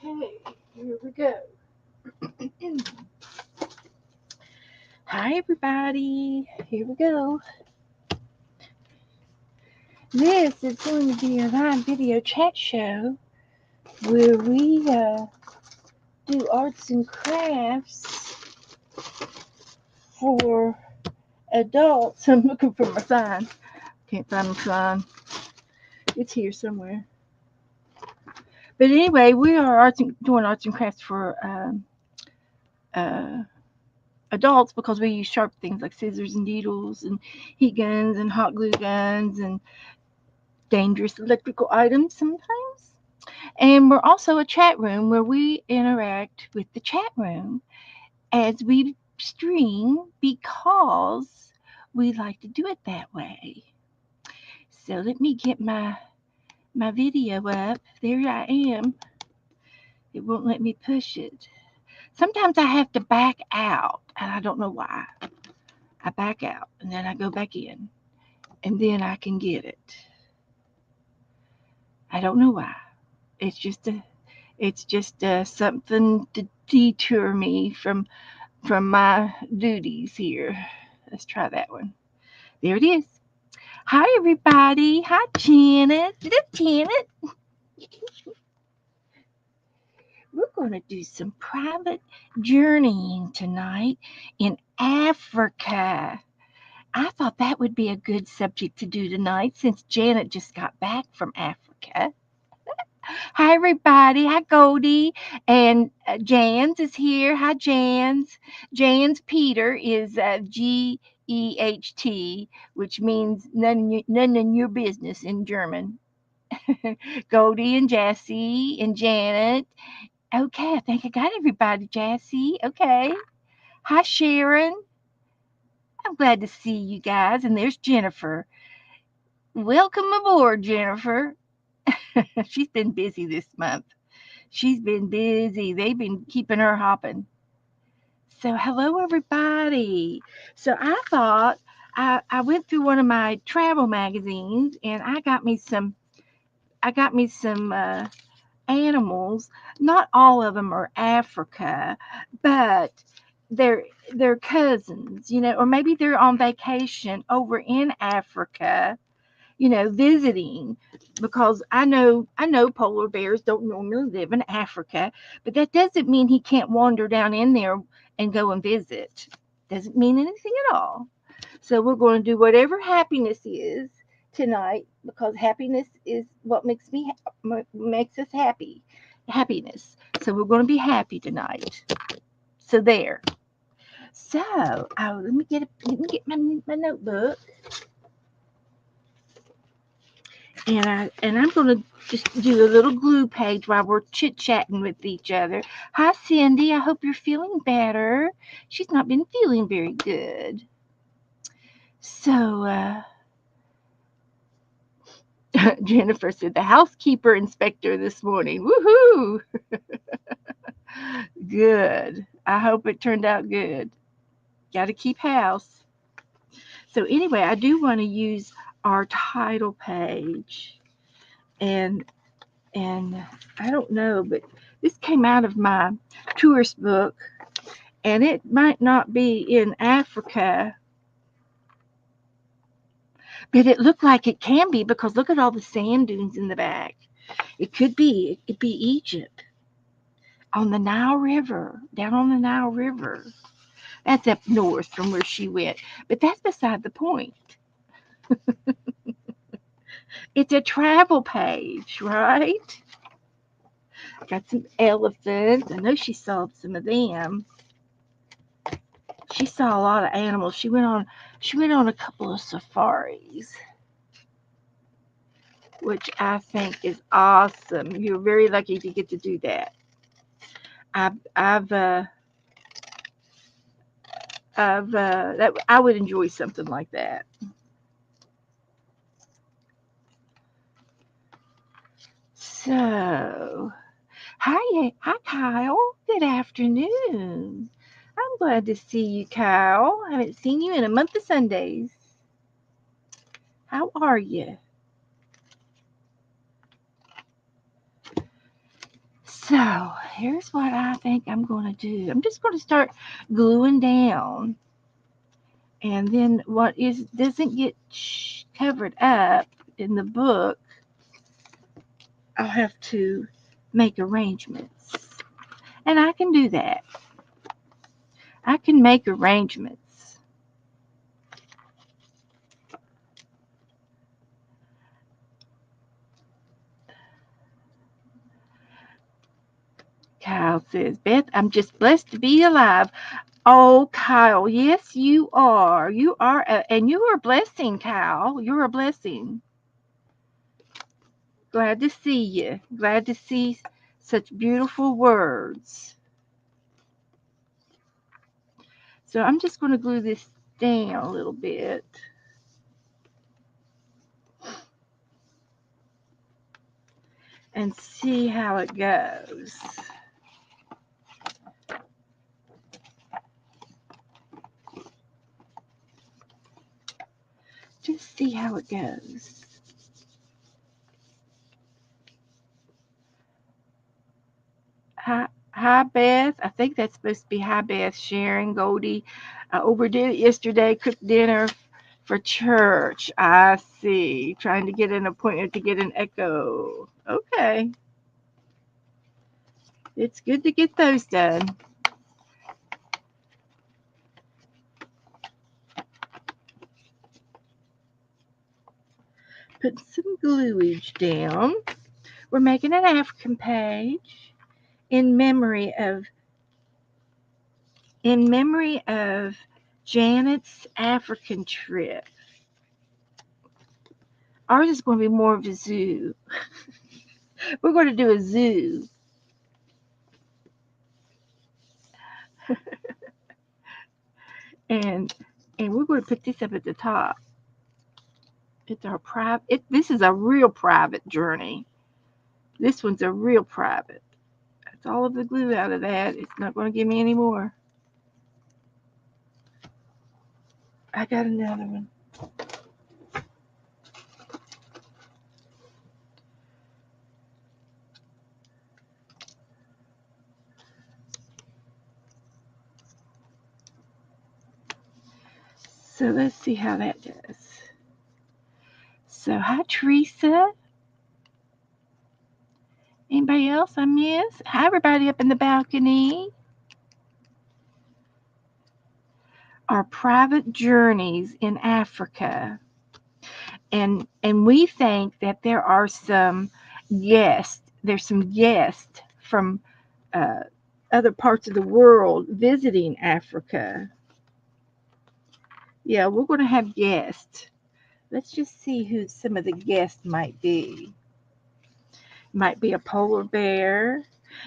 Okay, here we go. Hi, everybody. Here we go. This is going to be a live video chat show where we do arts and crafts for adults. I'm looking for my sign. Can't find my sign. It's here somewhere. But anyway, we are doing arts and crafts for uh, adults because we use sharp things like scissors and needles and heat guns and hot glue guns and dangerous electrical items sometimes. And we're also a chat room where we interact with the chat room as we stream because we like to do it that way. So let me get my video up. There I am. It won't let me push it. Sometimes I have to back out, and I don't know why. I back out, and then I go back in, and then I can get it. I don't know why. It's just something to detour me from my duties here. Let's try that one. There it is. Hi everybody. Hi Janet. Look, Janet. We're going to do some private journeying tonight in Africa. I thought that would be a good subject to do tonight since Janet just got back from Africa. Hi, everybody. Hi, Goldie. And Jans is here. Hi, Jans. Jans Peter is Geht, which means none in your business in German. Goldie and Jassy and Janet. Okay, I think I got everybody, Jassy. Okay. Hi, Sharon. I'm glad to see you guys. And there's Jennifer. Welcome aboard, Jennifer. She's been busy this month. She's been busy. They've been keeping her hopping. So, hello, everybody. So, I thought I went through one of my travel magazines and I got me some animals. Not all of them are Africa, but they're they're cousins, or maybe they're on vacation over in Africa, visiting because I know polar bears don't normally live in Africa, but that doesn't mean he can't wander down in there and go and visit. Doesn't mean anything at all. So we're going to do whatever happiness is tonight because happiness is what makes us happy. Happiness. So we're going to be happy tonight. So there. So let me get my notebook. And I'm gonna just do a little glue page while we're chit chatting with each other. Hi Cindy, I hope you're feeling better. She's not been feeling very good. So Jennifer said the housekeeper inspector this morning. Woohoo! Good. I hope it turned out good. Got to keep house. So anyway, I do want to use our title page, and and I don't know, but this came out of my tourist book, and it might not be in Africa, but it looked like it can be because look at all the sand dunes in the back. It could be Egypt on the Nile River, down on the Nile River. That's up north from where she went, but that's beside the point. It's a travel page, right? Got some elephants. I know she saw some of them. She saw a lot of animals. She went on a couple of safaris, which I think is awesome. You're very lucky to get to do that. I would enjoy something like that. So, hi Kyle. Good afternoon. I'm glad to see you, Kyle. I haven't seen you in a month of Sundays. How are you? So here's what I think I'm going to do. I'm just going to start gluing down, and then what is doesn't get covered up in the book, I'll have to make arrangements, and I can do that. I can make arrangements. Kyle says, Beth, I'm just blessed to be alive. Oh, Kyle, yes, you are. You are, and you are a blessing, Kyle. You're a blessing. Glad to see you. Glad to see such beautiful words. So I'm just going to glue this down a little bit. And see how it goes. Just see how it goes. Hi, Beth. I think that's supposed to be hi, Beth. Sharon, Goldie. I overdid it yesterday. Cooked dinner for church. I see. Trying to get an appointment to get an echo. Okay. It's good to get those done. Put some gluage down. We're making an African page in memory of Janet's African trip. Ours is going to be more of a zoo. We're going to do a zoo. and we're going to put this up at the top. It's our private. This is a real private journey. This one's a real private. That's all of the glue out of that. It's not going to give me any more. I got another one. So let's see how that does. So hi Teresa. Anybody else I miss? Hi everybody up in the balcony. Our private journeys in Africa. And we think that there are some guests. There's some guests from uh, other parts of the world visiting Africa. Yeah, we're going to have guests. Let's just see who some of the guests might be. Might be a polar bear.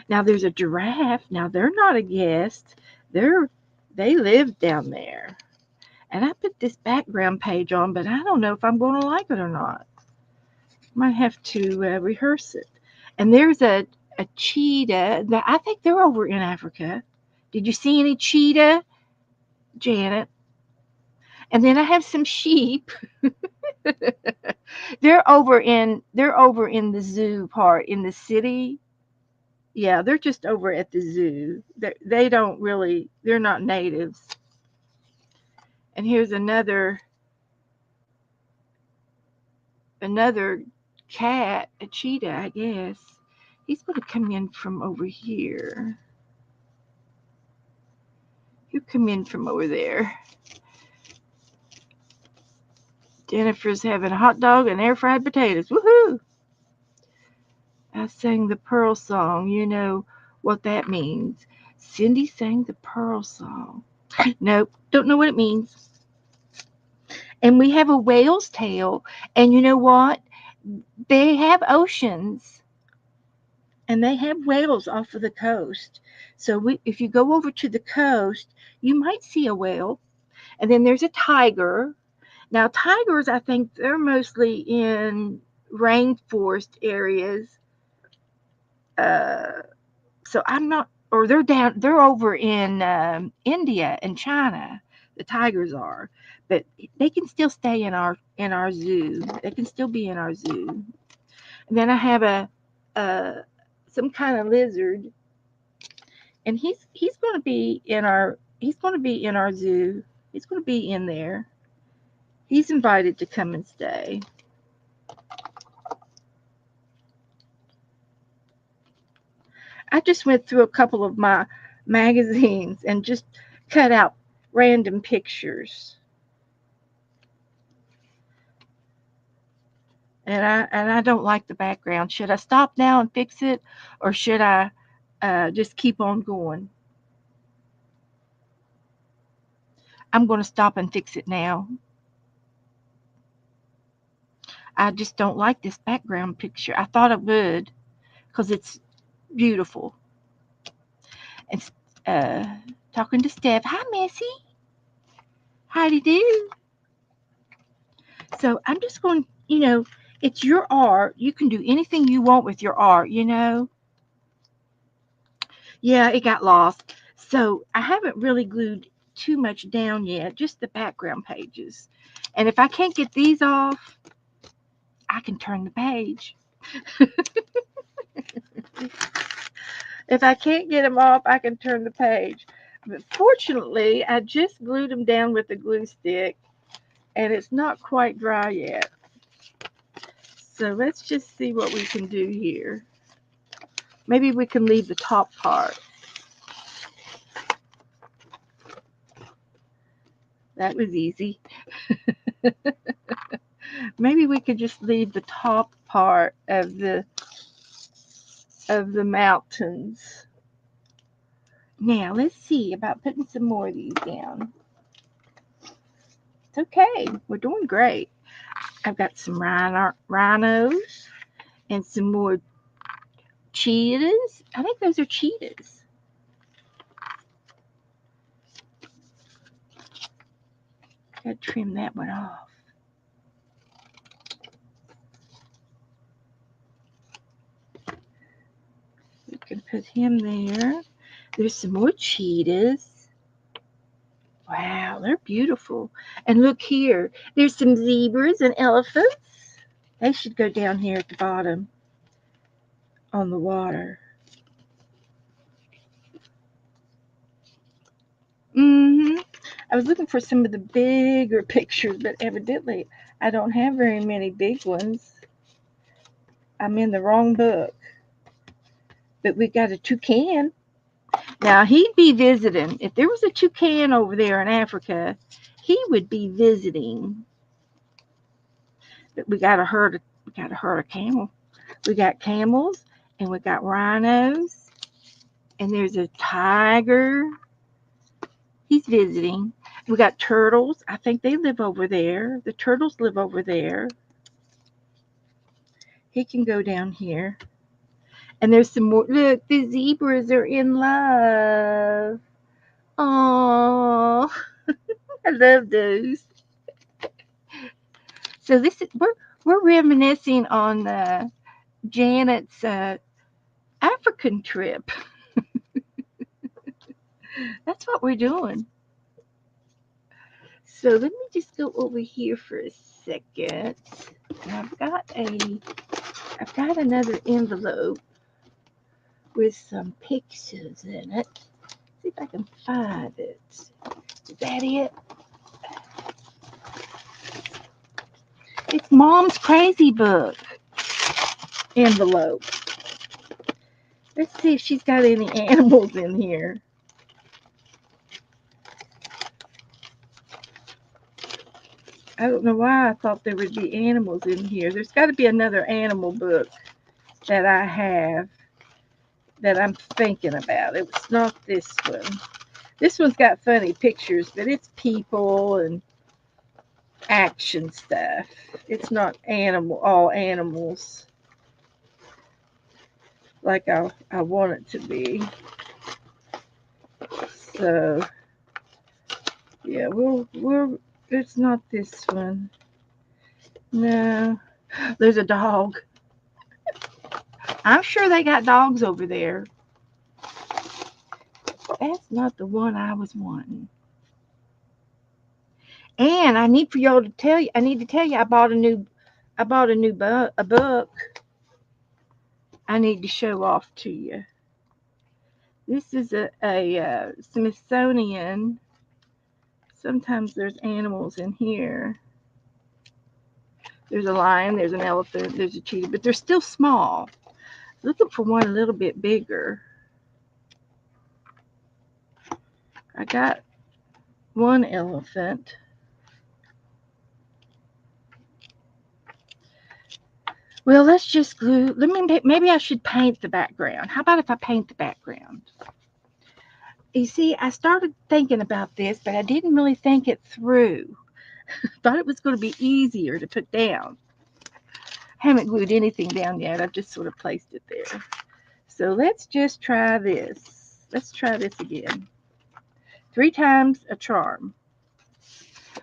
Now there's a giraffe. Now they're not a guest. They live down there. And I put this background page on, but I don't know if I'm going to like it or not. Might have to rehearse it. And there's a cheetah. I think they're over in Africa. Did you see any cheetah, Janet? And then I have some sheep. they're over in the zoo part in the city. Yeah, they're just over at the zoo. They don't really. They're not natives. And here's another cat, a cheetah, I guess. He's going to come in from over here. You come in from over there. Jennifer's having a hot dog and air fried potatoes. Woohoo! I sang the Pearl song. You know what that means. Cindy sang the Pearl song. Nope, don't know what it means. And we have a whale's tail. And you know what? They have oceans. And they have whales off of the coast. So if you go over to the coast, you might see a whale. And then there's a tiger. Now, tigers, I think they're mostly in rainforest areas. So I'm not, or they're over in India and China. The tigers are, but they can still stay in our zoo. They can still be in our zoo. And then I have a some kind of lizard, and he's going to be in our zoo. He's going to be in there. He's invited to come and stay. I just went through a couple of my magazines and just cut out random pictures. And I don't like the background. Should I stop now and fix it, or should I just keep on going? I'm going to stop and fix it now. I just don't like this background picture. I thought I would because it's beautiful. And uh, talking to Steph. Hi, Missy. Howdy do. So I'm just going, it's your art. You can do anything you want with your art. Yeah, it got lost. So I haven't really glued too much down yet, just the background pages. And if I can't get these off, I can turn the page. If I can't get them off, I can turn the page. But fortunately, I just glued them down with a glue stick, and it's not quite dry yet. So let's just see what we can do here. Maybe we can leave the top part. That was easy. Maybe we could just leave the top part of the mountains. Now let's see about putting some more of these down. It's okay. We're doing great. I've got some rhinos and some more cheetahs. I think those are cheetahs. Gotta trim that one off. We can put him there. There's some more cheetahs. Wow, they're beautiful. And look here, there's some zebras and elephants. They should go down here at the bottom on the water. I was looking for some of the bigger pictures, but evidently I don't have very many big ones. I'm in the wrong book. But we got a toucan. Now he'd be visiting. If there was a toucan over there in Africa, he would be visiting. But we got a herd of camel. We got camels and we got rhinos and there's a tiger. He's visiting. We got turtles. I think they live over there. The turtles live over there. He can go down here. And there's some more. Look, the zebras are in love. Oh, I love those. So this is we're reminiscing on Janet's African trip. That's what we're doing. So let me just go over here for a second. And I've got another envelope with some pictures in it. See if I can find it. Is that it? It's Mom's Crazy Book envelope. Let's see if she's got any animals in here. I don't know why I thought there would be animals in here. There's got to be another animal book that I have that I'm thinking about. It was not this one. This one's got funny pictures, but it's people and action stuff. It's not all animals like I want it to be. So yeah, it's not this one. No. There's a dog. I'm sure they got dogs over there. That's not the one I was wanting. And I need to tell you I bought a new book. I need to show off to you. This is a Smithsonian. Sometimes there's animals in here. There's a lion, there's an elephant, there's a cheetah, but they're still small. Looking for one a little bit bigger. I got one elephant. Well, let's just glue. Maybe I should paint the background. How about if I paint the background? You see, I started thinking about this, but I didn't really think it through. Thought it was going to be easier to put down. Haven't glued anything down yet. I've just sort of placed it there. So let's just try this. Let's try this again. 3 times a charm.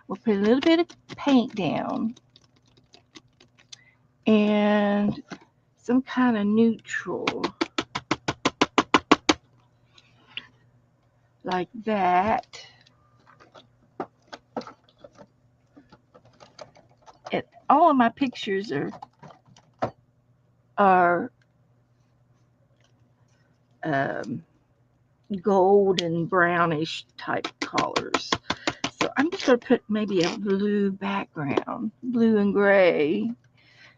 We'll put a little bit of paint down and some kind of neutral like that. And all of my pictures are gold and brownish type colors. So I'm just going to put maybe a blue background, blue and gray,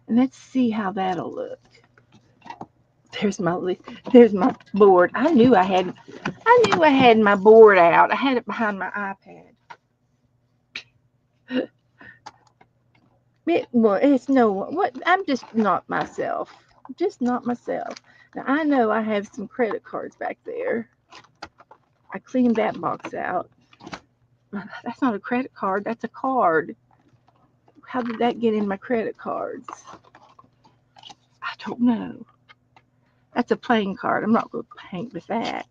and let's see how that'll look. There's my board. I knew I had my board out. I had it behind my iPad. I'm just not myself. Just not myself. Now I know I have some credit cards back there. I cleaned that box out. That's not a credit card, that's a card. How did that get in my credit cards? I don't know. That's a playing card. I'm not going to paint with that.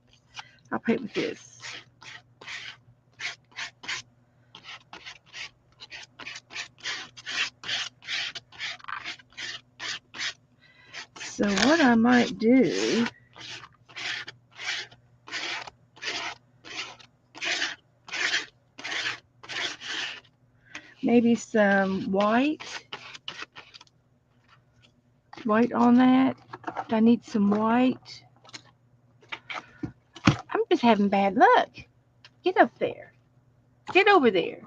I'll paint with this. So what I might do, maybe some white on that. I need some white. I'm just having bad luck. Get up there. Get over there.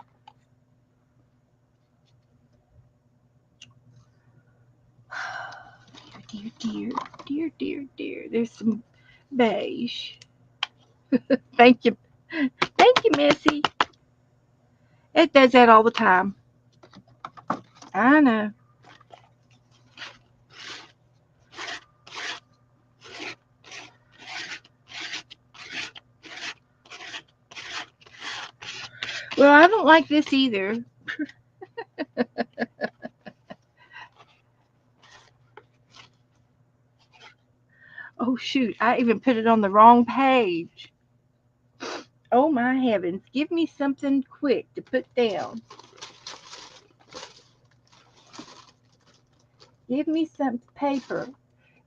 Dear. There's some beige. Thank you. Thank you, Missy. It does that all the time. I know. Well, I don't like this either. Oh, shoot. I even put it on the wrong page. Oh, my heavens. Give me something quick to put down. Give me some paper.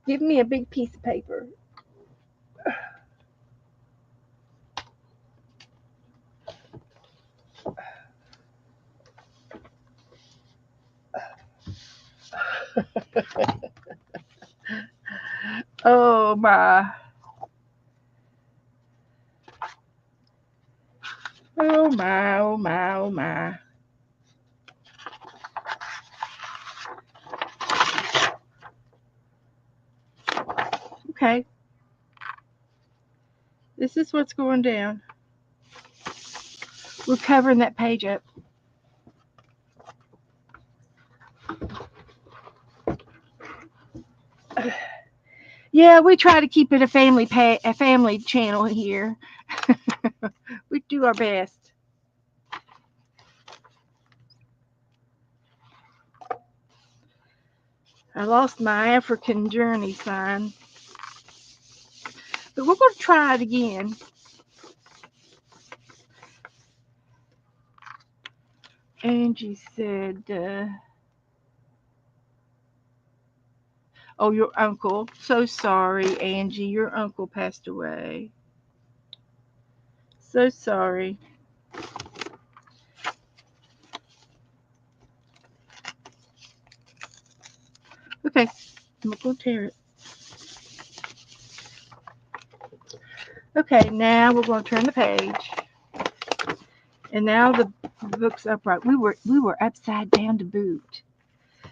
Give me a big piece of paper. Oh, my. Oh, my, oh, my, oh, my. Okay. This is what's going down. We're covering that page up. Yeah, we try to keep it a family channel here. We do our best. I lost my African journey sign. But we're going to try it again. Angie said, oh, your uncle. So sorry, Angie. Your uncle passed away. So sorry. Okay, I'm going to tear it. Okay, now we're going to turn the page. And now the book's upright. We were upside down to boot.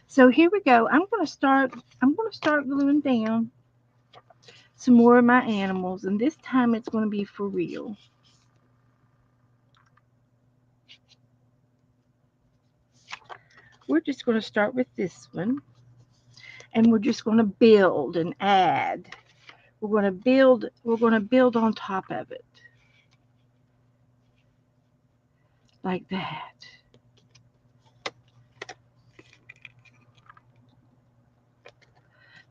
So here we go. I'm going to start gluing down some more of my animals, and this time it's going to be for real. We're just going to start with this one, and we're just going to build and add. We're going to build on top of it like that.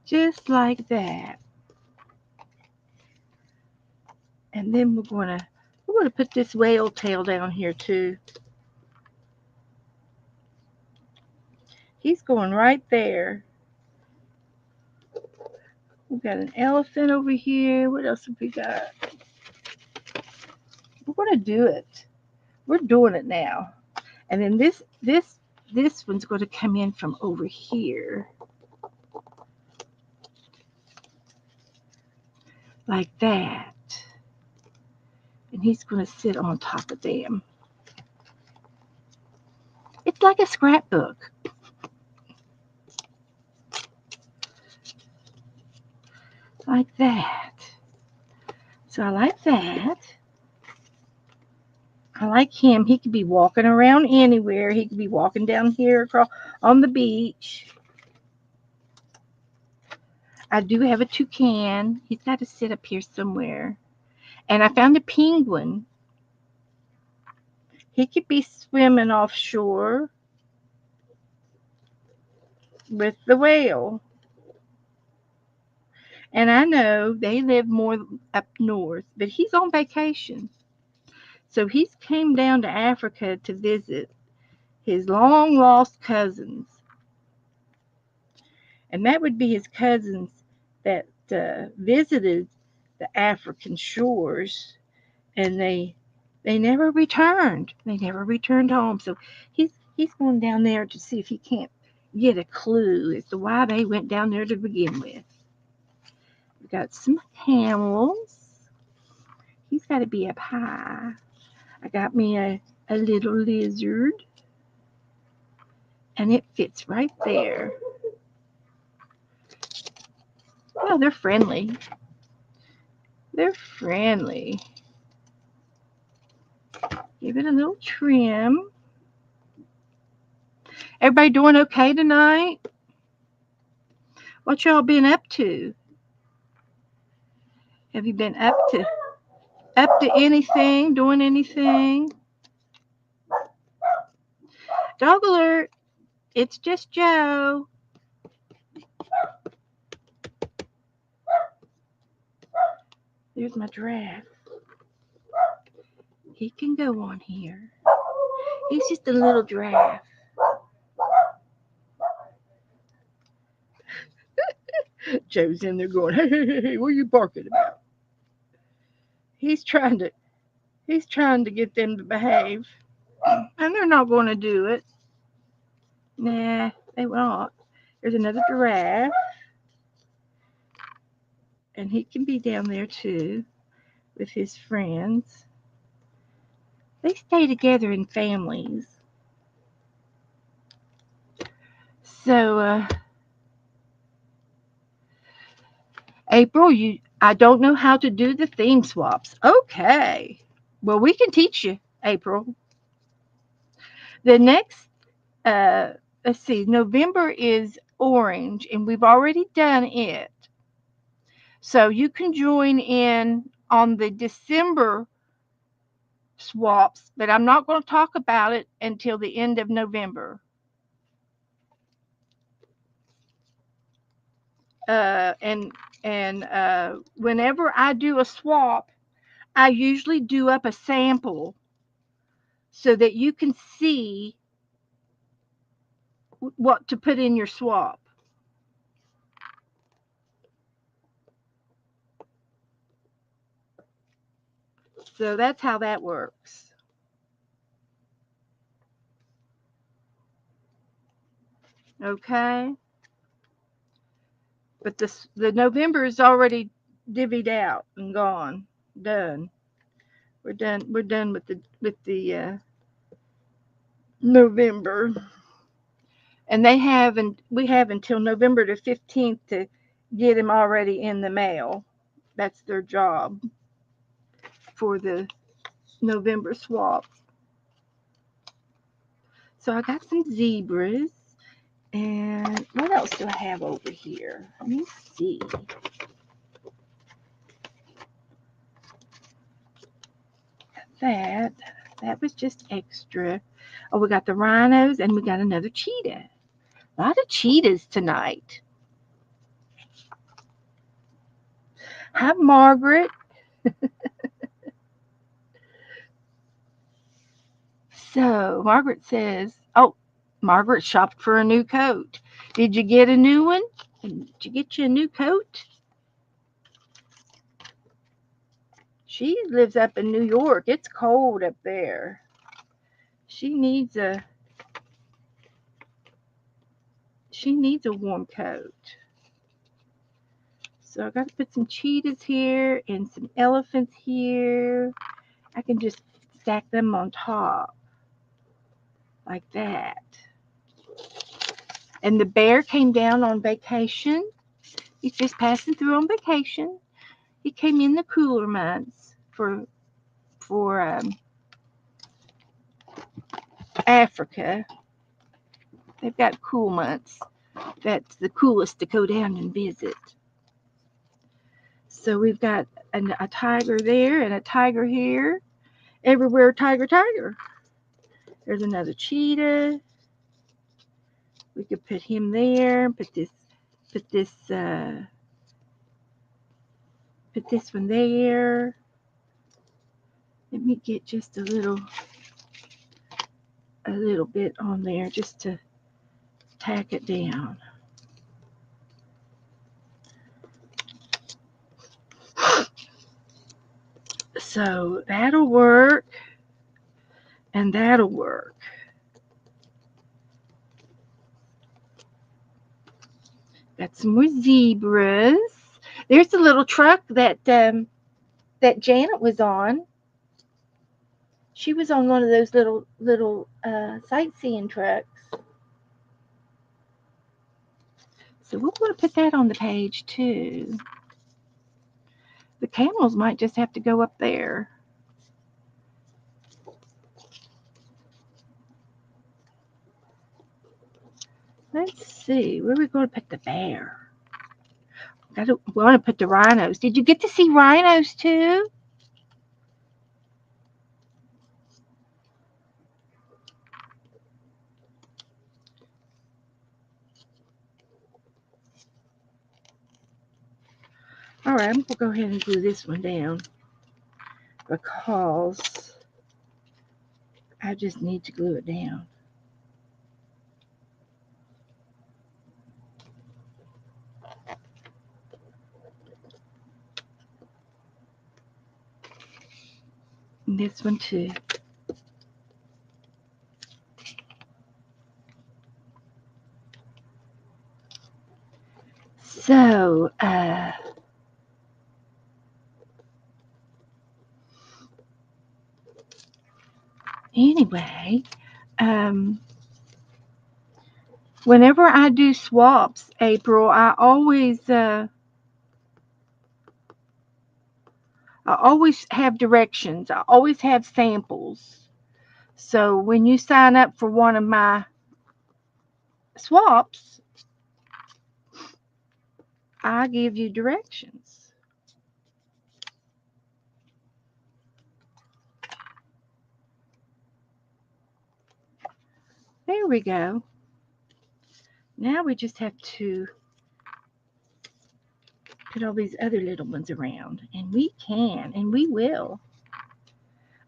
Just like that. And then we're going to put this whale tail down here too. He's going right there. We got an elephant over here. What else have we got? We're going to do it. We're doing it now. And then this one's going to come in from over here like that. And he's going to sit on top of them. It's like a scrapbook. Like that. So I like that. I like him. He could be walking around anywhere. He could be walking down here across on the beach. I do have a toucan. He's got to sit up here somewhere. And I found a penguin. He could be swimming offshore with the whale. And I know they live more up north, but he's on vacation. So he's came down to Africa to visit his long lost cousins. And that would be his cousins that visited the African shores, and they never returned. They never returned home. So he's going down there to see if he can't get a clue as to why they went down there to begin with. We got some camels. He's got to be up high. I got me a little lizard, and it fits right there. Well, they're friendly. They're friendly. Give it a little trim. Everybody doing okay tonight? What y'all been up to? Have you been up to anything? Doing anything? Dog alert! It's just Joe. There's my giraffe. He can go on here. He's just a little giraffe. Joe's in there going, hey, what are you barking about? He's trying to get them to behave. And they're not going to do it. Nah, they won't. There's another giraffe. And he can be down there too with his friends. They stay together in families. So, April, I don't know how to do the theme swaps. Okay. Well, we can teach you, April. The next, let's see, November is orange, and we've already done it. So you can join in on the December swaps, but I'm not going to talk about it until the end of November. And whenever I do a swap, I usually do up a sample so that you can see what to put in your swap. So that's how that works. Okay? But the November is already divvied out and gone. Done. We're done. We're done with the November, and we have until November the 15th to get them already in the mail. That's their job for the November swap. So I got some zebras. And what else do I have over here? Let me see. That that was just extra. Oh, we got the rhinos and we got another cheetah. A lot of cheetahs tonight. Hi, Margaret. So Margaret says, "Oh, Margaret shopped for a new coat. Did you get a new one? Did you get you a new coat?" She lives up in New York. It's cold up there. She needs a she needs a warm coat. So I got to put some cheetahs here and some elephants here. I can just stack them on top like that. And the bear came down on vacation. He's just passing through on vacation. He came in the cooler months for Africa. They've got cool months. That's the coolest to go down and visit. So we've got a tiger there and a tiger here. Everywhere, tiger, tiger. There's another cheetah. We could put him there. Put this one there. Let me get just a little bit on there just to tack it down. So that'll work, and that'll work. Got some more zebras. There's the little truck that Janet was on. She was on one of those little sightseeing trucks. So we're going to put that on the page too. The camels might just have to go up there. Let's see, where are we going to put the bear? We want to put the rhinos. Did you get to see rhinos too? All right, I'm going to go ahead and glue this one down because I just need to glue it down. And this one too. So, anyway, whenever I do swaps, April, I always have directions. I always have samples. So when you sign up for one of my swaps, I give you directions. There we go. Now we just have to put all these other little ones around. And we can, and we will.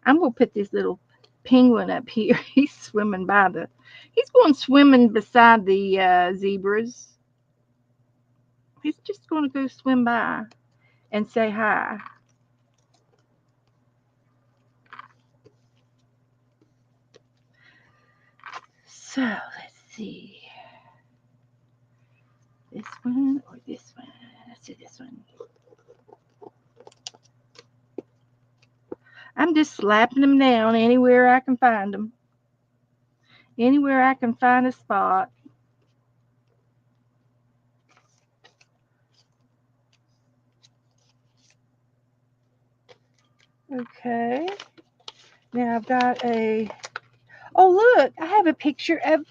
I'm going to put this little penguin up here. He's going swimming beside the zebras. He's just going to go swim by and say hi. So let's see. This one or this one? Let's do this one. I'm just slapping them down anywhere I can find them. Anywhere I can find a spot. Okay. Now I've got a. Oh, look, I have a picture of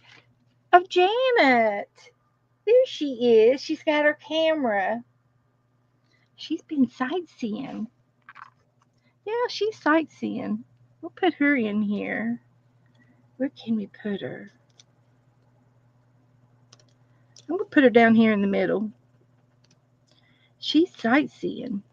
Janet. There she is. She's got her camera. She's been sightseeing. Yeah, she's sightseeing. We'll put her in here. Where can we put her? I'm going to put her down here in the middle. She's sightseeing.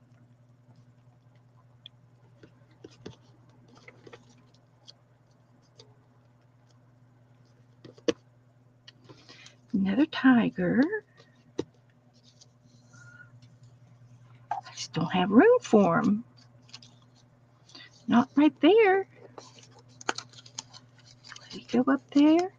Another tiger. I just don't have room for him. Not right there. Let me go up there.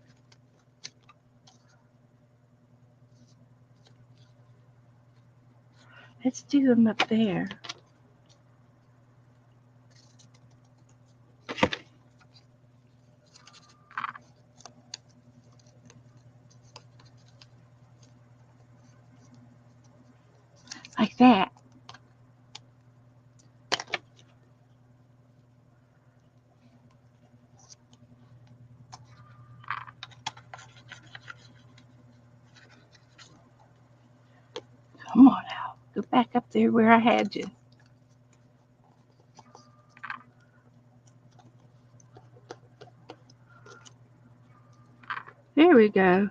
Let's do them up there. Like that. Come on out. Go back up there where I had you. There we go.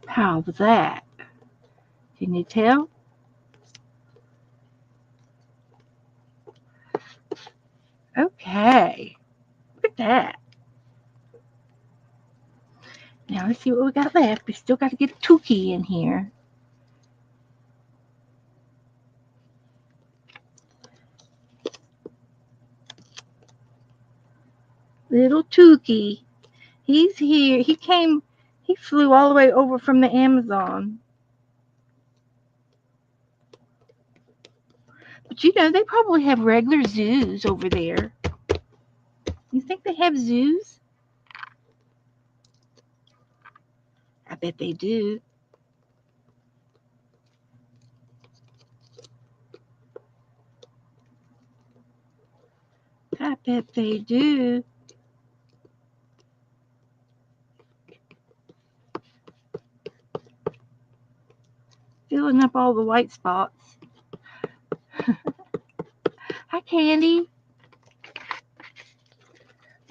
How's that? Can you tell? Okay. Look at that. Now let's see what we got left. We still got to get Tukey in here. Little Tukey. He's here. He flew all the way over from the Amazon. But you know, they probably have regular zoos over there. You think they have zoos? I bet they do. I bet they do. Filling up all the white spots. Hi, Candy.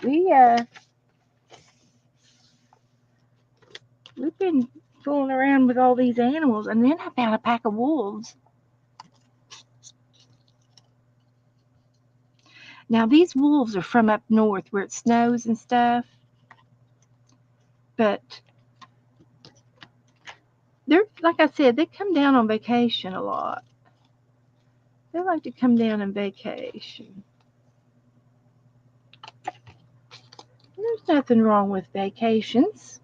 We've been fooling around with all these animals, and then I found a pack of wolves. Now these wolves are from up north where it snows and stuff, but they're, like I said, they come down on vacation a lot. They like to come down on vacation. There's nothing wrong with vacations.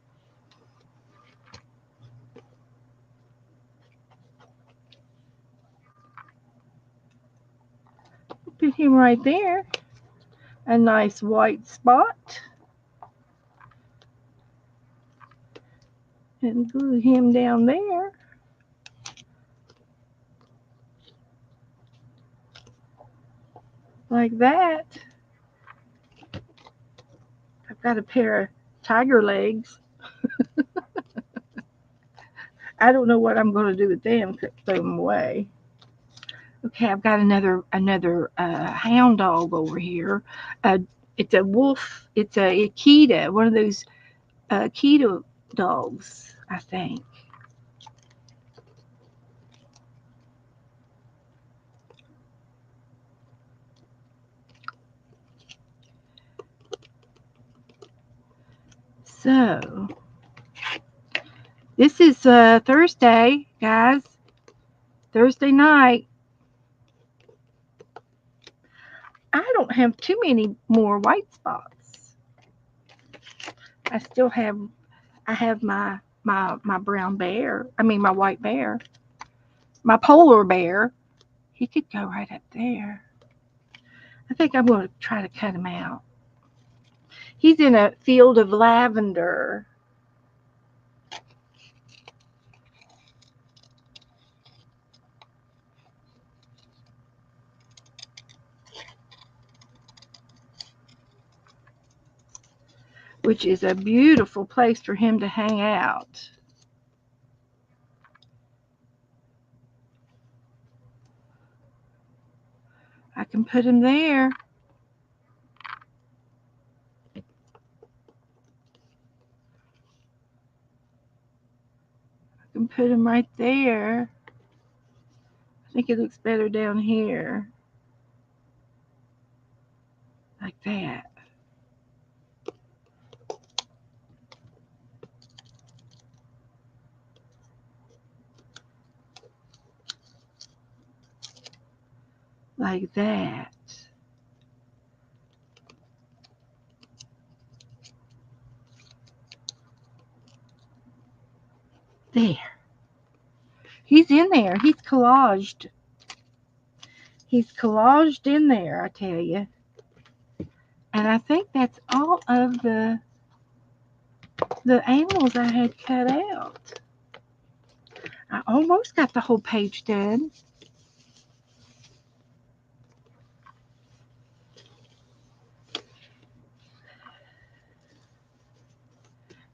Put him right there. A nice white spot. And glue him down there. Like that. I've got a pair of tiger legs. I don't know what I'm going to do with them. Throw them away. Okay, I've got another hound dog over here. It's a wolf. It's a Akita, one of those Akita dogs, I think. So This is Thursday, guys. Thursday night. I don't have too many more white spots. I still have. I have my brown bear. I mean my white bear. My polar bear. He could go right up there. I think I'm going to try to cut him out. He's in a field of lavender. Which is a beautiful place for him to hang out. I can put him there. I can put him right there. I think it looks better down here. Like that. Like that. There. He's in there. He's collaged. He's collaged in there, I tell you. And I think that's all of the animals I had cut out. I almost got the whole page done.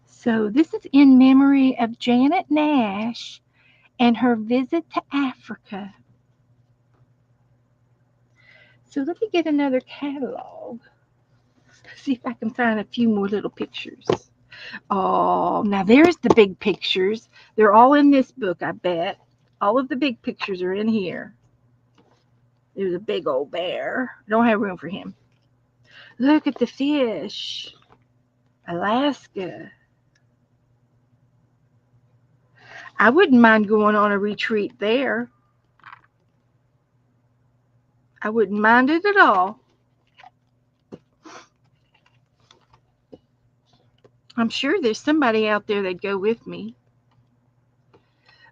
So this is in memory of Janet Nash and her visit to Africa. So let me get another catalog. See if I can find a few more little pictures. Oh, now there's the big pictures. They're all in this book, I bet. All of the big pictures are in here. There's a big old bear. I don't have room for him. Look at the fish. Alaska. I wouldn't mind going on a retreat there. I wouldn't mind it at all. I'm sure there's somebody out there that'd go with me.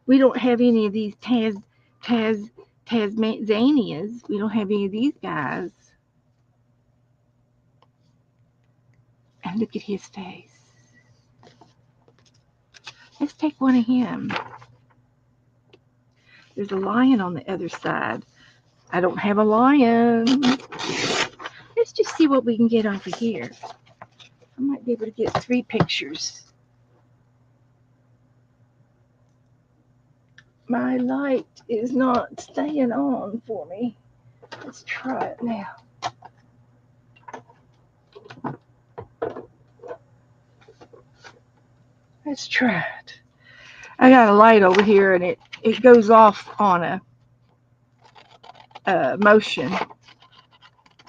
We don't have any of these Tasmanias. We don't have any of these guys. And look at his face. Let's take one of him. There's a lion on the other side. I don't have a lion. Let's just see what we can get over here. I might be able to get 3 pictures. My light is not staying on for me. Let's try it now. Let's try it. I got a light over here and it goes off on a motion.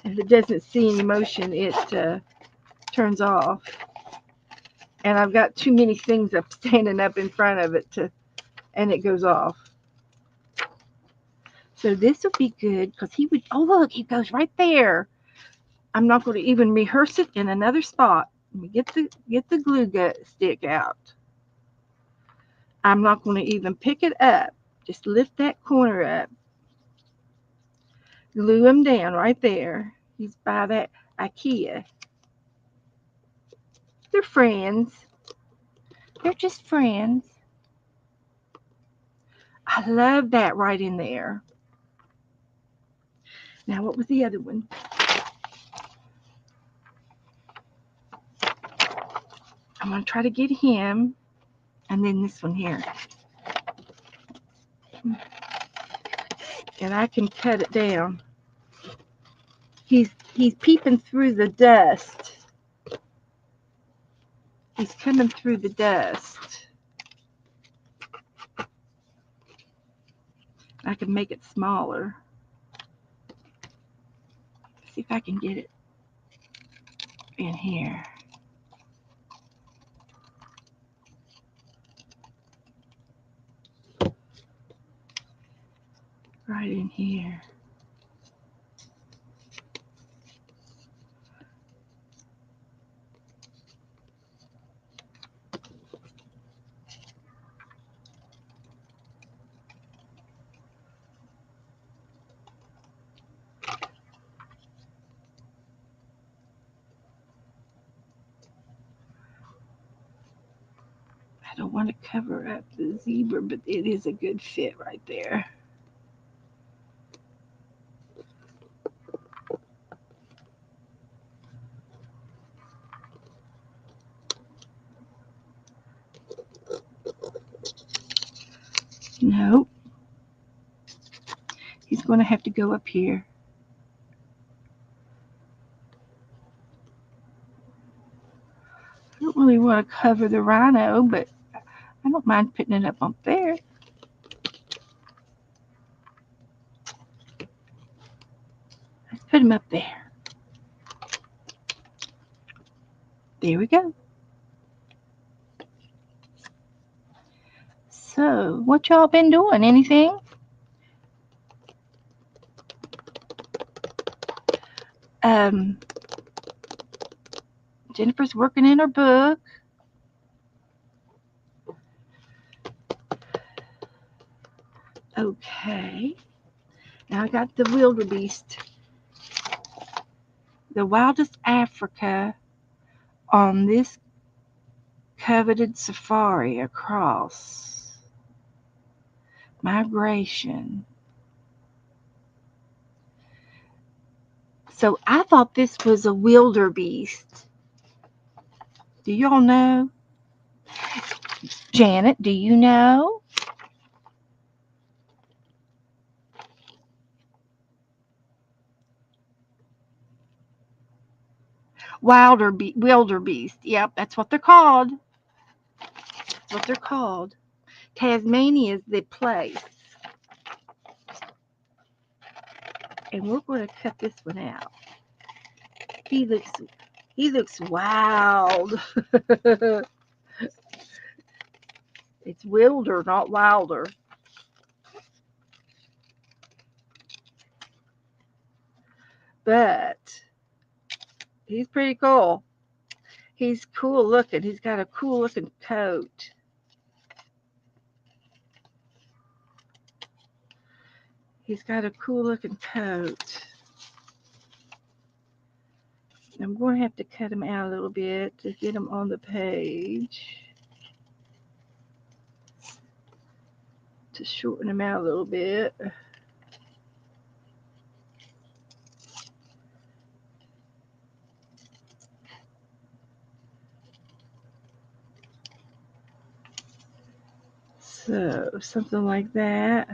If it doesn't see any motion, it turns off. And I've got too many things up standing up in front of it and it goes off. So this will be good because he would, oh look, he goes right there. I'm not going to even rehearse it in another spot. Let me get the glue stick out. I'm not going to even pick it up. Just lift that corner up. Glue him down right there. He's by that IKEA. They're friends. They're just friends. I love that right in there. Now, what was the other one? I'm going to try to get him. And then this one here. And I can cut it down. He's peeping through the dust. He's coming through the dust. I can make it smaller. See if I can get it in here. right in here. I don't want to cover up the zebra, but it is a good fit right there. Nope. He's going to have to go up here. I don't really want to cover the rhino, but I don't mind putting it up there. Let's put him up there. There we go. So, what y'all been doing? Anything? Um, Jennifer's working in her book. Okay. Now I got the wildebeest, the wildest Africa on this coveted safari across migration. So I thought this was a wildebeest. Do y'all know? Janet, do you know? Wildebeest. Yep, that's what they're called. That's what they're called. Tasmania is the place. And we're going to cut this one out. He looks wild. It's wilder, not wilder. But he's pretty cool. He's cool looking. He's got a cool looking coat. He's got a cool looking coat. I'm going to have to cut him out a little bit to get him on the page. To shorten him out a little bit. So, something like that.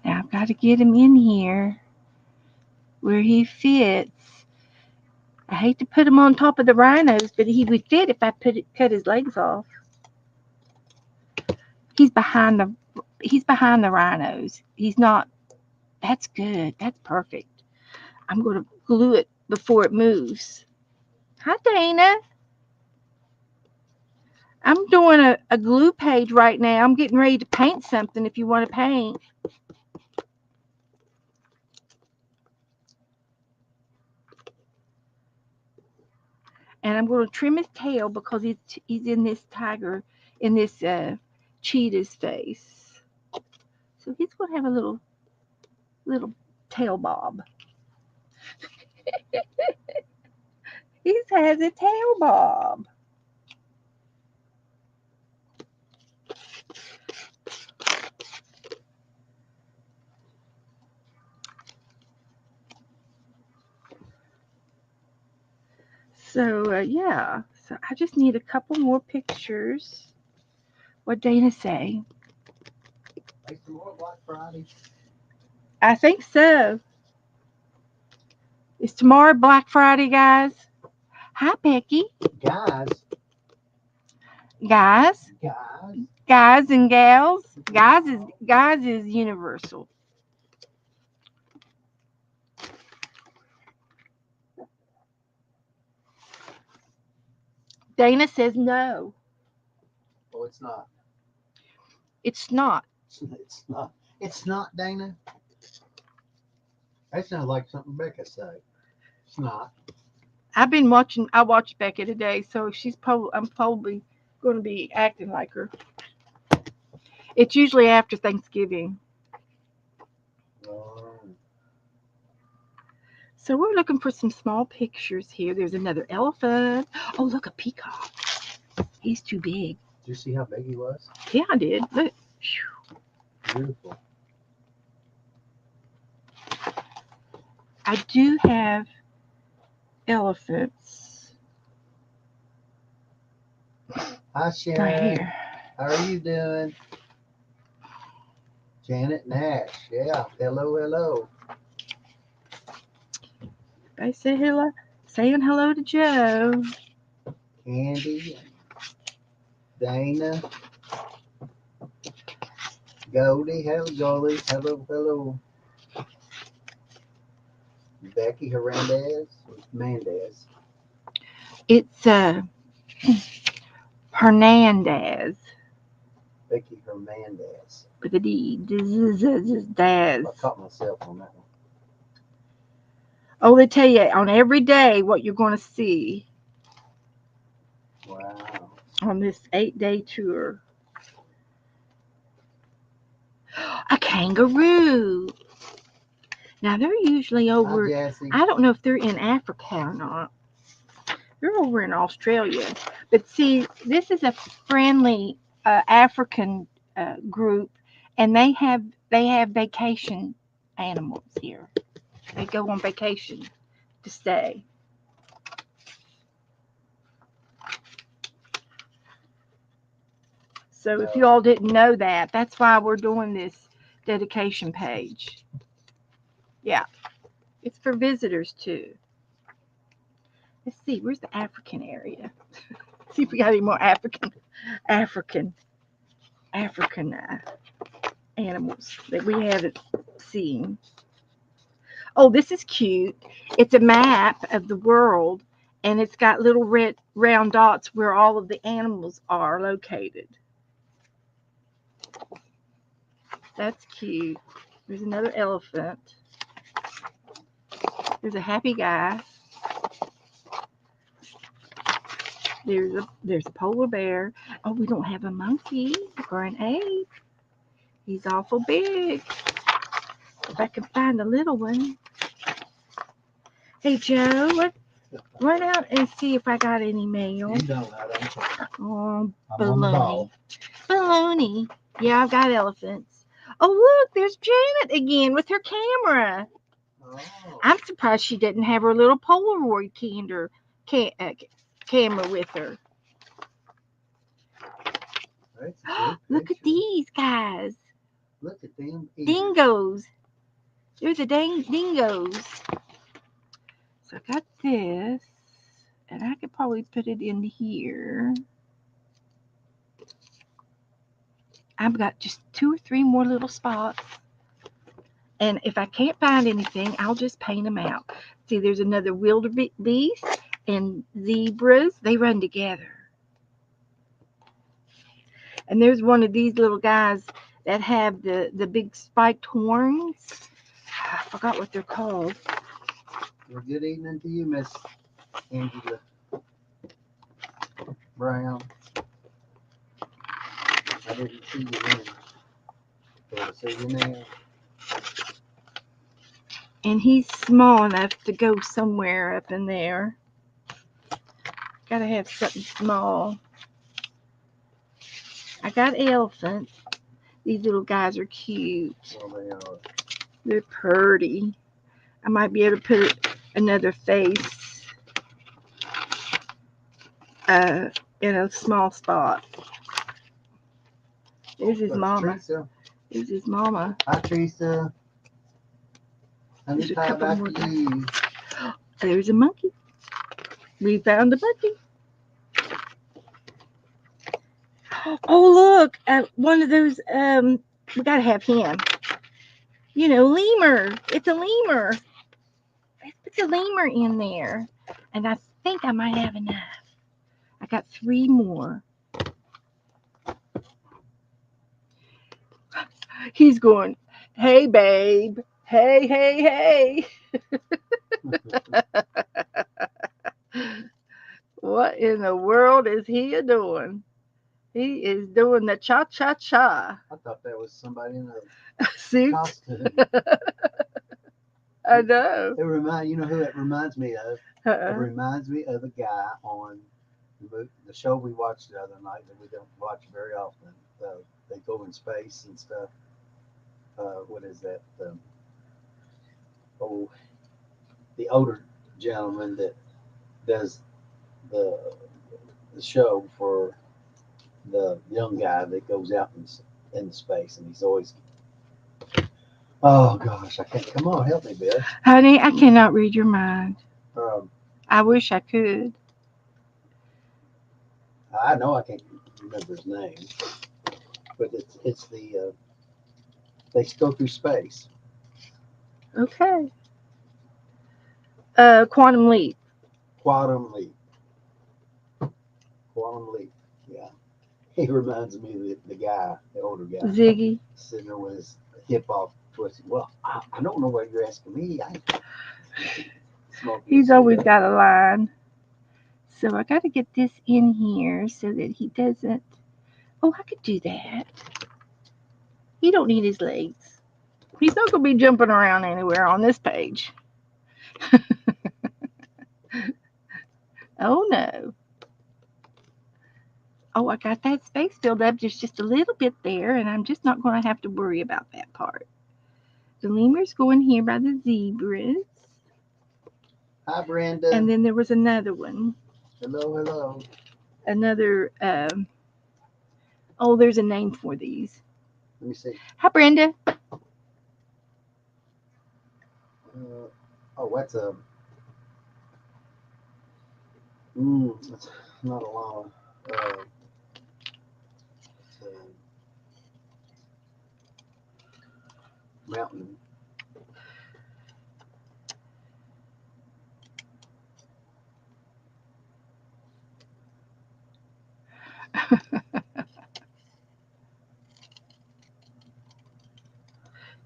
Now I've got to get him in here where he fits. I hate to put him on top of the rhinos, but he would fit if I cut his legs off. He's behind the rhinos. He's not. That's good. That's perfect. I'm going to glue it before it moves. Hi, Dana. I'm doing a glue page right now. I'm getting ready to paint something if you want to paint. And I'm going to trim his tail because he's in this cheetah's face. So he's going to have a little tail bob. He has a tail bob. So yeah, so I just need a couple more pictures. What Dana say? Like tomorrow, Black Friday. I think so. Is tomorrow Black Friday, guys? Hi, Becky. Guys. Guys. Guys. Guys and gals. Guys is universal. Dana says no. Oh, it's not. It's not. It's not. It's not, Dana. That sounds like something Becca say. It's not. I've been watching. I watched Becca today, so she's probably. I'm probably going to be acting like her. It's usually after Thanksgiving. Oh, So we're looking for some small pictures here. There's another elephant. Oh, look, a peacock. He's too big. did you see how big he was? Yeah, I did. Look. Beautiful. I do have elephants Hi, right Sharon. here. How are you doing? Janet Nash. Yeah. Hello, hello. I say hello, saying hello to Joe. Candy, Dana, Goldie. Hello, Goldie. Hello, hello. Becky Hernandez. Mendez. It's Hernandez Becky Hernandez. with a D. Daz. I caught myself on that one. Oh, they tell you on every day what you're going to see Wow. on this 8-day tour. A kangaroo. Now they're usually Hi, over. Jesse. I don't know if they're in Africa or not. They're over in Australia. But see, this is a friendly African group, and they have vacation animals here. They go on vacation to stay. So if you all didn't know that, that's why we're doing this dedication page. Yeah, it's for visitors too. Let's see, where's the African area? See if we got any more African, African animals that we haven't seen. Oh, this is cute. It's a map of the world, and it's got little red round dots where all of the animals are located. That's cute. There's another elephant. There's a happy guy. There's a polar bear. Oh, we don't have a monkey or an ape. He's awful big. If I can find a little one. Hey Joe, run out and see if I got any mail. You don't. I don't. Oh, I'm on the ball. baloney. Yeah, I've got elephants. Oh look, there's Janet again with her camera. Oh, I'm surprised she didn't have her little Polaroid camera with her. that's a good Look at picture. these guys. Look at them ears. Dingoes. There's a dingoes. So I got this, and I could probably put it in here. I've got just 2 or 3 more little spots. And if I can't find anything, I'll just paint them out. See, there's another wildebeest and zebras. They run together. And there's one of these little guys that have the big spiked horns. I forgot what they're called. Well, good evening to you, Miss Angela Brown. I didn't see you then, but I see you now. And he's small enough to go somewhere up in there. Gotta have something small. I got elephants. These little guys are cute. Well, they are. They're pretty. I might be able to put another face in a small spot. There's his There's mama. Teresa. There's his mama. Hi, Teresa. There's a Anytime couple more after guys. you. There's a monkey. We found a monkey. Oh look, one of those. We gotta have him. You know, lemur. It's a lemur. Let's put the lemur in there, and I think I might have enough. I got 3 more. He's going, hey, babe. Hey, hey, hey. What in the world is he doing? He is doing the cha cha cha. I thought that was somebody in a Suit. costume. I know. You know who it reminds me of? It Uh-uh. reminds me of a guy on the show we watched the other night that we don't watch very often. They go in space and stuff. What is that? Oh, the older gentleman that does the the show for the young guy that goes out in space, and he's always, oh gosh, I can't. Come on, help me, Bill. Honey, I cannot read your mind. Um, I wish I could. I know I can't remember his name, but it's they go through space. Okay. Quantum Leap. Quantum leap, quantum leap. Yeah, he reminds me of the guy, the older guy, Ziggy. sitting there with his hip all twisted. Well, I don't know what you're asking me. I smoking a He's always cigarette. got a line. So I got to get this in here so that he doesn't. Oh, I could do that. He don't need his legs. He's not going to be jumping around anywhere on this page. Oh no. Oh, I got that space filled up just a little bit there, and I'm just not going to have to worry about that part. The lemurs go in here by the zebras, Hi, Brenda. and then there was another one, Hello, hello. another. Oh, there's a name for these. Let me see. Hi, Brenda. Oh, that's a it's not a llama. It's a mountain.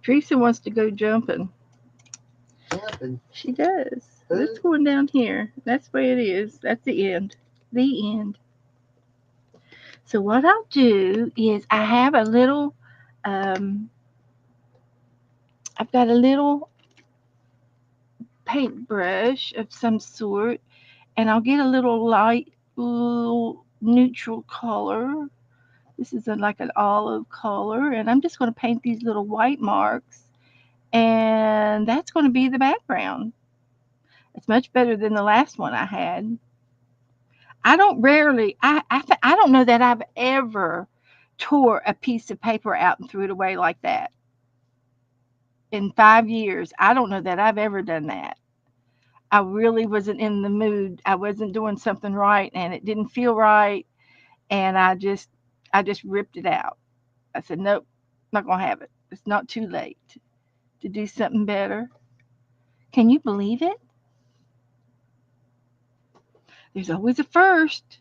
Teresa wants to go jumping. Jumping. She does. Let's Who? going down here. That's the way it is. That's the end. The end. So what I'll do is I have a little. Um, I've got a little paintbrush of some sort, and I'll get a little light, little neutral color. This is like an olive color, and I'm just going to paint these little white marks, and that's going to be the background. It's much better than the last one I had. I don't rarely, I don't know that I've ever tore a piece of paper out and threw it away like that. In 5 years, I don't know that I've ever done that. I really wasn't in the mood. I wasn't doing something right, and it didn't feel right, and I just ripped it out. I said, nope, not gonna have it. It's not too late to do something better. Can you believe it? There's always a first.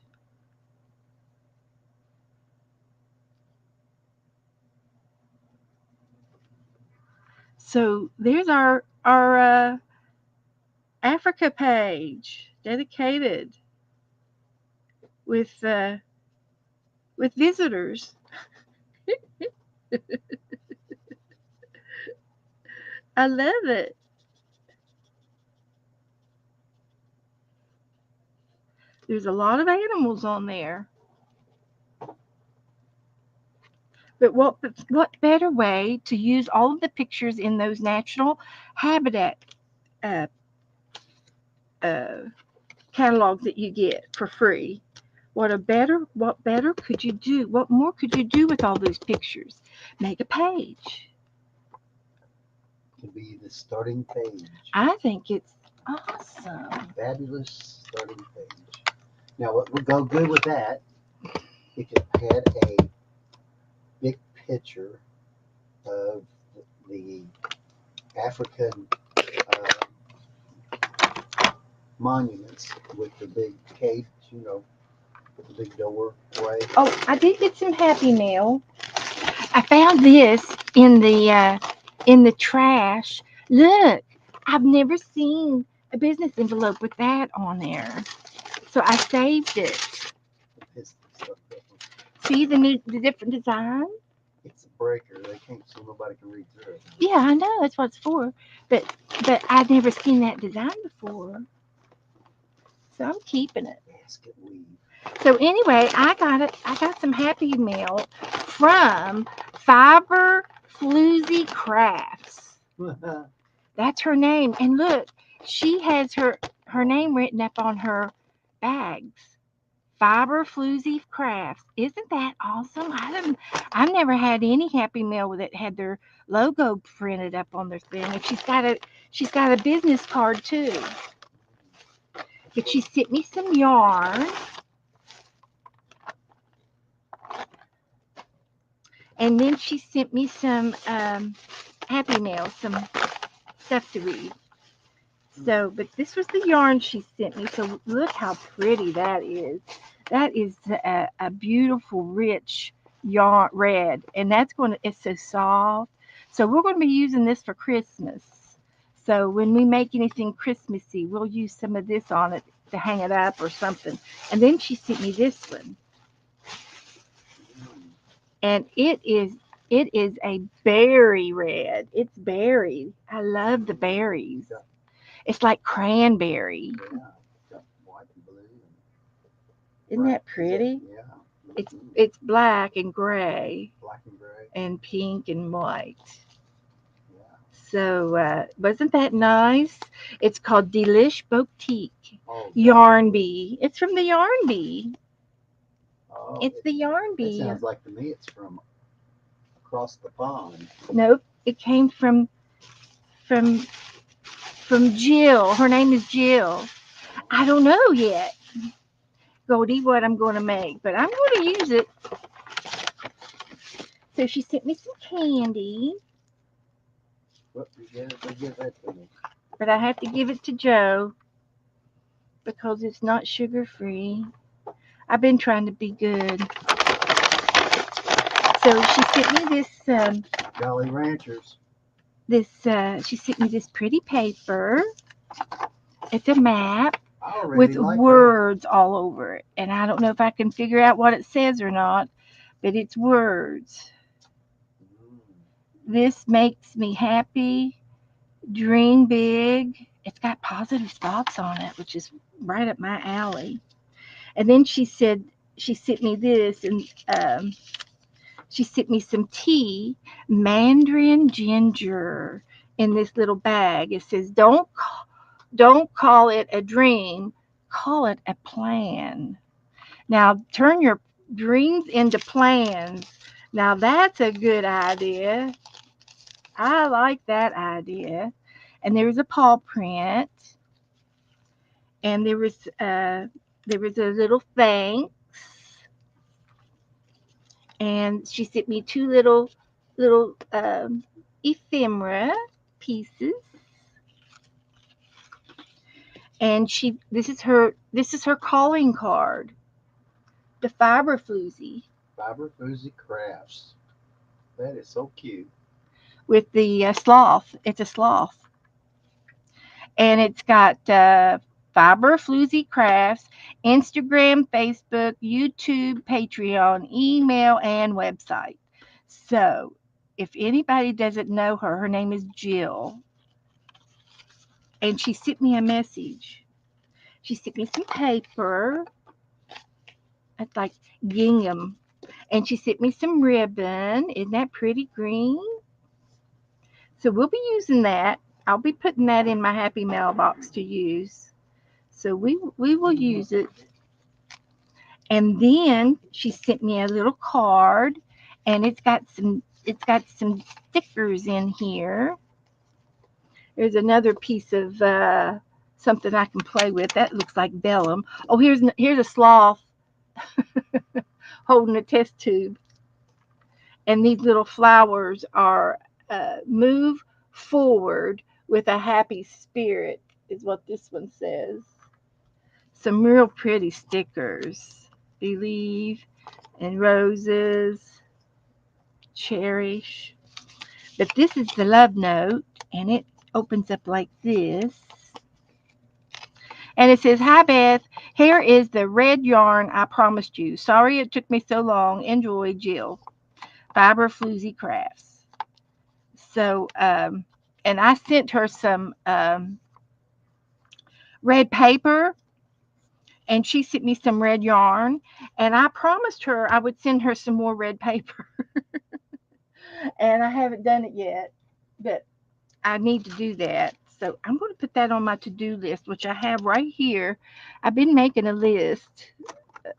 So there's our Africa page dedicated with uh, with visitors. I love it. There's a lot of animals on there. But what better way to use all of the pictures in those natural habitat uh, uh, catalogs that you get for free? What better could you do? What more could you do with all those pictures? Make a page. To be the starting page. I think it's awesome. Fabulous starting page. Now, what would go good with that if it had a big picture of the African monuments with the big cage, the big door way. Oh, I did get some Happy Mail. I found this in the trash. Look, I've never seen a business envelope with that on there. So I saved it. The piston stuff. See the different design? It's a breaker. They can't, so nobody can read through it. Yeah, I know that's what it's for. But I'd never seen that design before. So I'm keeping it. Basket weave. So anyway, I got it. I got some Happy Mail from Fiber Floozy Crafts. That's her name. And look, she has her name written up on her bags. Fiber Floozy Crafts. Isn't that awesome? I've never had any Happy Meal that had their logo printed up on their thing. And she's got a business card too. But she sent me some yarn. And then she sent me some Happy Mail, some stuff to read. So, but this was the yarn she sent me. So look how pretty that is. That is a beautiful, rich yarn red, and that's going to. It's so soft. So we're going to be using this for Christmas. So when we make anything Christmassy, we'll use some of this on it to hang it up or something. And then she sent me this one, and it is a berry red. It's berry. I love the berries. It's like cranberry. Yeah, got white and blue. Isn't that pretty? Yeah. It's black and gray Black and gray. and pink and white. Yeah. So wasn't that nice? It's called Delish Boutique Oh, Yarn Bee. It's from the Yarn Bee. oh, It's the Yarn it Bee. sounds like to me it's from across the pond. Nope, it came from from Jill. Her name is Jill. I don't know yet, Goldie, what I'm going to make, but I'm going to use it. So she sent me some candy, What you give that to me? but I have to give it to Joe because it's not sugar free. I've been trying to be good. So she sent me Jolly Ranchers. she sent me this pretty paper. It's a map I already with like words all over it. And I don't know if I can figure out what it says or not, but it's words. This makes me happy. Dream big. It's got positive thoughts on it, which is right up my alley. And then she sent me this, and she sent me some tea, Mandarin ginger, in this little bag. It says, don't call it a dream, call it a plan. Now turn your dreams into plans. Now that's a good idea. I like that idea. And there was a paw print, and there was a little thanks, and she sent me two little ephemera pieces, and this is her calling card, the fiber floozy Fiber Fuzzy Crafts. That is so cute. with the sloth. It's a sloth, and it's got Fiber Floozy Crafts, Instagram, Facebook, YouTube, Patreon, email, and website. So, if anybody doesn't know her, her name is Jill, and she sent me a message. She sent me some paper. It's like gingham, and she sent me some ribbon. Isn't that pretty green? So we'll be using that. I'll be putting that in my Happy Mailbox to use. So we will use it. And then she sent me a little card, and it's got some stickers in here. There's another piece of something I can play with. That looks like vellum. Oh, here's a sloth holding a test tube, and these little flowers are move forward with a happy spirit, is what this one says. Some real pretty stickers. believe in roses, cherish. But this is the love note, and it opens up like this. And it says, "Hi, Beth. Here is the red yarn I promised you. Sorry it took me so long. Enjoy, Jill. Fiber Floozy Crafts." So, and I sent her some red paper, and she sent me some red yarn. And I promised her I would send her some more red paper. And I haven't done it yet, but I need to do that. So I'm going to put that on my to-do list, which I have right here. I've been making a list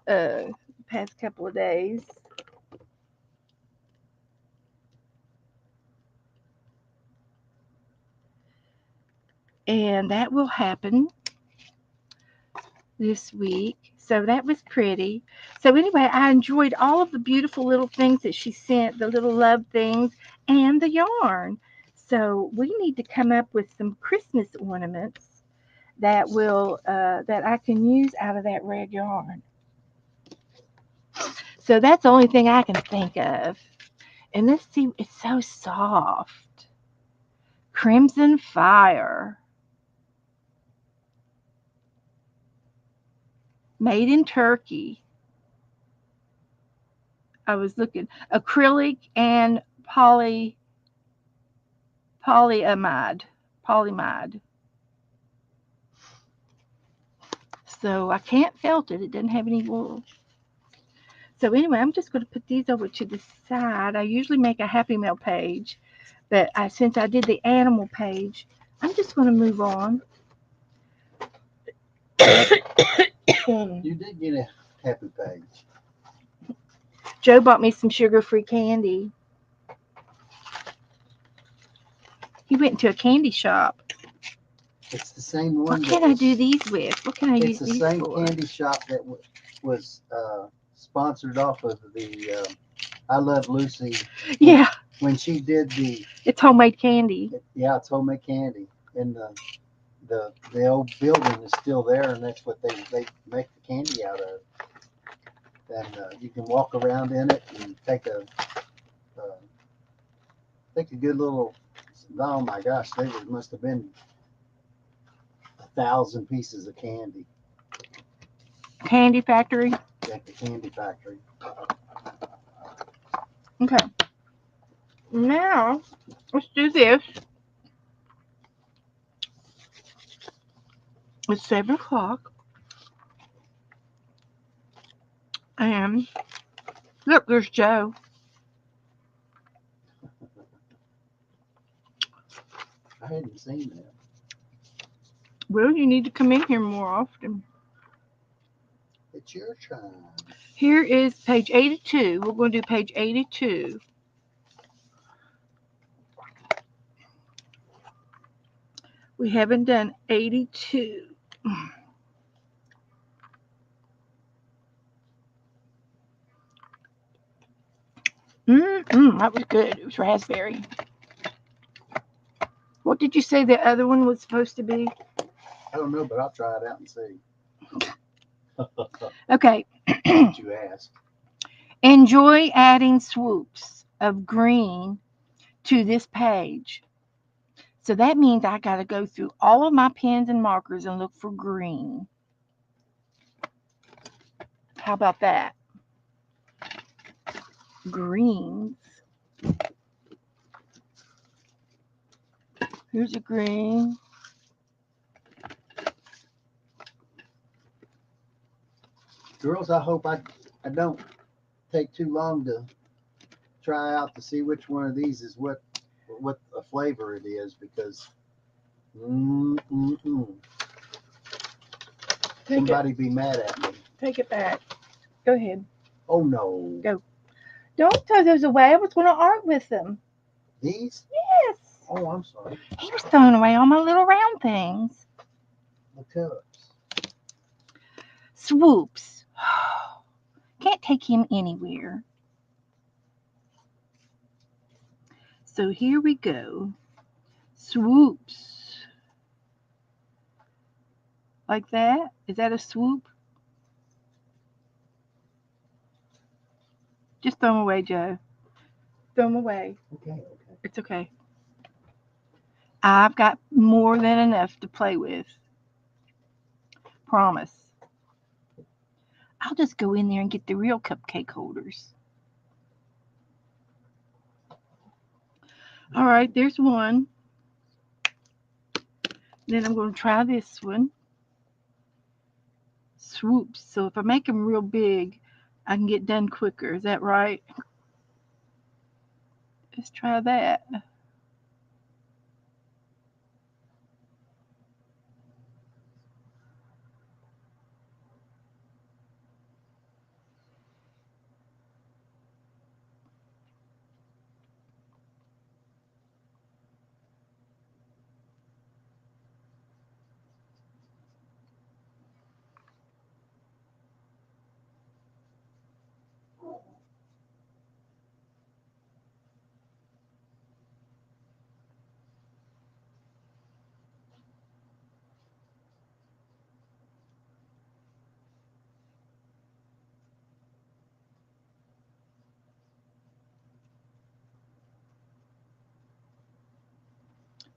the past couple of days. And that will happen this week. So that was pretty. So anyway, I enjoyed all of the beautiful little things that she sent, the little love things and the yarn. So we need to come up with some Christmas ornaments that I can use out of that red yarn. So that's the only thing I can think of. And let's see, it's so soft. Crimson Fire. Made in Turkey. I was looking acrylic and polyamide. Polymide. So I can't felt it. It doesn't have any wool. So anyway, I'm just going to put these over to the side. I usually make a Happy Mail page, but since I did the animal page, I'm just going to move on. You did get a happy page. Joe bought me some sugar-free candy. He went into a candy shop. It's the same one. What can I do these with? What can I use It's the these same for? candy shop that was sponsored off of the I Love Lucy. Yeah, When she did the it's homemade candy. yeah, it's homemade candy, and the old building is still there, and that's what they make the candy out of. And you can walk around in it and take a good little. Oh my gosh, there must have been 1,000 pieces of candy Candy factory. at the candy factory. Okay. Now, let's do this. It's 7 o'clock. And look, there's Joe. I hadn't seen that. Well, you need to come in here more often. It's your turn. Here is page 82. We're going to do page 82. We haven't done 82. That was good. It was raspberry. What did you say the other one was supposed to be? I don't know, but I'll try it out and see. Okay. What you asked. Enjoy adding swoops of green to this page. So that means I got to go through all of my pens and markers and look for green. How about that? Greens. Here's a green. Girls, I hope I don't take too long to try out to see which one of these is what a flavor it is, because somebody be mad at me. Take it back. Go ahead. Oh no. Go. Don't throw those away. I was going to art with them. These? Yes. Oh, I'm sorry. He was throwing away all my little round things. The cups. Swoops. Can't take him anywhere. So here we go. Swoops. Like that? Is that a swoop? Just throw them away, Joe. Throw them away. Okay, okay. It's okay. I've got more than enough to play with. Promise. I'll just go in there and get the real cupcake holders. All right, there's one. Then I'm going to try this one. Swoops. So if I make them real big, I can get done quicker. Is that right? Let's try that.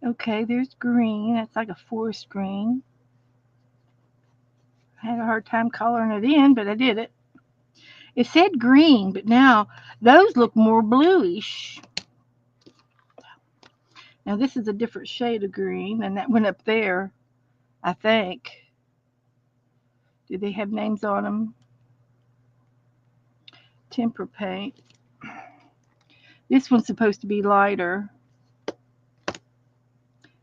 Okay, there's green. That's like a forest green. I had a hard time coloring it in, but I did it. It said green, but now those look more bluish. Now this is a different shade of green than that one up there, I think. Do they have names on them? Temper paint. This one's supposed to be lighter.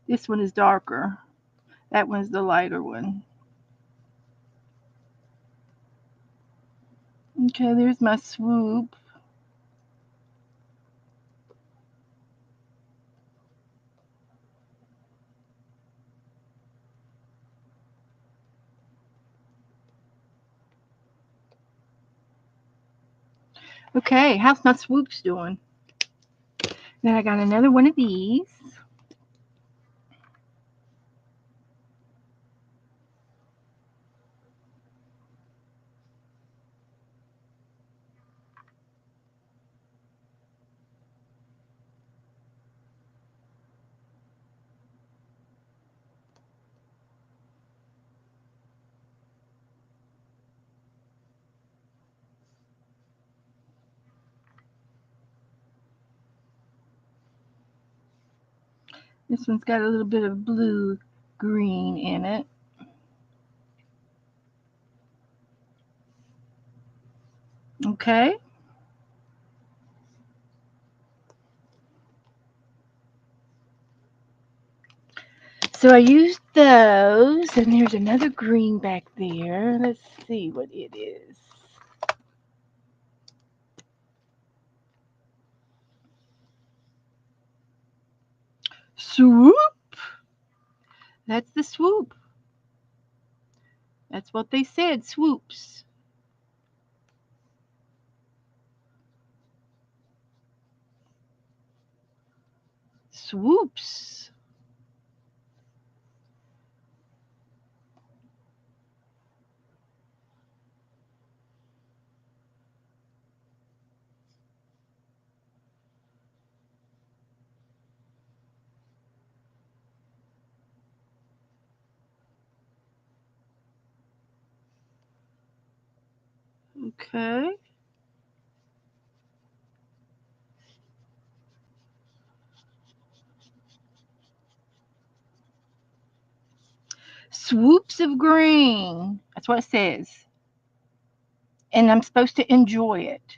This one is darker. That one's the lighter one. Okay, there's my swoop. Okay, how's my swoops doing? Then I got another one of these. This one's got a little bit of blue green in it. Okay. So I used those, and there's another green back there. Let's see what it is. Swoop. That's the swoop. That's what they said, swoops. Swoops. Okay. Swoops of green. That's what it says. And I'm supposed to enjoy it.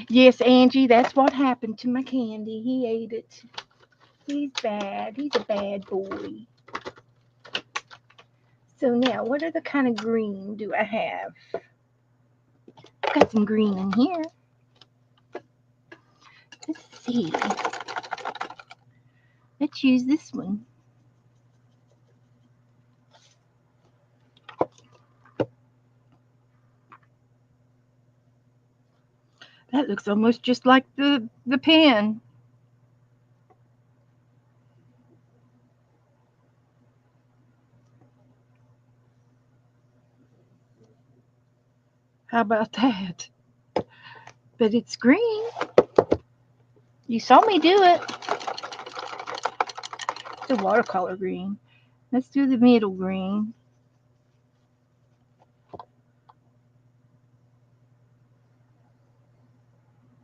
Yes, Angie, that's what happened to my candy. He ate it. He's bad. He's a bad boy. So now, what other kind of green do I have? I've got some green in here. Let's see. Let's use this one. That looks almost just like the pen. How about that? But it's green. You saw me do it. It's a watercolor green. Let's do the middle green.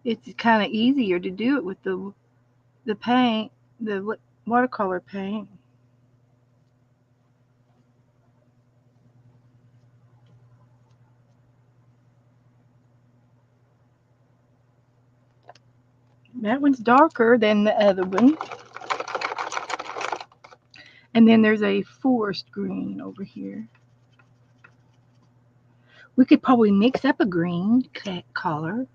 It's kind of easier to do it with the paint, the watercolor paint. That one's darker than the other one. And then there's a forest green over here. We could probably mix up a green color.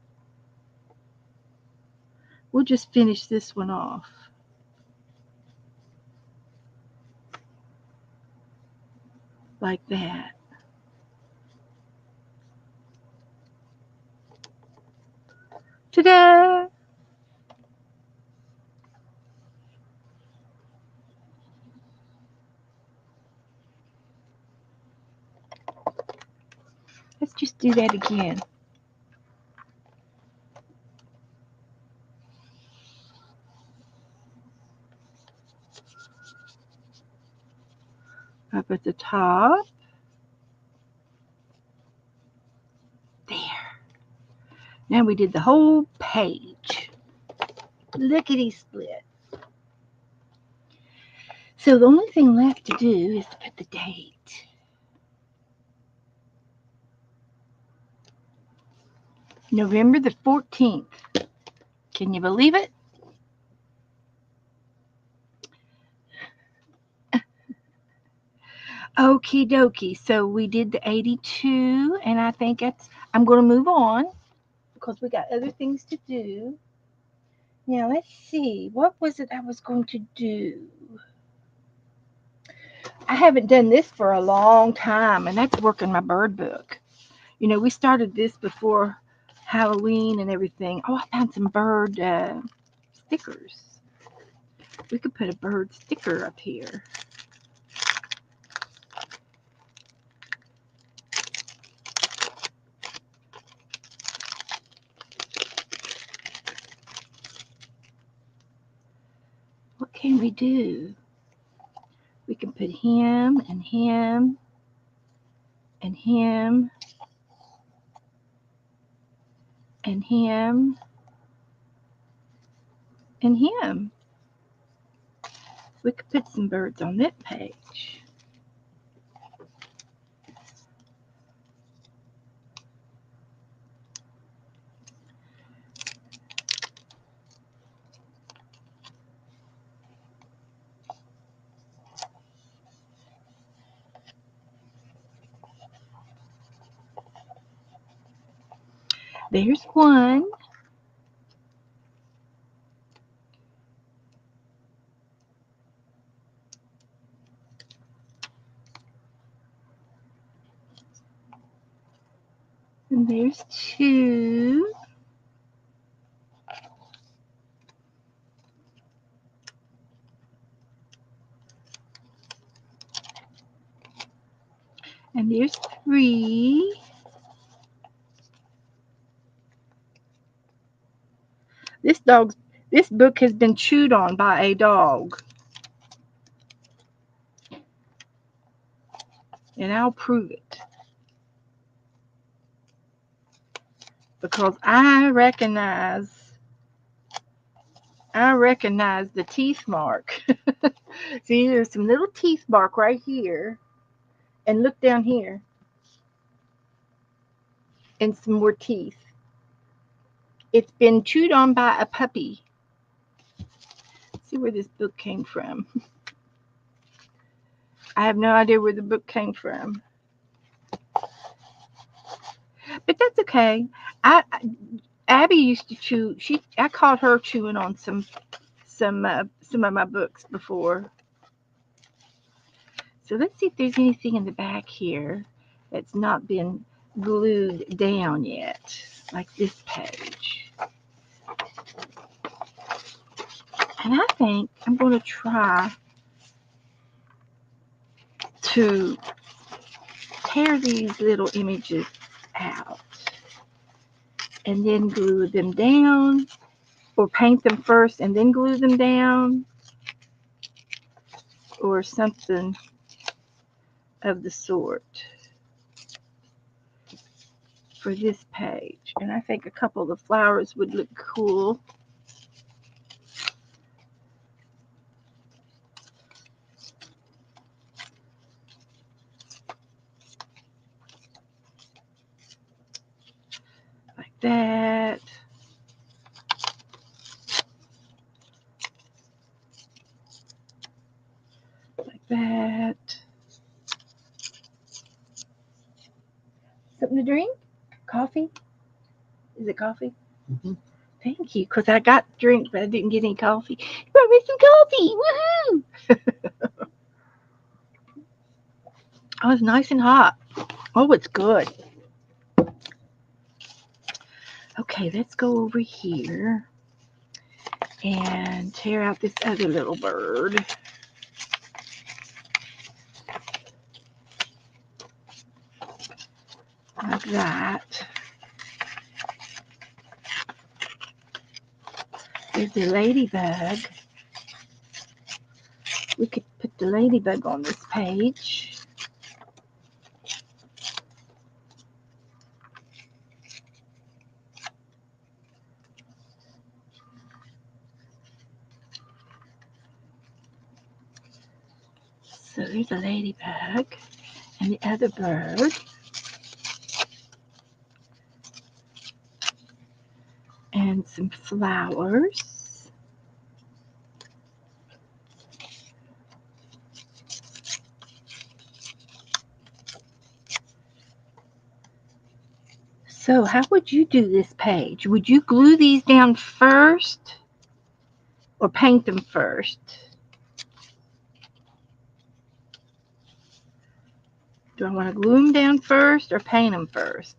We'll just finish this one off. Like that. Ta-da! Let's just do that again. Up at the top. There. Now we did the whole page. Lickety split. So the only thing left to do is to put the date. November the 14th. Can you believe it? Okie dokie. So we did the 82, and I think I'm going to move on because we got other things to do. Now let's see. What was it I was going to do? I haven't done this for a long time, and that's working my bird book. You know, we started this before Halloween and everything. Oh, I found some bird stickers. We could put a bird sticker up here. What can we do? We can put him and him and him and him and him. We could put some birds on that page. There's one. And there's two. And there's three. This book has been chewed on by a dog. And I'll prove it. Because I recognize the teeth mark. See, there's some little teeth mark right here. And look down here. And some more teeth. It's been chewed on by a puppy. Let's see where this book came from. I have no idea where the book came from. But that's okay. Abby used to chew. I caught her chewing on some of my books before. So let's see if there's anything in the back here that's not been glued down yet, like this page. And I think I'm going to try to tear these little images out. and then glue them down, or paint them first and then glue them down, or something of the sort for this page. And I think a couple of the flowers would look cool. Like that. Like that. Something to drink? Coffee? Is it coffee? Mm-hmm. Thank you, because I got drink, but I didn't get any coffee. You brought me some coffee. Woohoo! Oh, it's nice and hot. Oh, it's good. Okay, let's go over here and tear out this other little bird. Like that. There's the ladybug. We could put the ladybug on this page. So there's a ladybug and the other bird. And some flowers. So how would you do this page? Would you glue these down first or paint them first? Do I want to glue them down first or paint them first?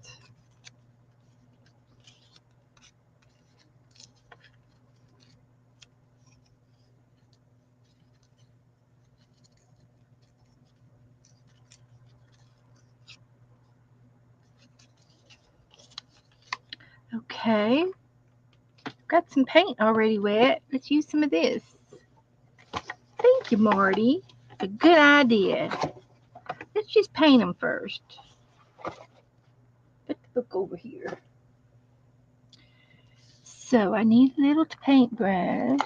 Okay, got some paint already wet. Let's use some of this. Thank you, Marty. A good idea. Let's just paint them first. Put the book over here. So I need a little paintbrush.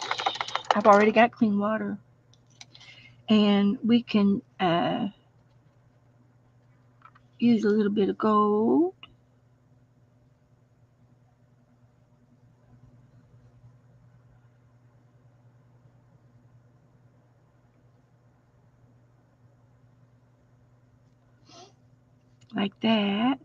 I've already got clean water. And we can use a little bit of gold. Like that.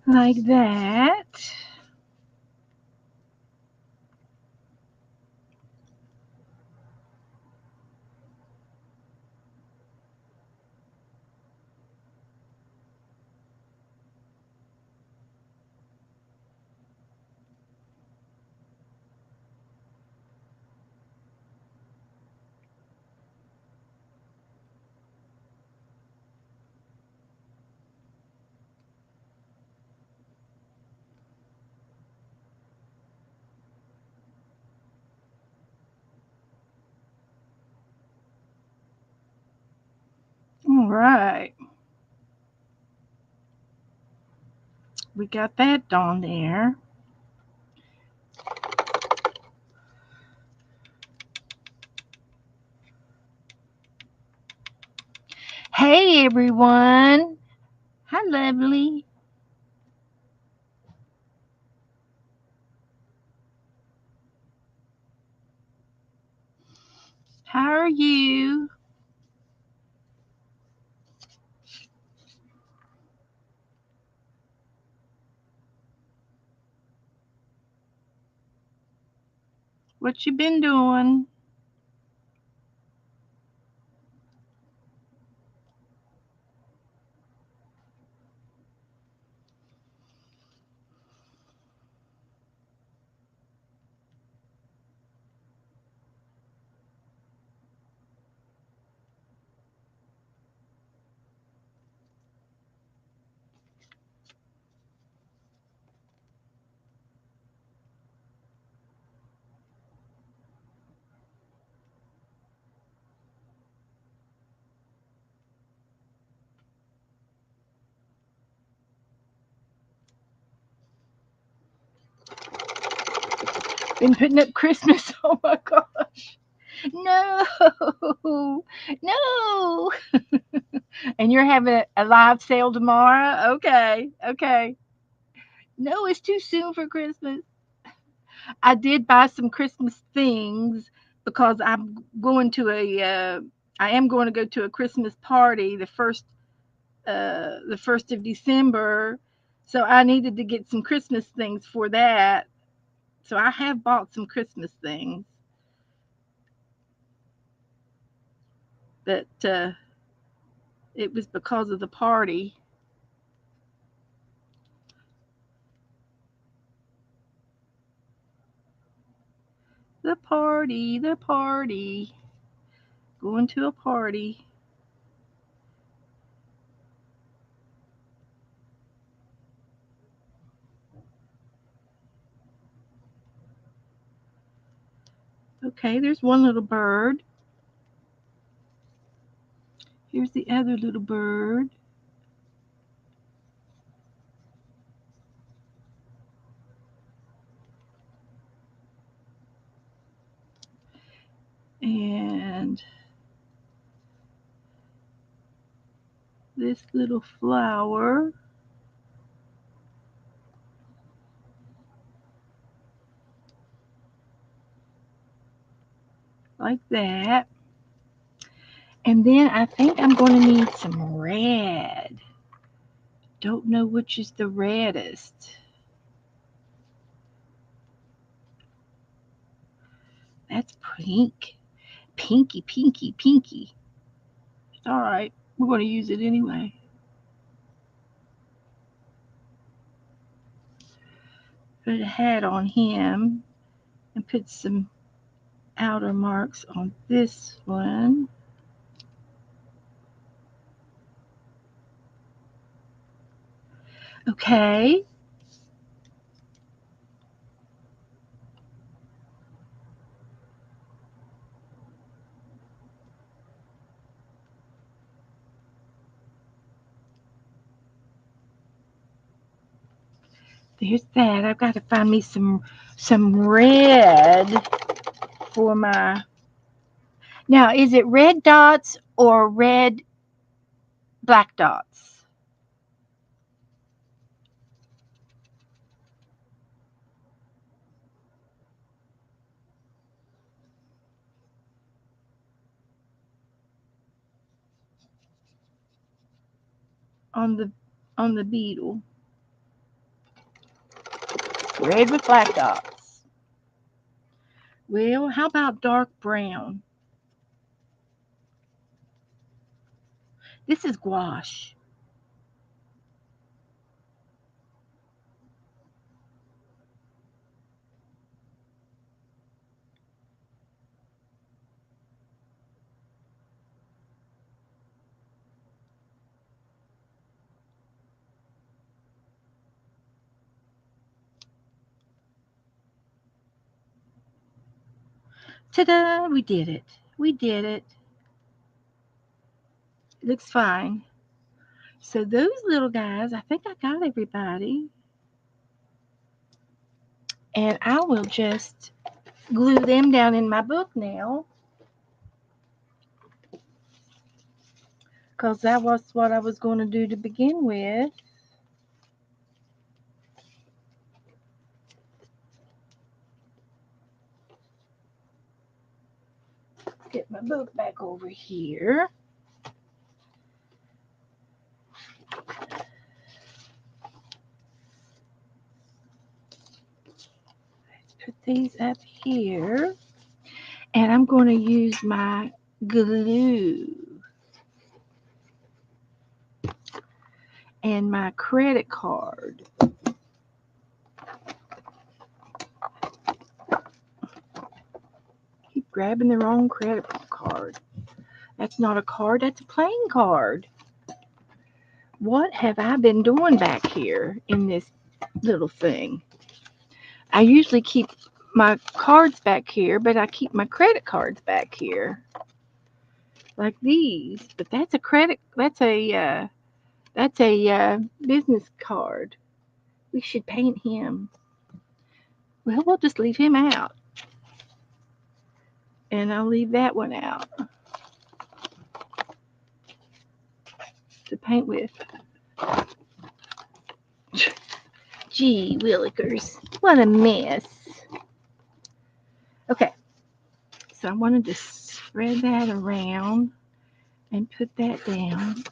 Like that. All right. We got that on there. Hey everyone. Hi, lovely. How are you? What you been doing? Been putting up Christmas? Oh my gosh. No, no. And you're having a live sale tomorrow? Okay, okay. No, it's too soon for Christmas. I did buy some Christmas things because going to I am going to go to a Christmas party the first of December. So I needed to get some Christmas things for that. So I have bought some Christmas things, but it was because of the party. The party, the party. Going to a party. Okay, there's one little bird. Here's the other little bird. And this little flower, like that. And then I think I'm going to need some red. Don't know which is the reddest. That's pink. Pinky, pinky, pinky. It's all right. We're going to use it anyway. Put a hat on him and put some outer marks on this one. Okay. There's that. I've got to find me some red for my. Now, is it red dots or red black dots on the beetle? Red with black dots. Well, how about dark brown? This is gouache. Ta-da! We did it. We did it. Looks fine. So those little guys, I think I got everybody. And I will just glue them down in my book now because that was what I was going to do to begin with. get my book back over here. Put these up here. And I'm going to use my glue and my credit card. Keep grabbing the wrong credit card. That's not a card, that's a playing card. What have I been doing back here in this little thing? I usually keep my cards back here, but I keep my credit cards back here. Like these. But that's a credit, that's a business card. We should paint him. Well, we'll just leave him out. And I'll leave that one out to paint with. Gee, Willikers, what a mess. Okay, so I wanted to spread that around and put that down.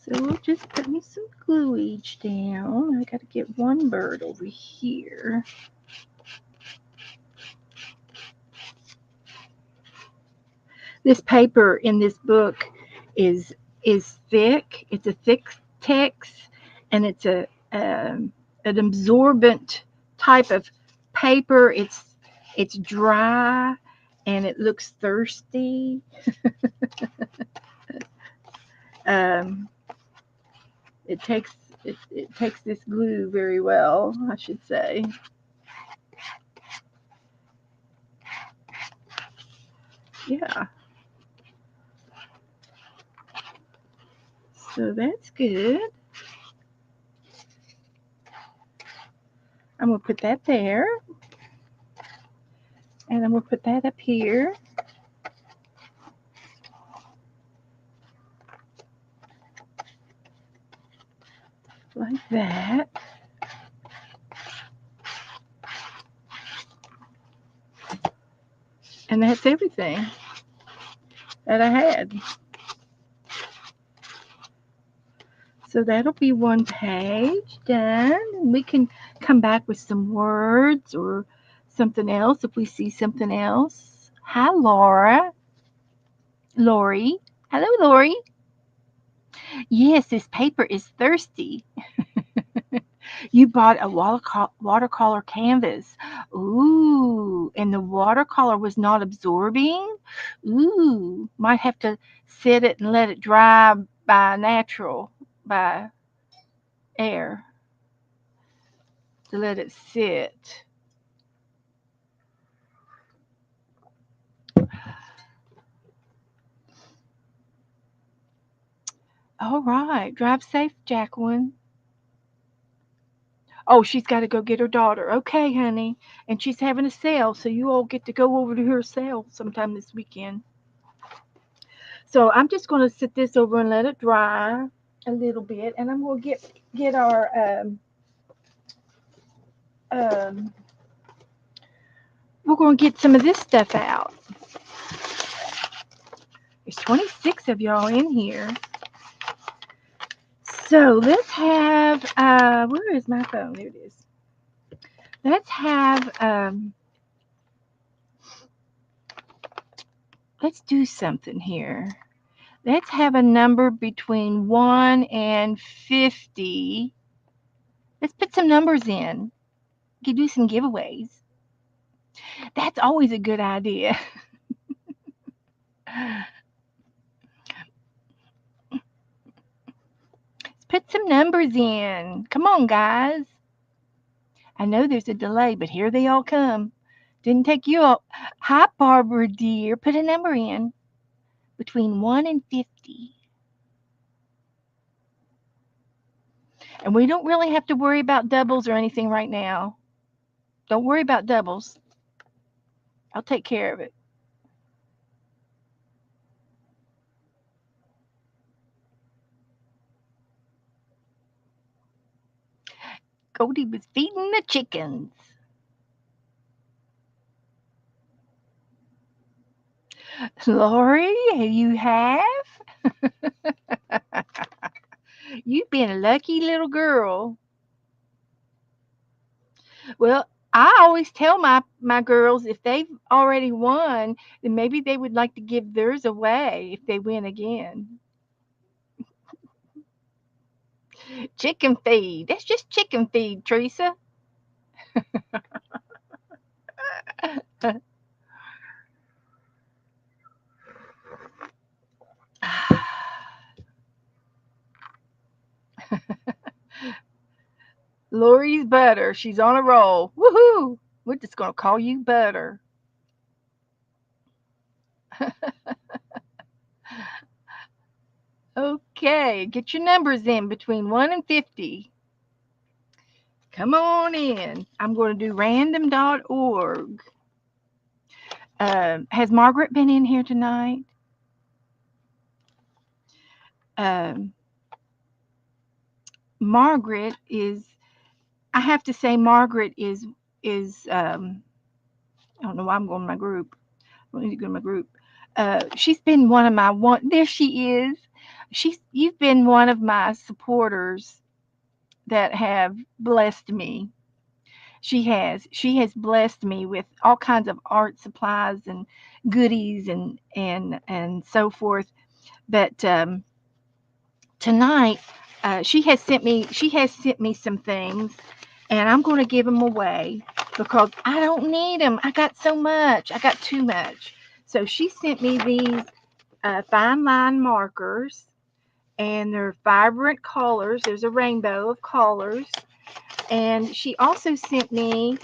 So we'll just put me some glue each down. I got to get one bird over here. This paper in this book is thick. It's a thick text, and it's an absorbent type of paper. It's dry, and it looks thirsty. um, it takes it takes this glue very well, I should say. Yeah. So that's good. I'm going to put that there. And I'm going to put that up here. Like that. And that's everything that I had. So that'll be one page done. And we can come back with some words or something else if we see something else. Hi, Laura. Lori. Hello, Lori. Yes, this paper is thirsty. You bought a watercolor canvas. Ooh, and the watercolor was not absorbing? Ooh, might have to set it and let it dry by air, to let it sit. All right, drive safe, Jacqueline. Oh, she's got to go get her daughter. Okay, honey. And she's having a sale, so you all get to go over to her sale sometime this weekend. So I'm just going to sit this over and let it dry a little bit, and I'm going to get our um, we're going to get some of this stuff out. There's 26 of y'all in here. So let's have where is my phone? There it is. Let's have let's do something here. Let's have a number between 1 and 50. Let's put some numbers in. You do some giveaways. That's always a good idea. Let's put some numbers in. Come on, guys. I know there's a delay, but here they all come. Didn't take you all. Hi, Barbara, dear. Put a number in between 1 and 50. And we don't really have to worry about doubles or anything right now. Don't worry about doubles. I'll take care of it. Goldie was feeding the chickens. Lori, you have? You've been a lucky little girl. Well, I always tell my girls if they've already won, then maybe they would like to give theirs away if they win again. Chicken feed. That's just chicken feed, Teresa. Lori's butter. She's on a roll. Woohoo! We're just gonna call you butter. Okay, get your numbers in between 1 and 50. Come on in. I'm going to do random.org. Has Margaret been in here tonight? Um, Margaret is. I have to say, Margaret is. I don't know why I'm going to my group. I need to go to my group. She's been one of my one. There she is. You've been one of my supporters that have blessed me. She has. She has blessed me with all kinds of art supplies and goodies and so forth. But tonight, she has sent me some things, and I'm going to give them away because I don't need them. I got so much. I got too much. So she sent me these fine line markers, and they're vibrant colors. There's a rainbow of colors, and she also sent me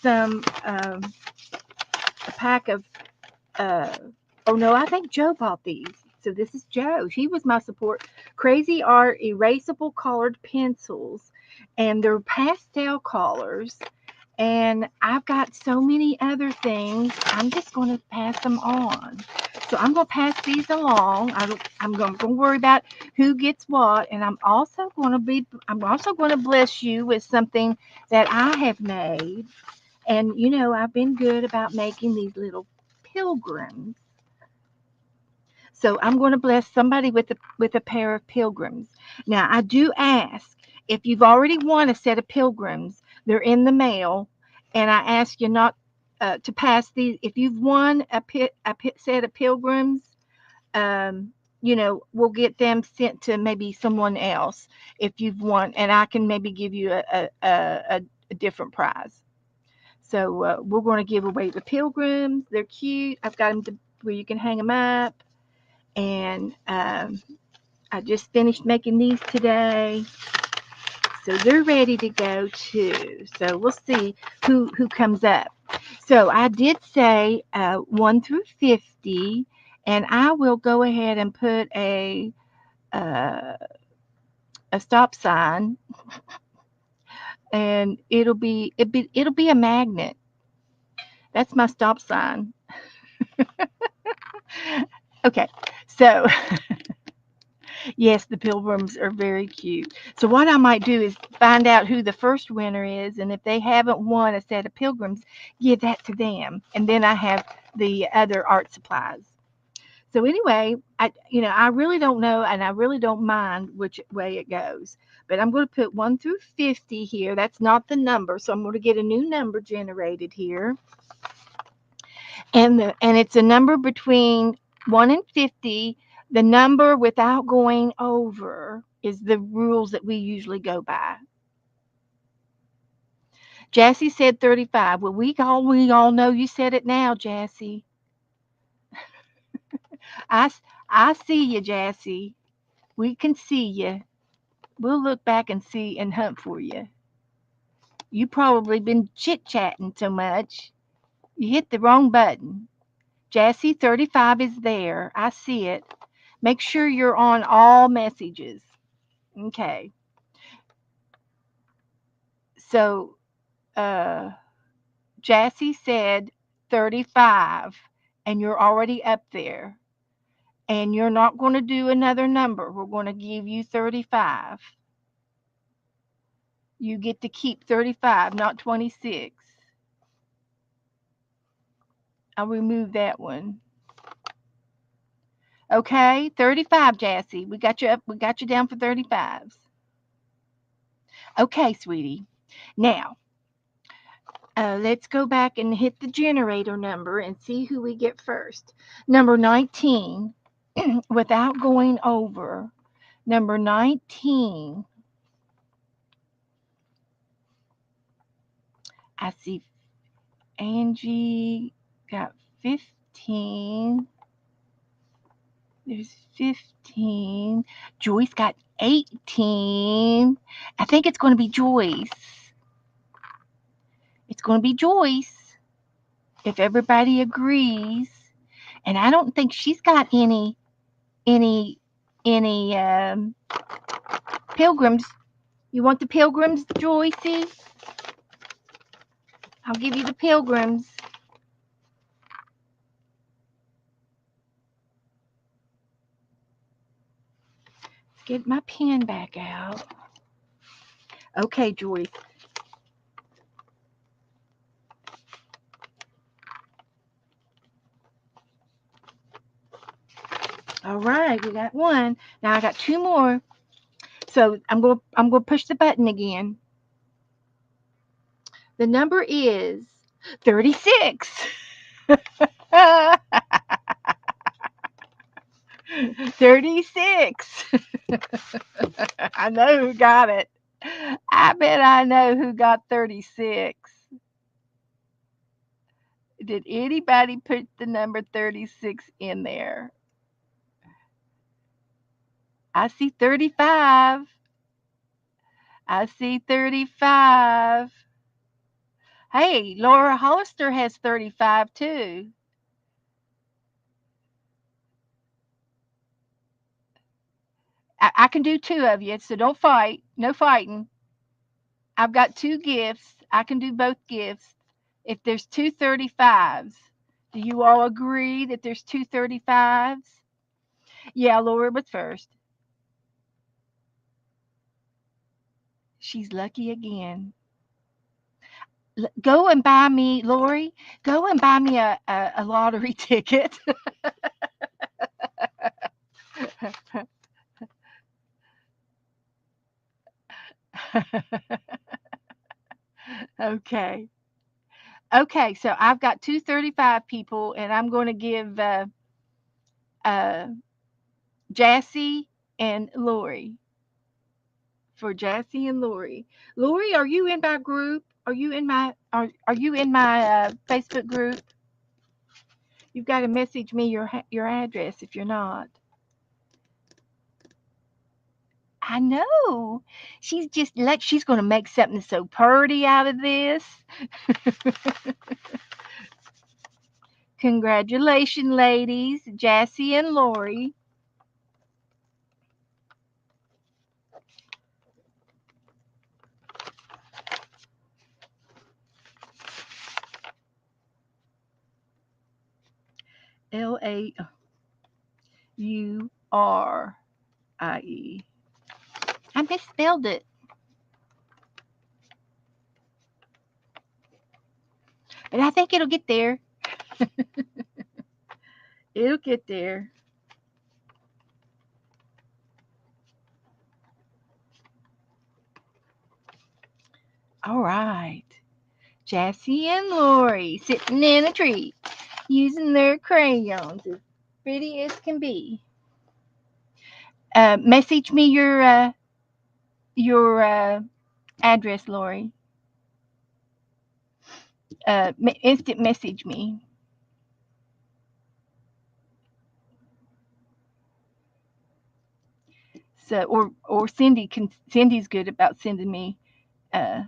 some a pack of uh, oh no, I think Joe bought these. So this is Joe. He was my support. Crazy Art erasable colored pencils, and they're pastel colors. And I've got so many other things. I'm just going to pass them on. So I'm going to pass these along. I'm going to worry about who gets what, and I'm also going to bless you with something that I have made. And I've been good about making these little pilgrims. So I'm going to bless somebody with a pair of pilgrims. Now I do ask if you've already won a set of pilgrims, they're in the mail, and I ask you not to pass these. If you've won a set of pilgrims, we'll get them sent to maybe someone else if you've won, and I can maybe give you a different prize. So we're going to give away the pilgrims. They're cute. I've got them where you can hang them up, and I just finished making these today, so they're ready to go too. So we'll see who comes up. So I did say 1 through 50, and I will go ahead and put uh, a stop sign, and it'll be a magnet. That's my stop sign. Okay, so yes, the pilgrims are very cute. So what I might do is find out who the first winner is, and if they haven't won a set of pilgrims, give that to them, and then I have the other art supplies. So anyway, I really don't know, and I really don't mind which way it goes. But I'm going to put 1 through 50 here. That's not the number, so I'm going to get a new number generated here, and it's a number between 1 and 50. The number without going over is the rules that we usually go by. Jassy said 35. Well, we all know you said it now, Jassy. I I see you, Jassy. We can see you. We'll look back and see and hunt for you. You probably been chit chatting so much. You hit the wrong button. Jassy 35 is there. I see it. Make sure you're on all messages. Okay. So uh Jassy said 35, and you're already up there. And you're not going to do another number. We're going to give you 35. You get to keep 35, not 26. I'll remove that one. Okay, 35, Jassy. We got you up. We got you down for 35s. Okay, sweetie. Now, let's go back and hit the generator number and see who we get first. Number 19, without going over. Number 19, I see Angie got 15. There's 15. Joyce got 18. I think it's going to be Joyce. It's going to be Joyce if everybody agrees. And I don't think she's got any any pilgrims. You want the pilgrims, Joycey? I'll give you the pilgrims. Let's get my pen back out. Okay, Joyce. All right, we got one. Now I got two more. So I'm going to push the button again. The number is 36. 36. I know who got it. I bet I know who got 36. Did anybody put the number 36 in there? I see 35. I see 35. Hey, Laura Hollister has 35 too. I can do two of you, so don't fight. No fighting. I've got two gifts. I can do both gifts. If there's two 35s, do you all agree that there's two 35s? Yeah, Laura was first. She's lucky again. Go and buy me, Lori, go and buy me a lottery ticket. Okay. Okay, so I've got two 35 people, and I'm going to give uh, Jassy and Lori for Jassy and Lori. Lori, are you in my group? Are you in my Facebook group? You've got to message me your address if you're not. I know. She's just like she's going to make something so purty out of this. Congratulations, ladies, Jassy and Lori. Laurie. I misspelled it, but I think it'll get there. It'll get there. All right. Jassy and Lori sitting in a tree using their crayons as pretty as can be. Message me your address, Lori. Instant message me. So or Cindy's good about sending me uh,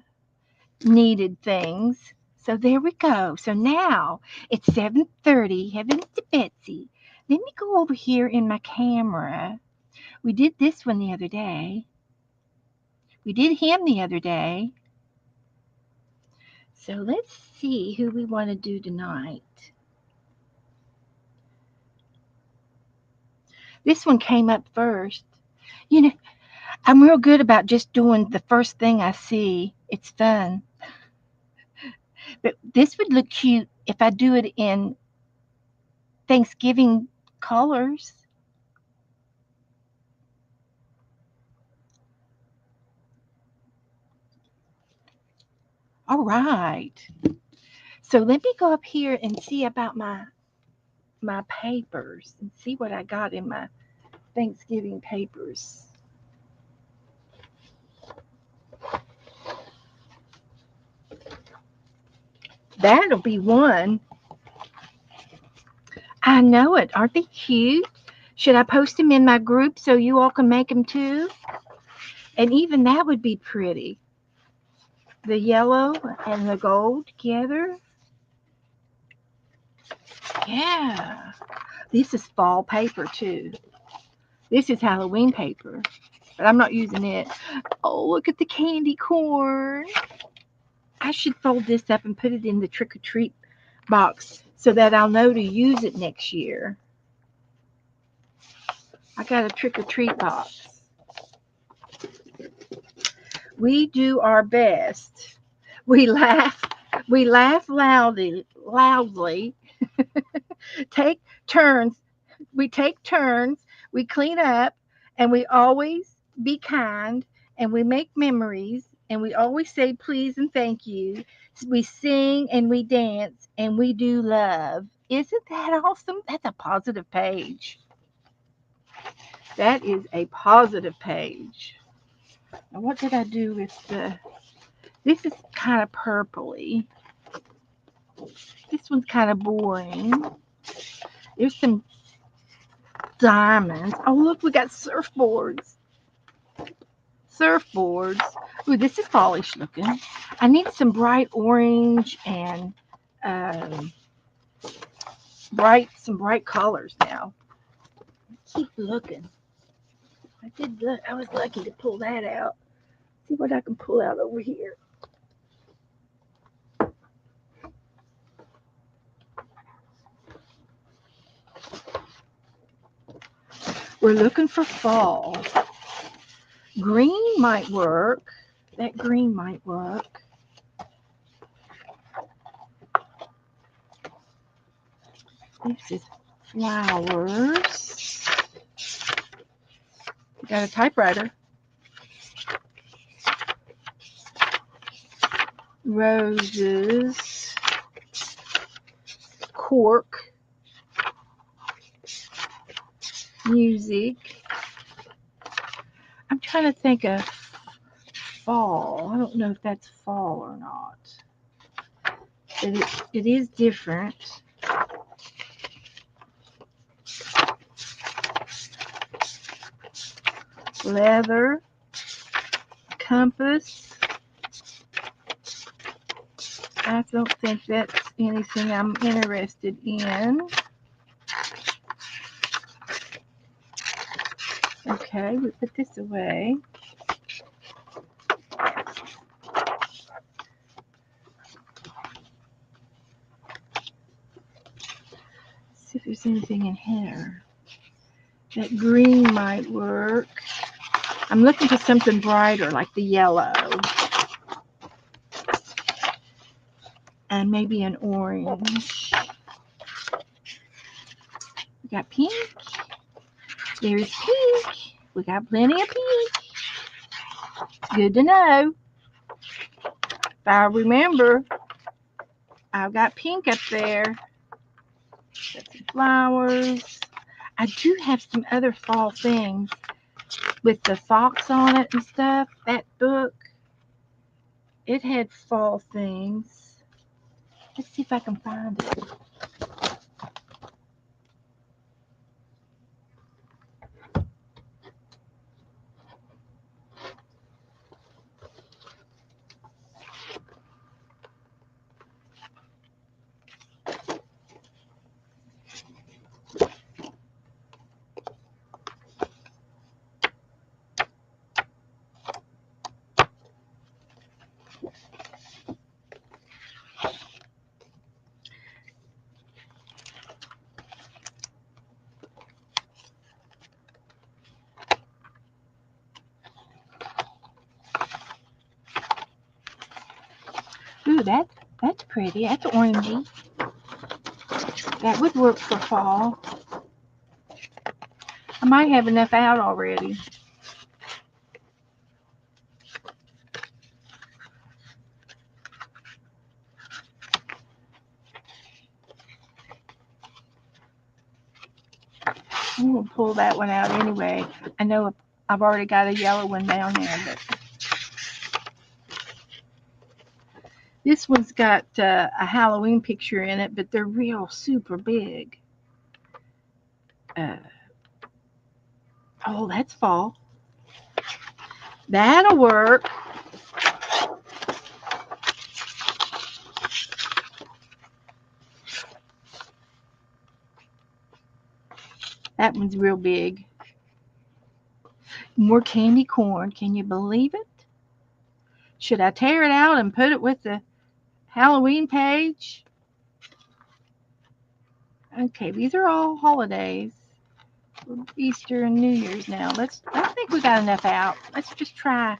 needed things. So there we go. So now it's 7:30. Heavens to Betsy. Let me go over here in my camera. We did this one the other day. We did him the other day. So let's see who we want to do tonight. This one came up first. You know, I'm real good about just doing the first thing I see. It's fun. But this would look cute if I do it in Thanksgiving colors. All right. So let me go up here and see about my papers and see what I got in my Thanksgiving papers. That'll be one. I know it. Aren't they cute? Should I post them in my group so you all can make them too? And even that would be pretty. The yellow and the gold together. Yeah. This is fall paper too. This is Halloween paper, but I'm not using it. Oh, look at the candy corn. I should fold this up and put it in the trick or treat box so that I'll know to use it next year. I got a trick or treat box. We do our best. We laugh. We laugh loudly. Take turns. We take turns. We clean up, and we always be kind, and we make memories, and we always say please and thank you. We sing and we dance and we do love. Isn't that awesome? That's a positive page. That is a positive page. Now, what did I do with the? This is kind of purpley. This one's kind of boring. There's some diamonds. Oh, look, we got surfboards. Surfboards. Ooh, this is fallish looking. I need some bright orange and um, some bright colors now. Keep looking. I did look. I was lucky to pull that out. See what I can pull out over here. We're looking for fall. Green might work. That green might work. This is flowers. We got a typewriter. Roses. Cork. Music. I'm trying to think of fall. I don't know if that's fall or not. But it is different. Leather. Compass. I don't think that's anything I'm interested in. Okay, we put this away. See if there's anything in here. That green might work. I'm looking for something brighter like the yellow. And maybe an orange. We got pink. There's pink. We got plenty of pink. Good to know. If I remember, I've got pink up there. Got some flowers. I do have some other fall things with the fox on it and stuff. That book, it had fall things. Let's see if I can find it. that's pretty. That's orangey. That would work for fall. I might have enough out already. I'm gonna pull that one out anyway. I know I've already got a yellow one down there, but this one's got a Halloween picture in it, but they're real super big. Uh, oh, that's fall. That'll work. That one's real big. More candy corn. Can you believe it? Should I tear it out and put it with the Halloween page? Okay, these are all holidays. Easter and New Year's now. I think we got enough out. Let's just try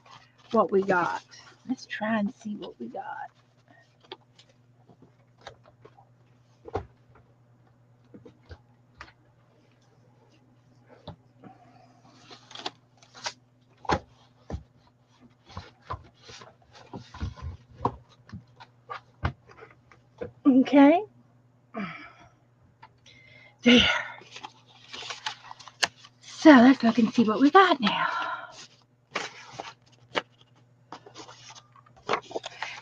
what we got. Let's try and see what we got. Okay. There. So let's look and see what we got now.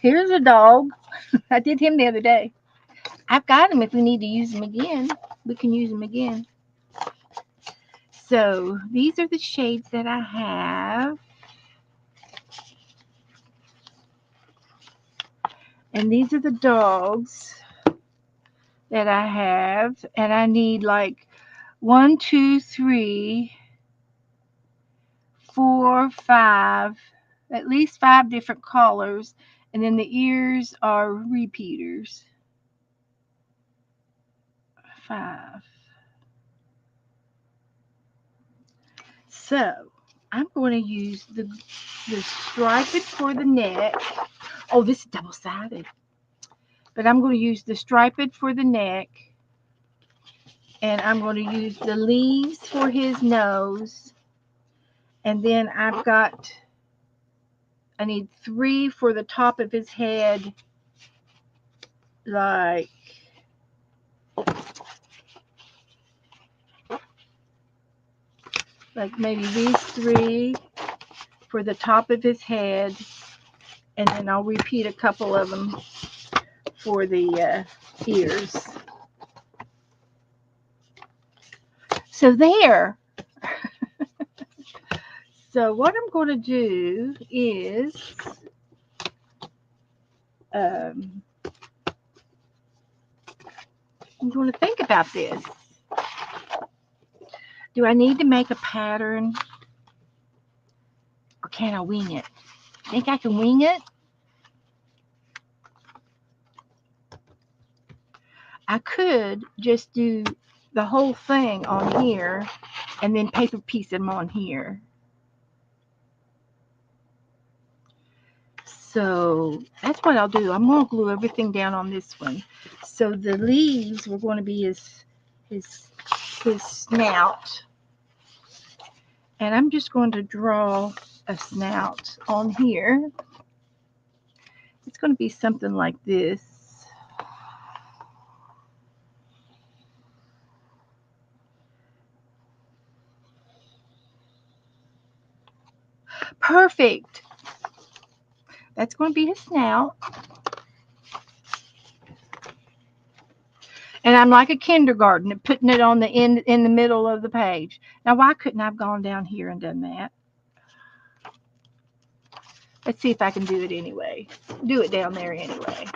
Here's a dog. I did him the other day. I've got him if we need to use him again. We can use him again. So these are the shades that I have. And these are the dogs that I have. And I need like 1, 2, 3, 4, 5, at least 5 different colors. And then the ears are repeaters. 5. So I'm going to use the striped for the neck. Oh, this is double-sided. But I'm going to use the striped for the neck. And I'm going to use the leaves for his nose. And then I need 3 for the top of his head. Like maybe these 3 for the top of his head. And then I'll repeat a couple of them for the ears. So there. So what I'm going to do is I'm going to think about this. Do I need to make a pattern? Or can I wing it? Think I can wing it? I could just do the whole thing on here and then paper piece them on here. So that's what I'll do. I'm going to glue everything down on this one. So the leaves were going to be his snout. And I'm just going to draw a snout on here. It's going to be something like this. Perfect. That's going to be his snout. And I'm like a kindergarten, putting it on the end in the middle of the page. Now, why couldn't I have gone down here and done that? Let's see if I can do it anyway. Do it down there anyway.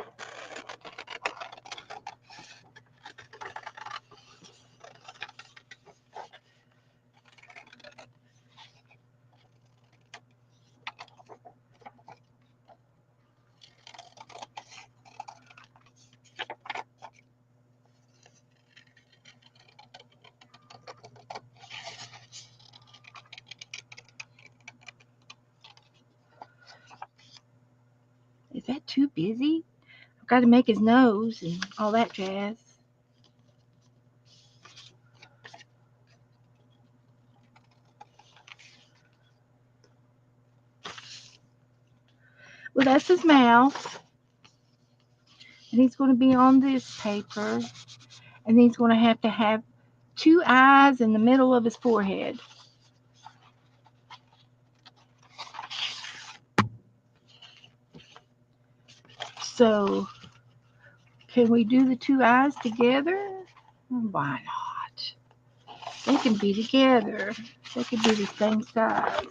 Is that too busy? got to make his nose and all that jazz. Well, that's his mouth. And he's going to be on this paper. And he's going to have 2 eyes in the middle of his forehead. So, can we do the 2 eyes together? Why not? They can be together. They can be the same size.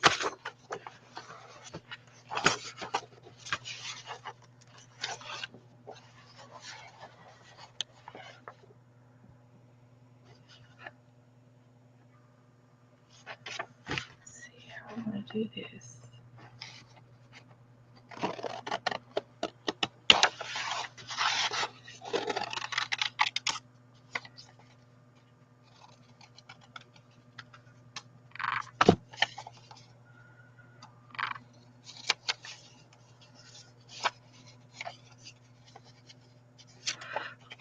Let's see how I'm going to do this.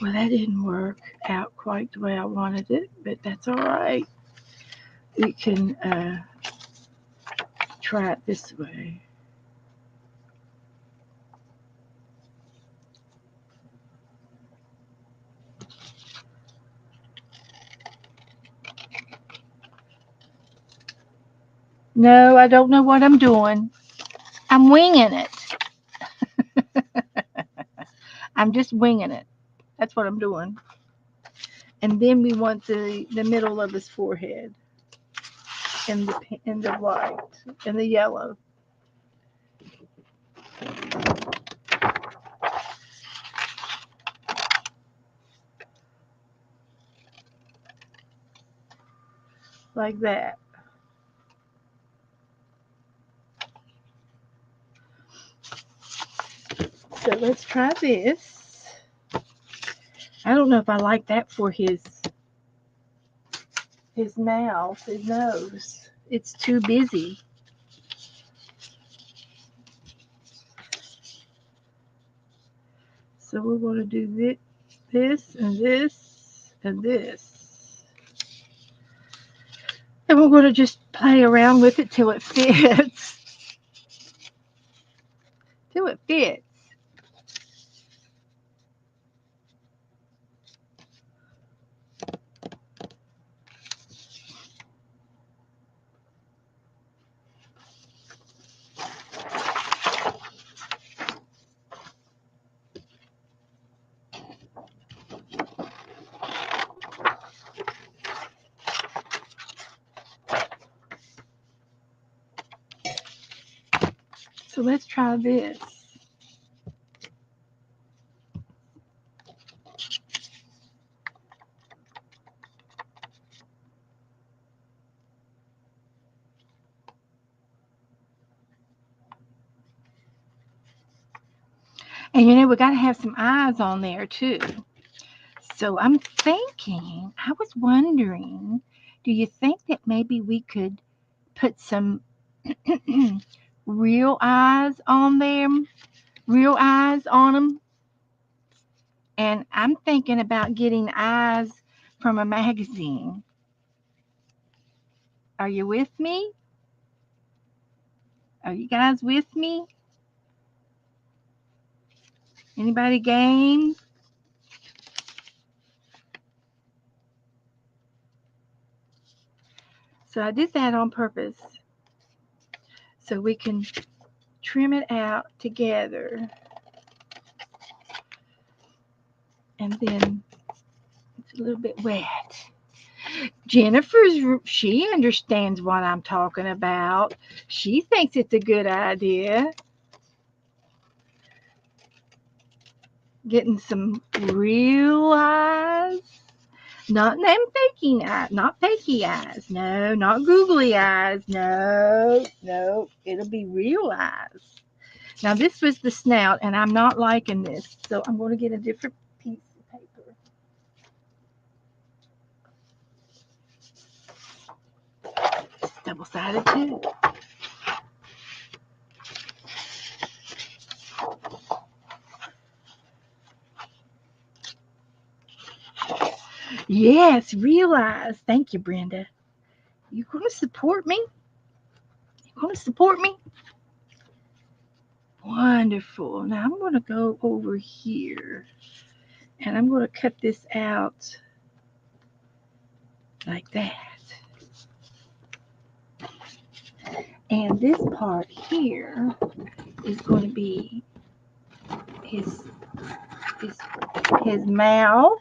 Well, that didn't work out quite the way I wanted it, but that's all right. We can try it this way. No, I don't know what I'm doing. I'm winging it. I'm just winging it. That's what I'm doing. And then we want the middle of his forehead in the white and the yellow. Like that. So let's try this. I don't know if I like that for his mouth, his nose. It's too busy. So we're going to do this and this and this. And we're going to just play around with it till it fits. Till it fits. So let's try this. And we got to have some eyes on there too. So I'm thinking, I was wondering, do you think that maybe we could put some real eyes on them? Real eyes on them? And I'm thinking about getting eyes from a magazine. Are you with me? Are you guys with me? Anybody game? So I did that on purpose so we can trim it out together. And then it's a little bit wet. She understands what I'm talking about. She thinks it's a good idea. Getting some real eyes. Not them faking eyes, not fakey eyes. No, not googly eyes. No, no, it'll be real eyes. Now this was the snout, and I'm not liking this, so I'm going to get a different piece of paper. It's double-sided too. Yes, realize. Thank you, Brenda. You gonna support me? You gonna support me? Wonderful. Now I'm gonna go over here and I'm gonna cut this out like that. And this part here is going to be his his his mouth,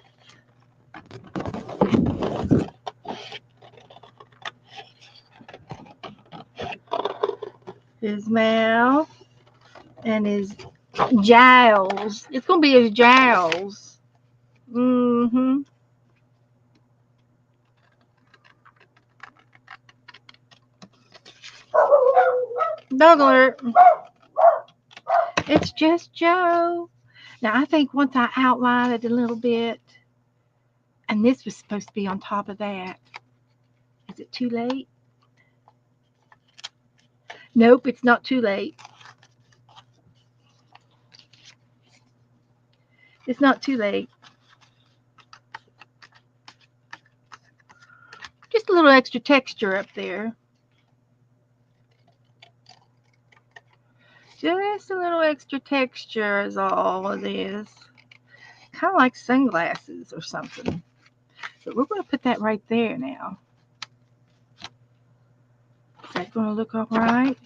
his mouth, and his jowls. It's gonna be his jowls. Mm-hmm. Dog alert. It's just Joe. Now I think once I outline it a little bit, and this was supposed to be on top of that. Is it too late? Nope, it's not too late. It's not too late. Just a little extra texture up there. Just a little extra texture is all it is. Kind of like sunglasses or something. But we're going to put that right there now. Is that going to look all right?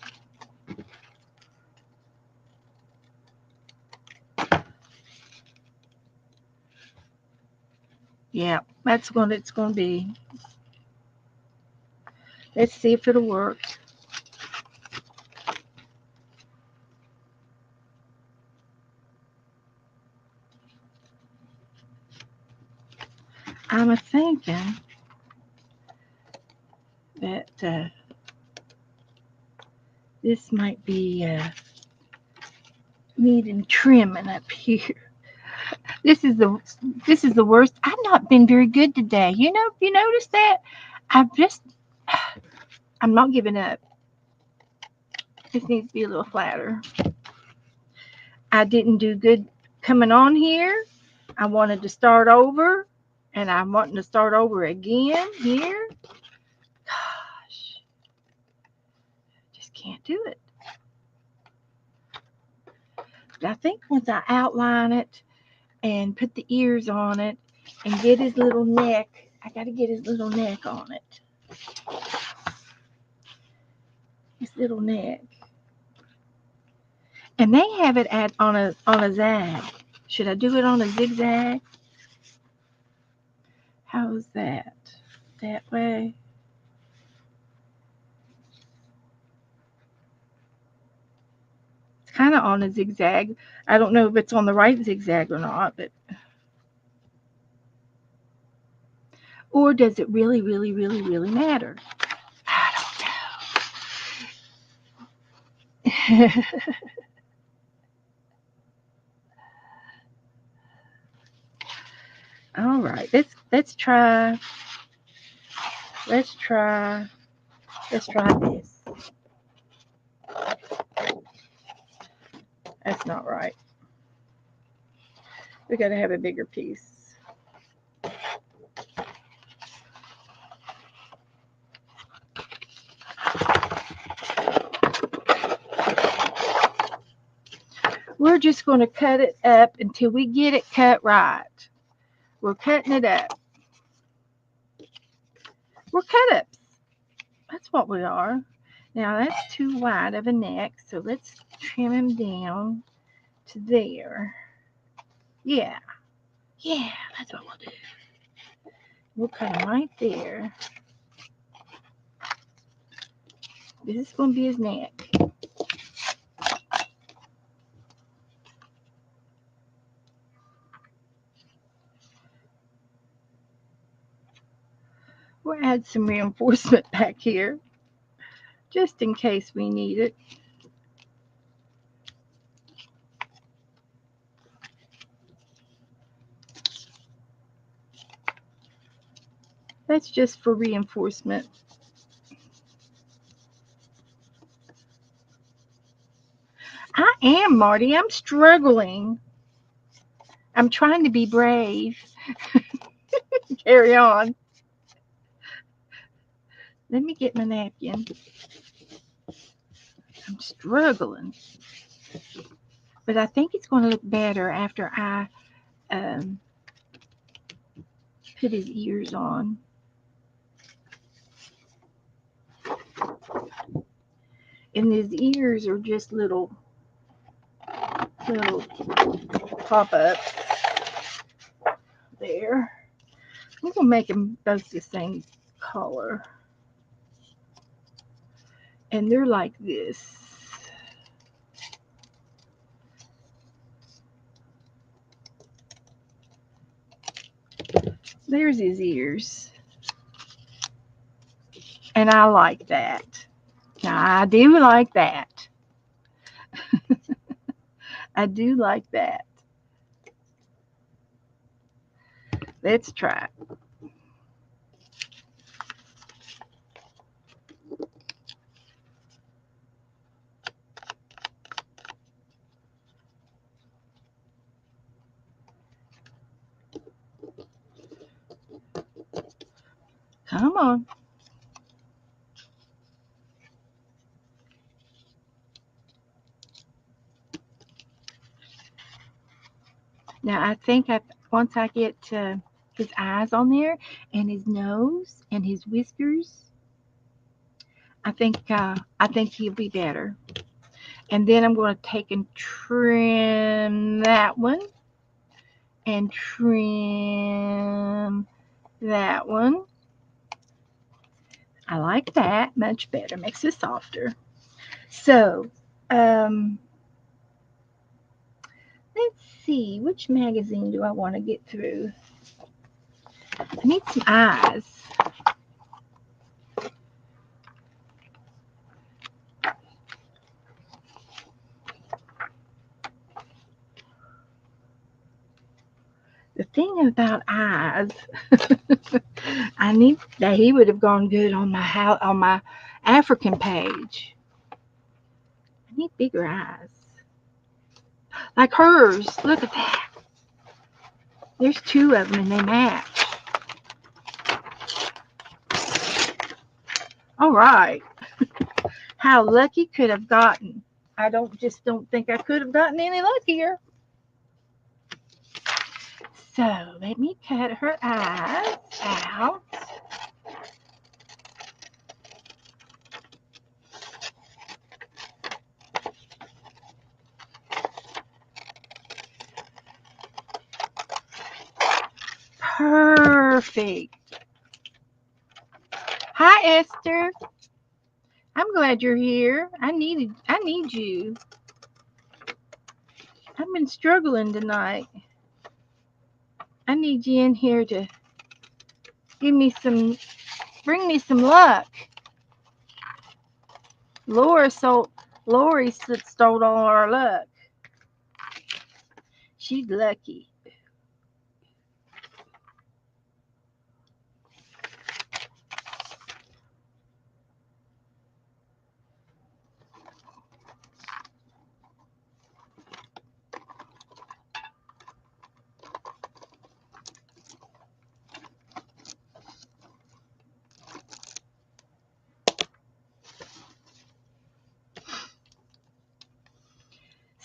Yeah, it's going to be. Let's see if it'll work. I'm thinking that this might be needing trimming up here. This is the this is the worst. I've not been very good today. You know, you notice that? I've just I'm not giving up. This needs to be a little flatter. I didn't do good coming on here. I wanted to start over, and I'm wanting to start over again here. Gosh, just can't do it. But I think once I outline it and put the ears on it and get his little neck, I got to get his little neck on it. His little neck. And they have it at on a zag. Should I do it on a zigzag? How's that? That way? It's kind of on a zigzag. I don't know if it's on the right zigzag or not, but or does it really, really, really, really matter? I don't know. All right, let's try let's try this. That's not right. We got to have a bigger piece. We're just going to cut it up until we get it cut right. We're cutting it up. We're cut ups. That's what we are. Now that's too wide of a neck, so let's trim him down to there. Yeah, yeah, that's what we'll do. We'll cut him right there. This is going to be his neck. We'll add some reinforcement back here, just in case we need it. That's just for reinforcement. I am, Marty. I'm struggling. I'm trying to be brave. carry on. Let me get my napkin. I'm struggling. But I think it's going to look better after I um, put his ears on. And his ears are just little pop ups there. I'm gonna make them both the same color, and they're like this. There's his ears, and I like that. Now I do like that. I do like that. Let's try it. Come on. Now I think once I get his eyes on there and his nose and his whiskers, I think he'll be better. And then I'm going to take and trim that one and trim that one. I like that much better. Makes it softer. So, um, let's see. Which magazine do I want to get through? I need some eyes. The thing about eyes, I need that he would have gone good on my African page. I need bigger eyes, like hers. Look at that. There's two of them and they match. All right. How lucky could have gotten? I don't think I could have gotten any luckier. So let me cut her eyes out. Perfect. Hi Esther. I'm glad you're here. I need you. I've been struggling tonight. I need you in here to give me bring me some luck. Laura so Lori stole all our luck. She's lucky.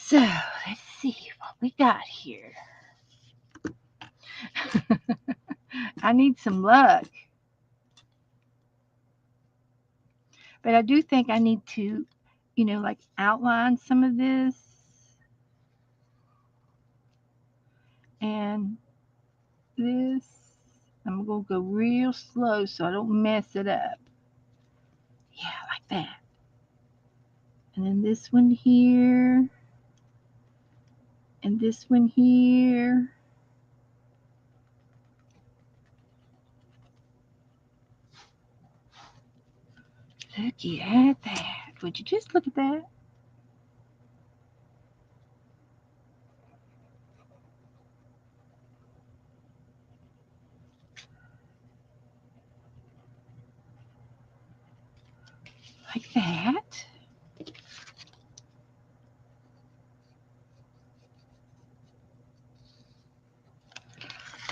So let's see what we got here. I need some luck. But I do think I need to, like outline some of this and this. I'm going to go real slow so I don't mess it up. Yeah, like that. And then this one here. And this one here. Looky at that. Would you just look at that? Like that.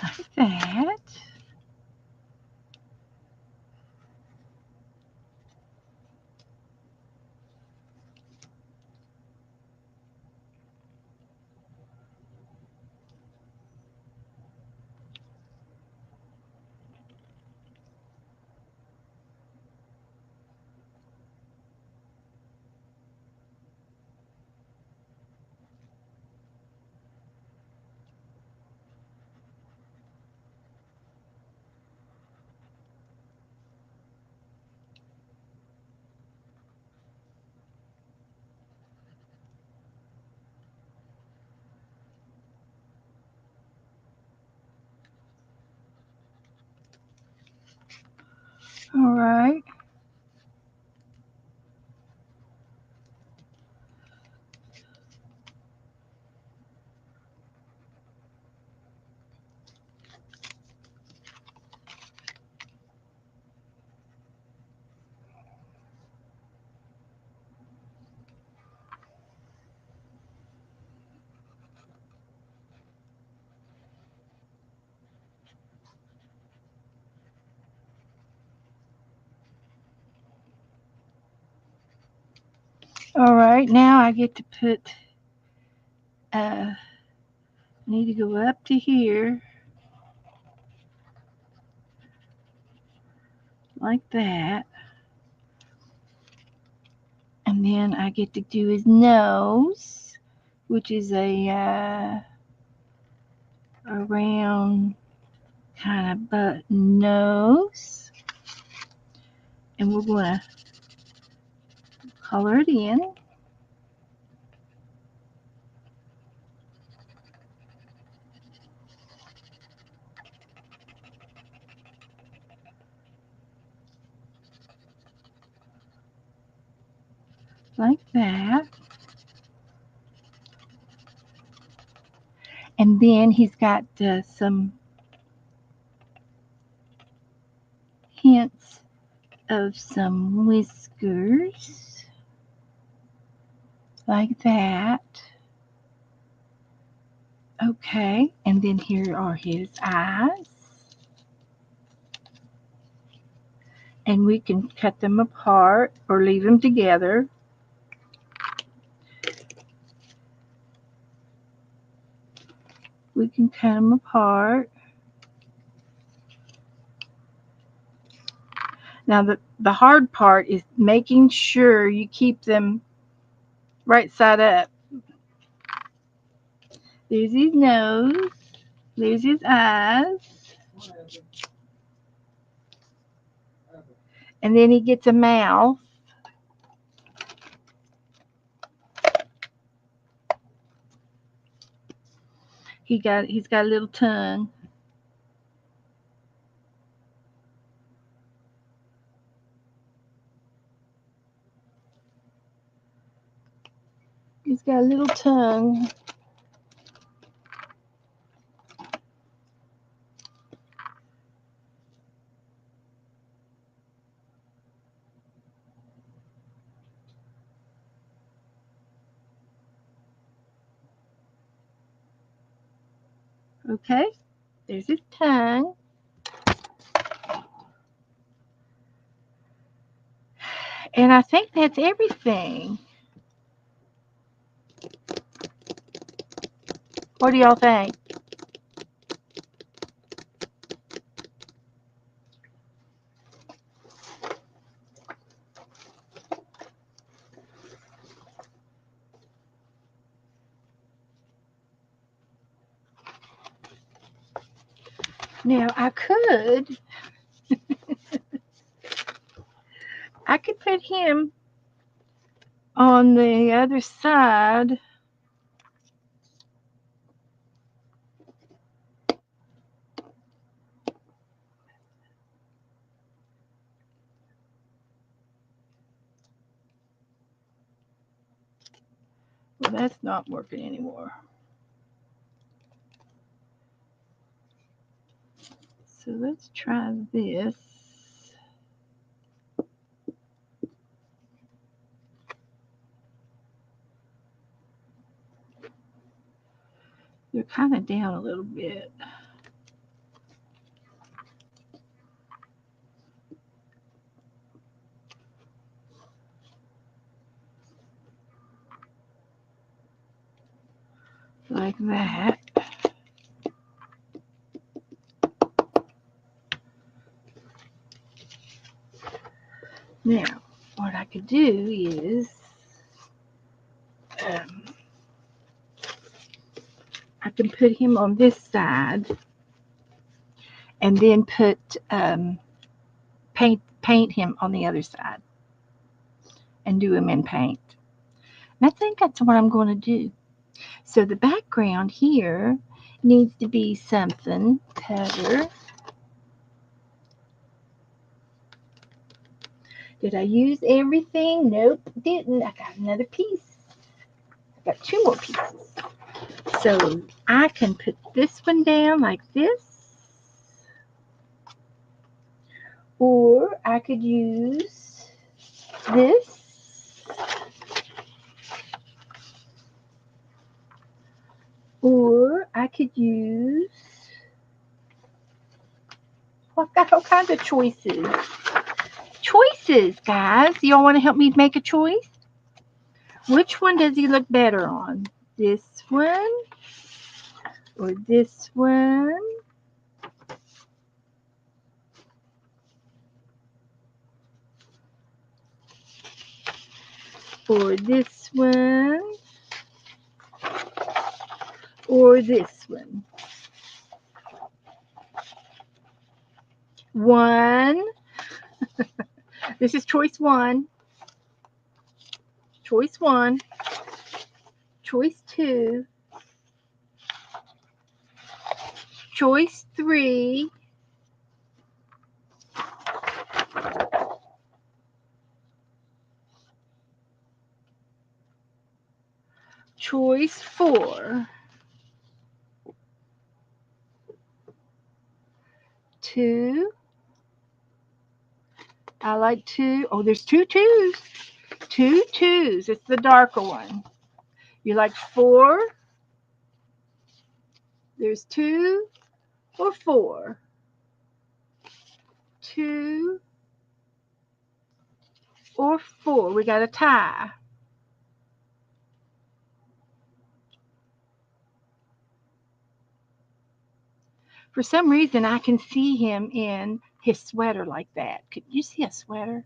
Like that. All right. All right. Now I get to put. Need to go up to here like that, and then I get to do his nose, which is a round kind of button nose, and we're gonna color it in. Like that. And then he's got some hints of some whiskers, like that. Okay, and then here are his eyes. And we can cut them apart or leave them together. We can cut them apart. Now, the hard part is making sure you keep them right side up. There's his nose. There's his eyes. And then he gets a mouth. He's got a little tongue. He's got a little tongue. Okay, there's his tongue. And I think that's everything. What do y'all think? Now I could put him on the other side. Well, that's not working anymore. So let's try this. They're kind of down a little bit. Like that. Now, what I could do is um, I can put him on this side and then put paint him on the other side and do him in paint. And I think that's what I'm going to do. So the background here needs to be something better. Did I use everything? Nope, didn't. I got another piece. I got two more pieces. So I can put this one down like this. Or I could use this. Or I could use, well, I've got all kinds of choices. Choices, guys. Y'all want to help me make a choice? Which one does he look better on? This one or this one? Or this one? Or this one? One. This is choice one. Choice one. Choice two. Choice three. Choice four. Two. I like two. Oh, there's two twos. Two twos. It's the darker one. You like four? There's two or four. Two or four. We got a tie. For some reason, I can see him in his sweater like that. Could you see a sweater?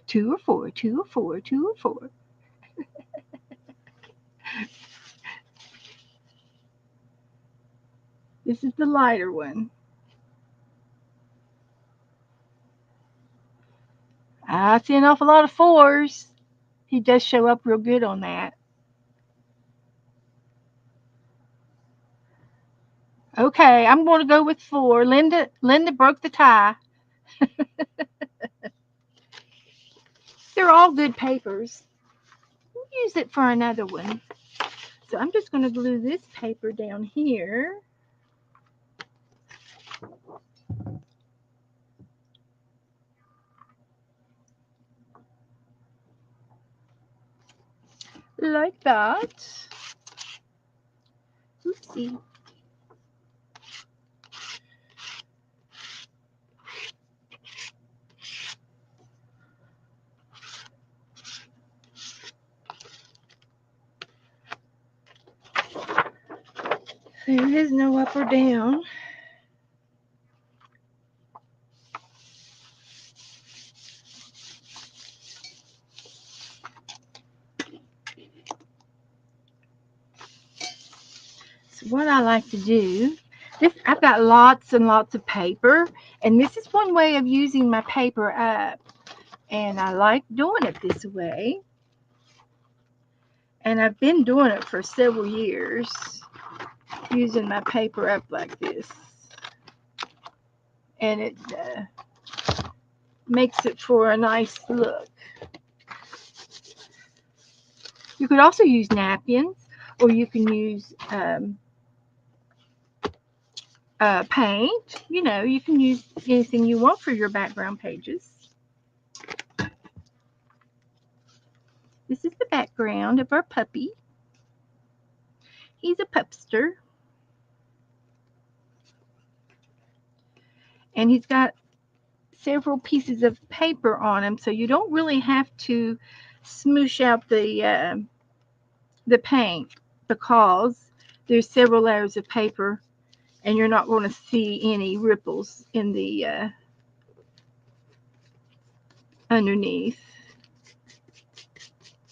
Two or four, two or four, two or four. This is the lighter one. I see an awful lot of fours. He does show up real good on that. Okay, I'm going to go with four. Linda broke the tie. They're all good papers. We'll use it for another one. So I'm just going to glue this paper down here. Like that. Oopsie. There is no up or down. So what I like to do, I've got lots and lots of paper, and this is one way of using my paper up. And I like doing it this way. And I've been doing it for several years, using my paper up like this. And it makes it for a nice look. You could also use napkins, or you can use paint. You know, you can use anything you want for your background pages. This is the background of our puppy. He's a pupster. And he's got several pieces of paper on him, so you don't really have to smoosh out the paint because there's several layers of paper, and you're not going to see any ripples in the underneath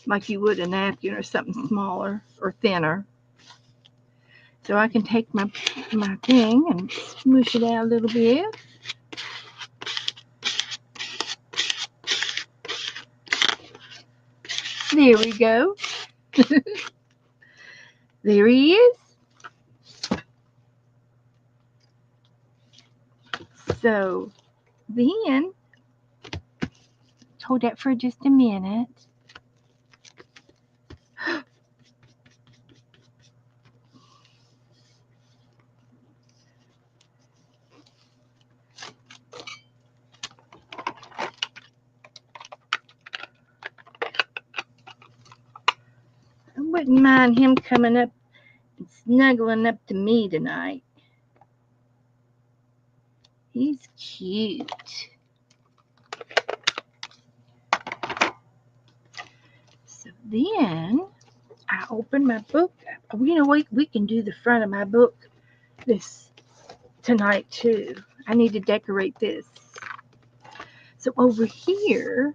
like you would a napkin or something smaller or thinner. So I can take my thing and smoosh it out a little bit. There we go. There he is. So then, hold that for just a minute. I wouldn't mind him coming up and snuggling up to me tonight. He's cute. So then I open my book. You know, we can do the front of my book this tonight too. I need to decorate this. So over here,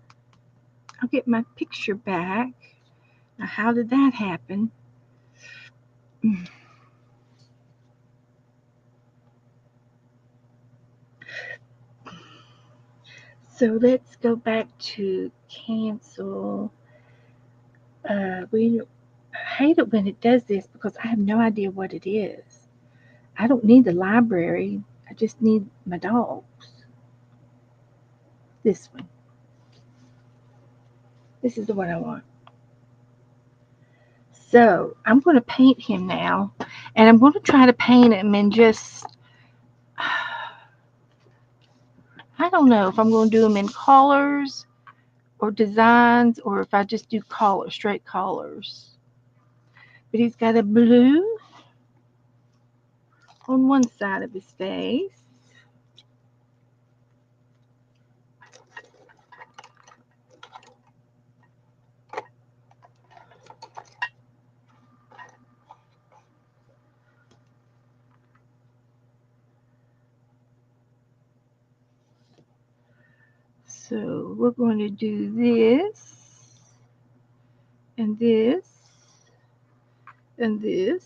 I'll get my picture back. Now, how did that happen? So let's go back to cancel. We I hate it when it does this because I have no idea what it is. I don't need the library. I just need my dogs. This one. This is the one I want. So I'm going to paint him now. And I'm going to try to paint him in just, I don't know if I'm going to do them in colors or designs or if I just do color, straight colors. But he's got a blue on one side of his face. So we're going to do this and this and this.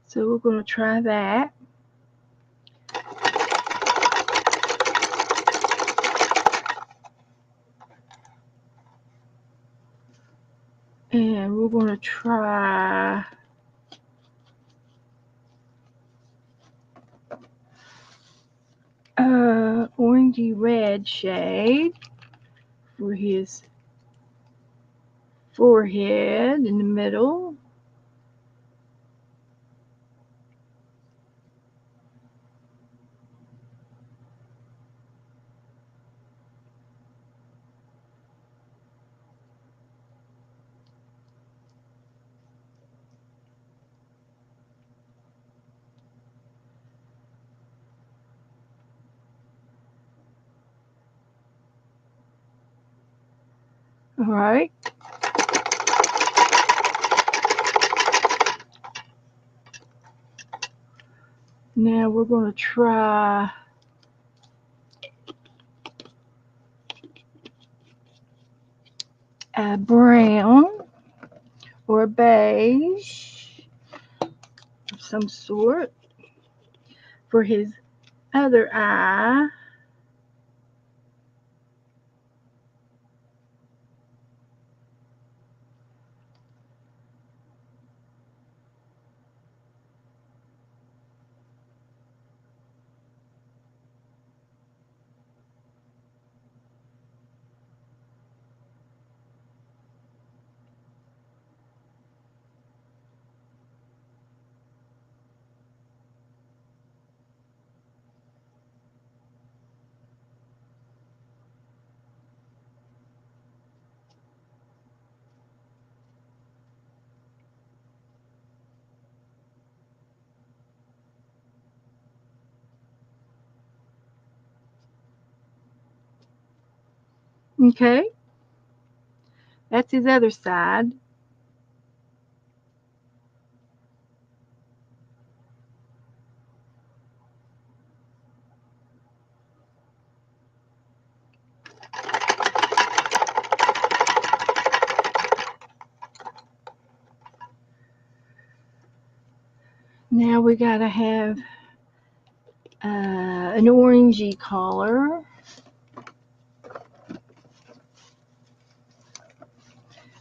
So we're going to try that. And we're going to try orangey red shade for his forehead in the middle. All right. Now we're going to try a brown or a beige of some sort for his other eye. Okay. That's his other side. Now we gotta have an orangey color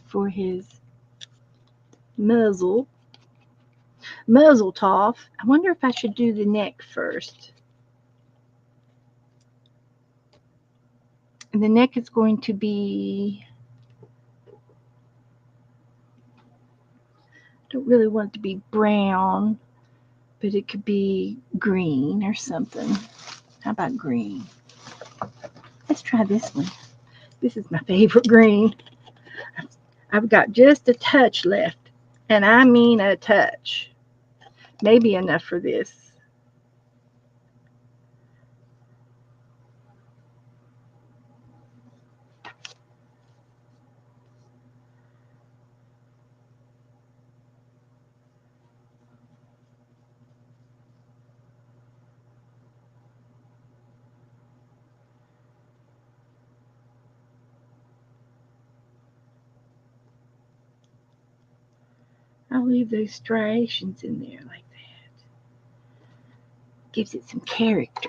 for his muzzle. Muzzle toff. I wonder if I should do the neck first. And the neck is going to be, I don't really want it to be brown, but it could be green or something. How about green? Let's try this one. This is my favorite green. I've got just a touch left, and I mean a touch. Maybe enough for this. I'll leave those striations in there like that. Gives it some character.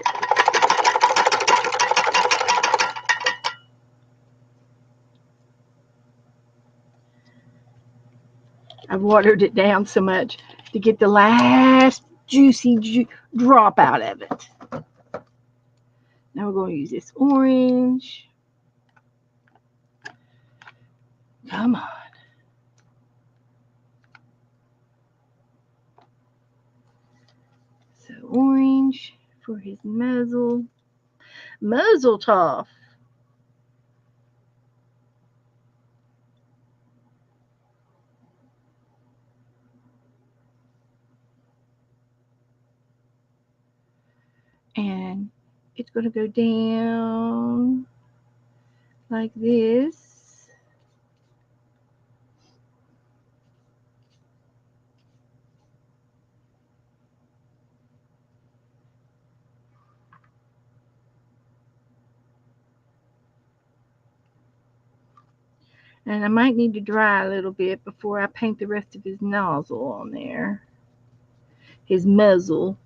I've watered it down so much to get the last juicy drop out of it. Now we're going to use this orange. Come on. So orange for his muzzle. Muzzle toff. And it's going to go down like this. And I might need to dry a little bit before I paint the rest of his nozzle on there. His muzzle.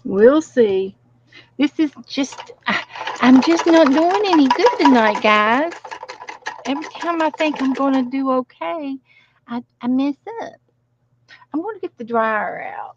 We'll see. This is just, I'm just not doing any good tonight, guys. Every time I think I'm going to do okay, I mess up. I'm going to get the dryer out.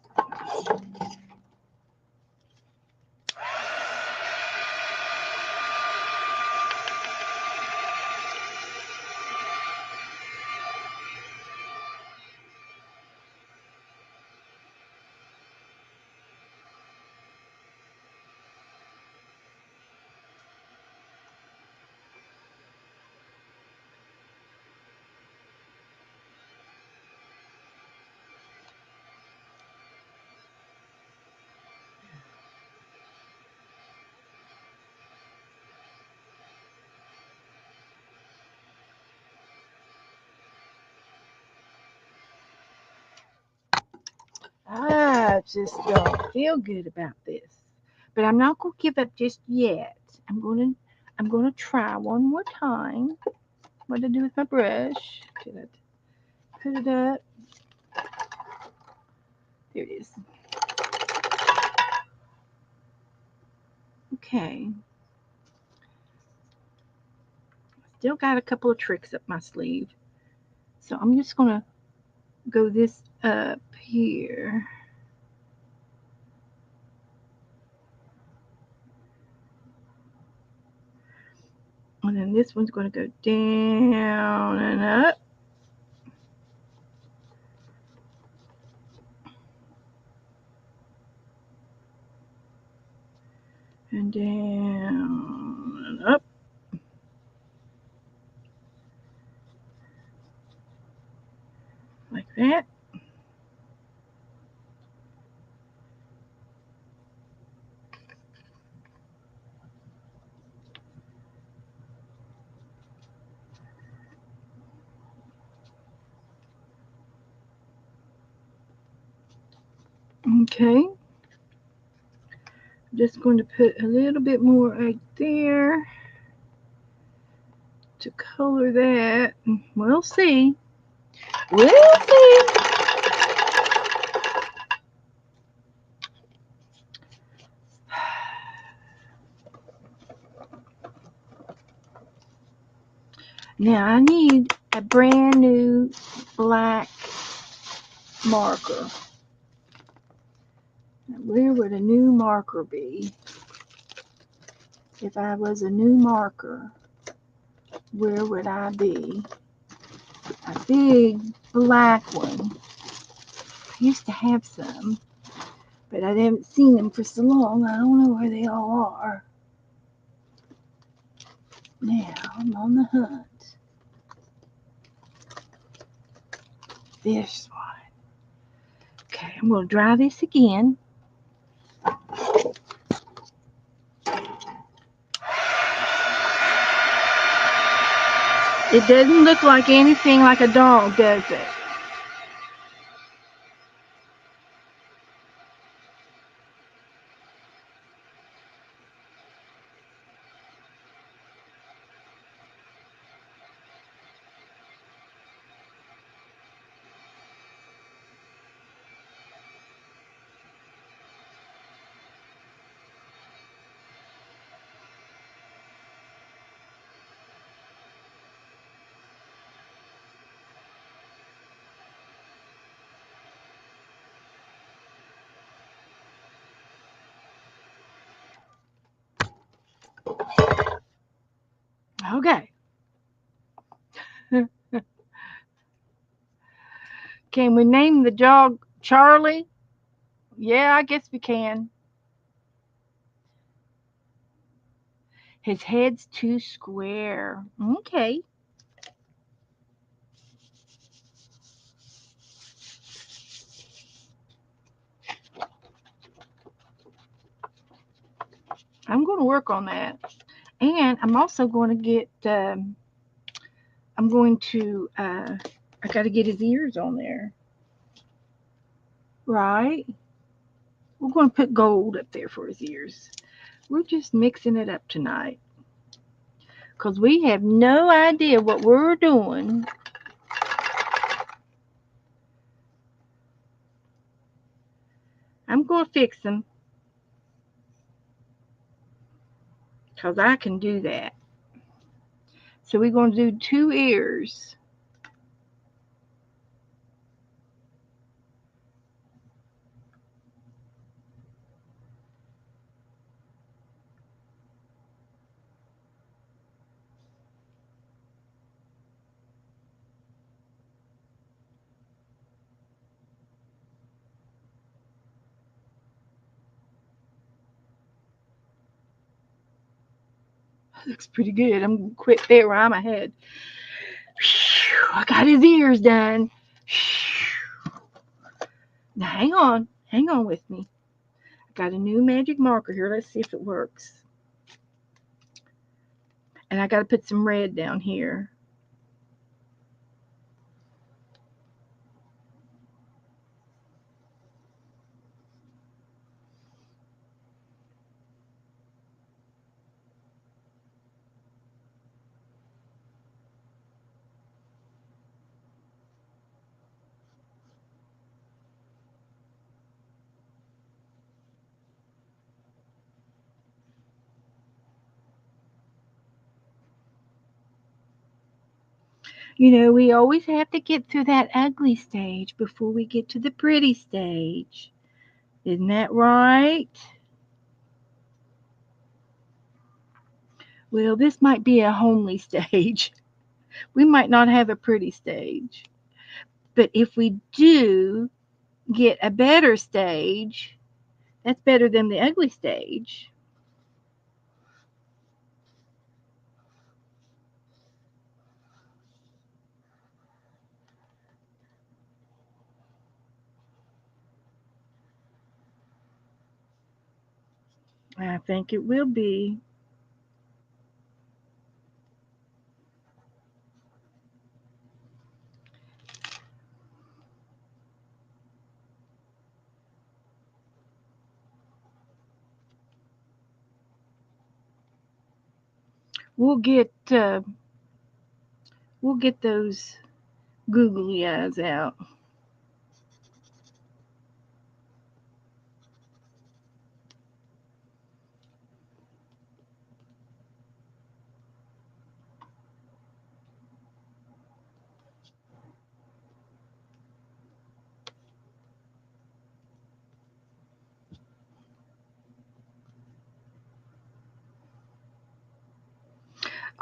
I just don't feel good about this. But I'm not going to give up just yet. I'm going to I'm going to try one more time. What to do with my brush? Put it up. There it is. Okay. Still got a couple of tricks up my sleeve. So I'm just going to go this up here. And then this one's going to go down and up. And down and up. Okay, I'm just going to put a little bit more right there to color that. We'll see. We'll see. Now I need a brand new black marker. Now, where would a new marker be? If I was a new marker, where would I be? A big black one. I used to have some, but I haven't seen them for so long. I don't know where they all are. Now I'm on the hunt. This one. Okay, I'm going to dry this again. It doesn't look like anything like a dog, does it? Okay. Can we name the dog Charlie? Yeah, I guess we can. His head's too square. Okay. I'm going to work on that. And I'm also going to I'm going to, I got to get his ears on there. Right? We're going to put gold up there for his ears. We're just mixing it up tonight. Because we have no idea what we're doing. I'm going to fix them. Because I can do that. So we're going to do 2 ears. Looks pretty good. I'm going to quit there where I'm ahead. I got his ears done. Now hang on. Hang on with me. I got a new magic marker here. Let's see if it works. And I got to put some red down here. You know, we always have to get through that ugly stage before we get to the pretty stage. Isn't that right? Well, this might be a homely stage. We might not have a pretty stage. But if we do get a better stage, that's better than the ugly stage. I think it will be. We'll get uh, we'll get those googly eyes out.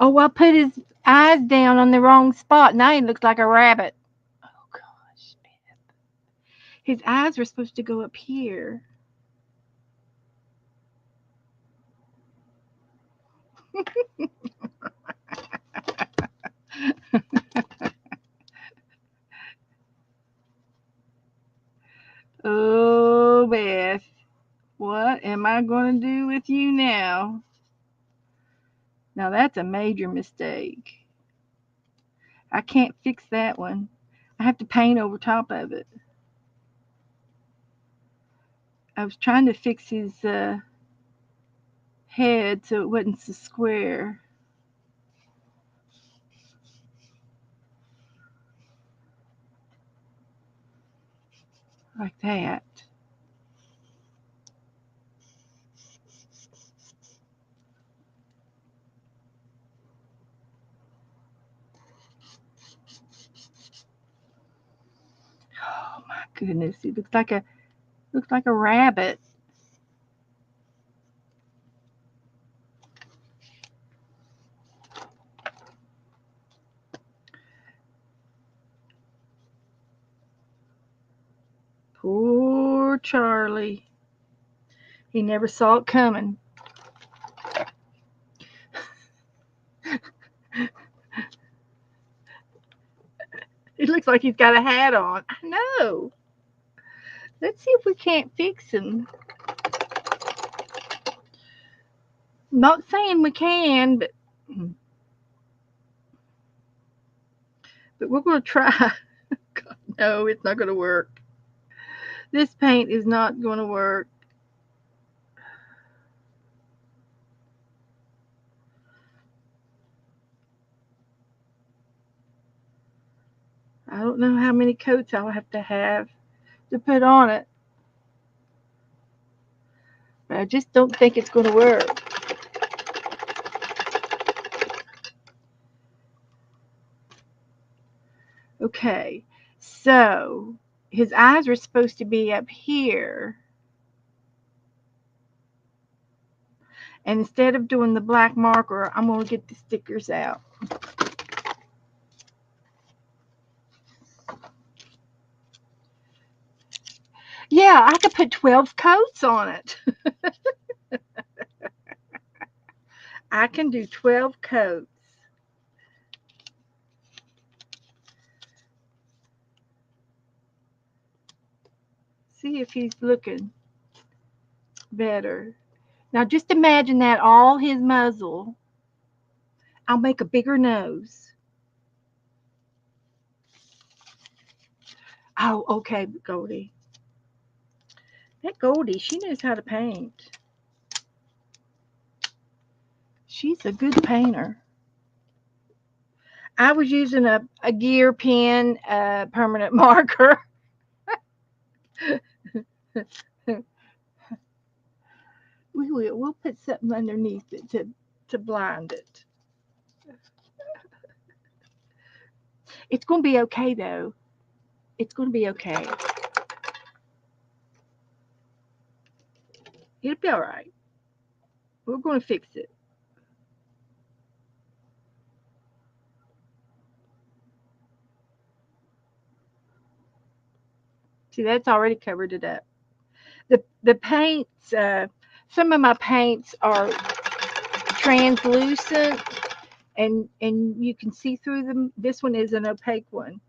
Oh, I put his eyes down on the wrong spot. Now he looks like a rabbit. Oh gosh, his eyes were supposed to go up here. Oh, Beth, what am I going to do with you now? Now that's a major mistake. I can't fix that one. I have to paint over top of it. I was trying to fix his head so it wasn't so square like that. Oh my goodness, he looks like a rabbit. Poor Charlie. He never saw it coming. It looks like he's got a hat on. I know. Let's see if we can't fix him. Not saying we can, but we're going to try. God, no, it's not going to work. This paint is not going to work. I don't know how many coats I'll have to put on it, but I just don't think it's going to work. Okay, so his eyes were supposed to be up here, and instead of doing the black marker, I'm going to get the stickers out. Yeah, I could put 12 coats on it. I can do 12 coats. See if he's looking better. Now just imagine that all his muzzle. I'll make a bigger nose. Oh, okay, Goldie. That Goldie, she knows how to paint. She's a good painter. I was using a gear pen, permanent marker. We will. We'll put something underneath it to blind it. It's going to be okay though. It's going to be okay. It'll be all right. We're going to fix it. See, that's already covered it up. The paints. Some of my paints are translucent, and you can see through them. This one is an opaque one.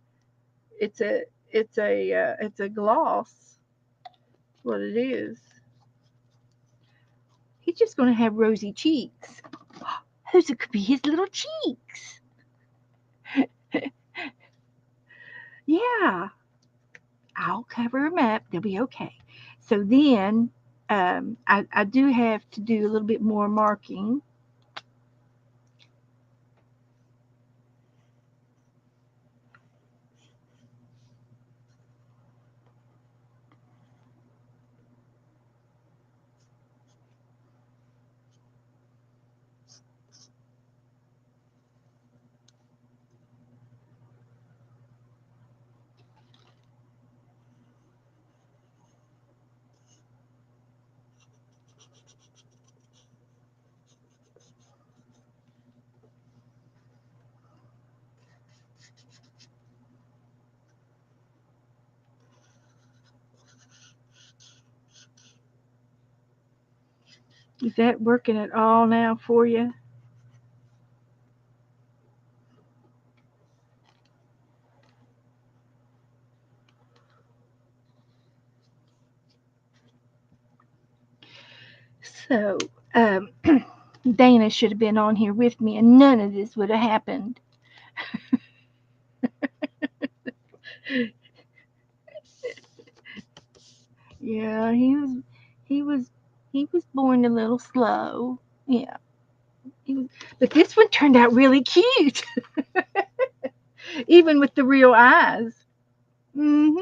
It's a it's a gloss. That's what it is. He's just going to have rosy cheeks. Those could be his little cheeks. Yeah, I'll cover him up. They'll be okay. So then I do have to do a little bit more marking. Is that working at all now for you? So, um, Dana should have been on here with me, and none of this would have happened. Yeah, he was, he was born a little slow. Yeah, he was, but this one turned out really cute, even with the real eyes. Hmm.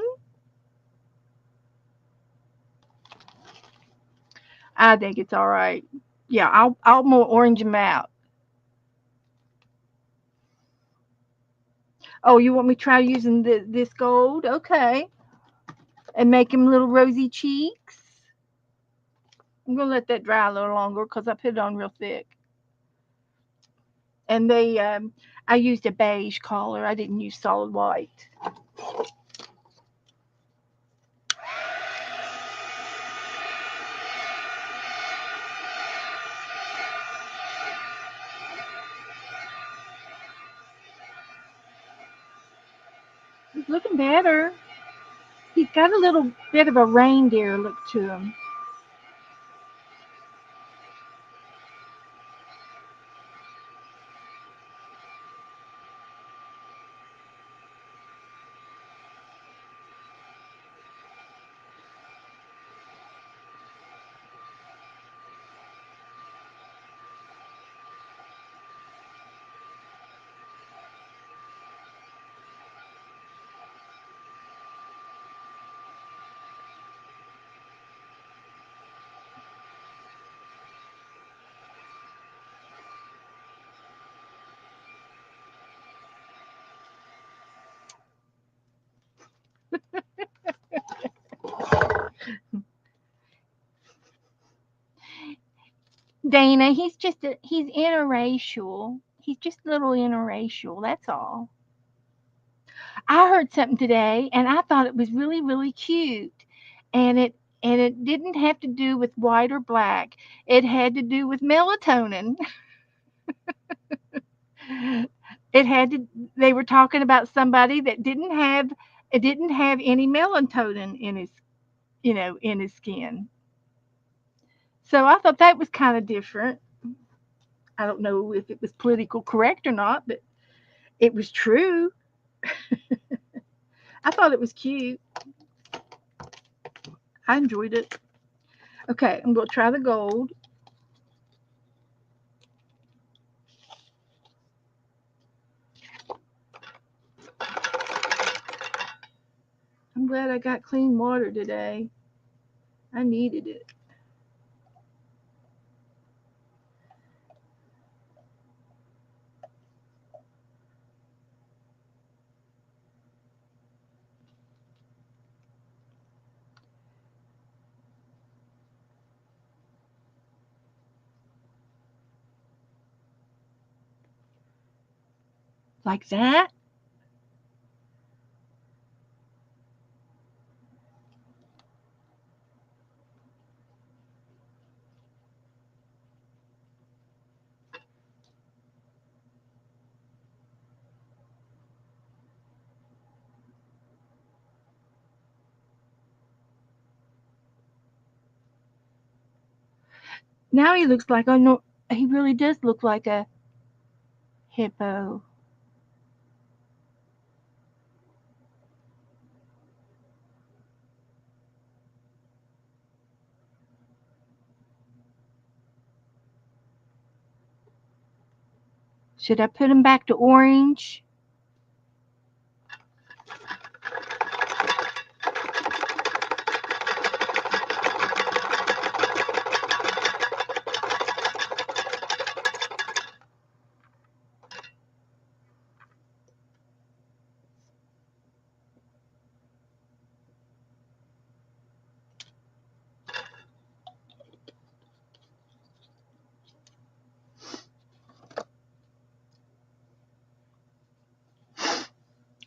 I think it's all right. Yeah, I'll more orange him out. Oh, you want me to try using this gold? Okay, and make him little rosy cheeks. I'm gonna let that dry a little longer because I put it on real thick. And I used a beige color. I didn't use solid white. He's looking better. He's got a little bit of a reindeer look to him. Dana, he's interracial. He's just a little interracial. That's all. I heard something today, and I thought it was really really cute, and it didn't have to do with white or black. It had to do with melatonin. It had to. They were talking about somebody that didn't have any melatonin in his in his skin. So I thought that was kind of different. I don't know if it was political correct or not, but it was true. I thought it was cute. I enjoyed it. Okay, I'm going to try the gold. I'm glad I got clean water today. I needed it. Like that. Now he looks like a no. He really does look like a hippo. Should I put him back to orange?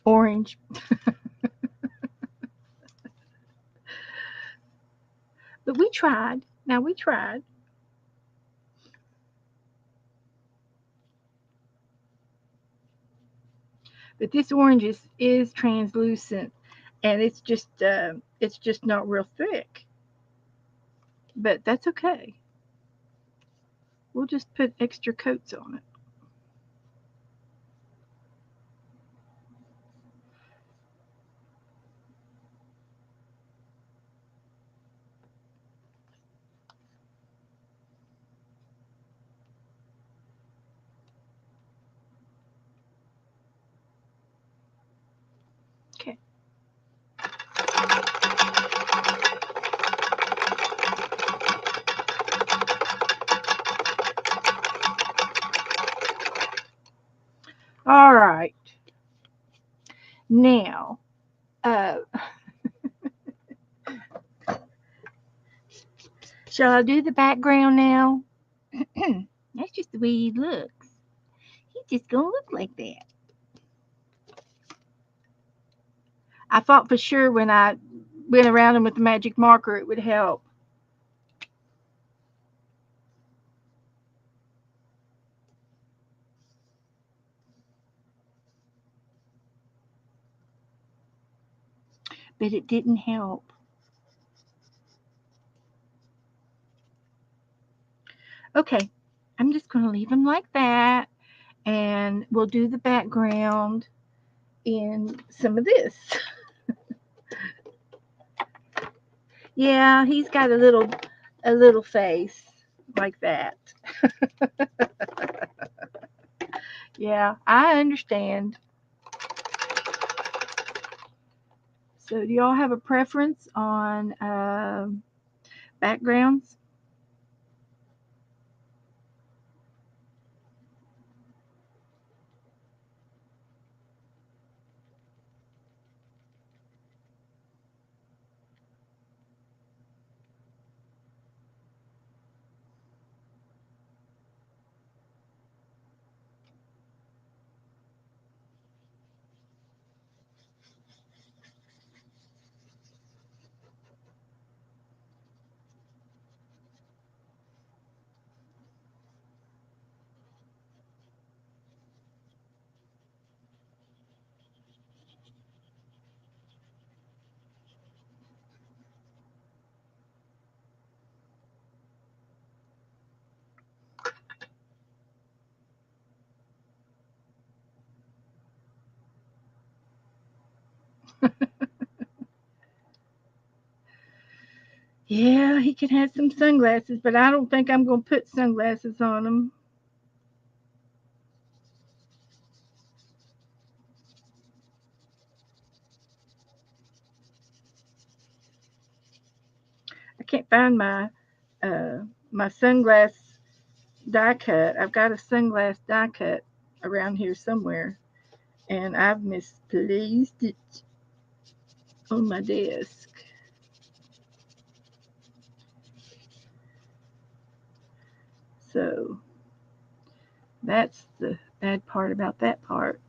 Orange. But we tried. Now we tried. But this orange is translucent, and it's just not real thick. But that's okay. We'll just put extra coats on it. Okay. All right. Now, uh, shall I do the background now? That's just the way he looks. He's just gonna look like that. I thought for sure when I went around him with the magic marker it would help, but it didn't help. Okay, I'm just gonna leave him like that, and we'll do the background in some of this. Yeah, he's got a little face like that. Yeah, I understand. So, do y'all have a preference on backgrounds? Yeah, he can have some sunglasses, but I don't think I'm going to put sunglasses on him. I can't find uh my sunglass die cut. I've got a sunglass die cut around here somewhere, and I've misplaced it on my desk. So that's the bad part about that part.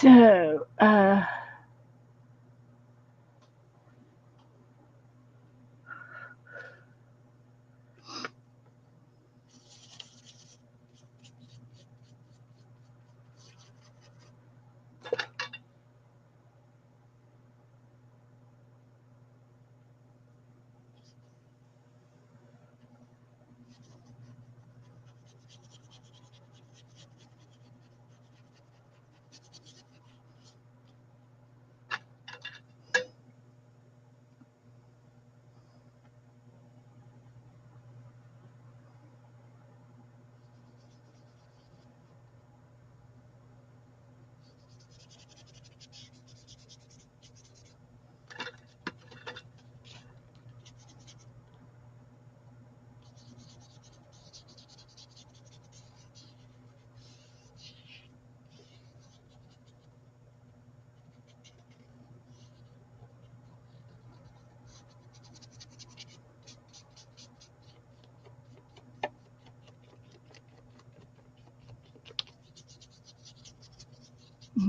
So,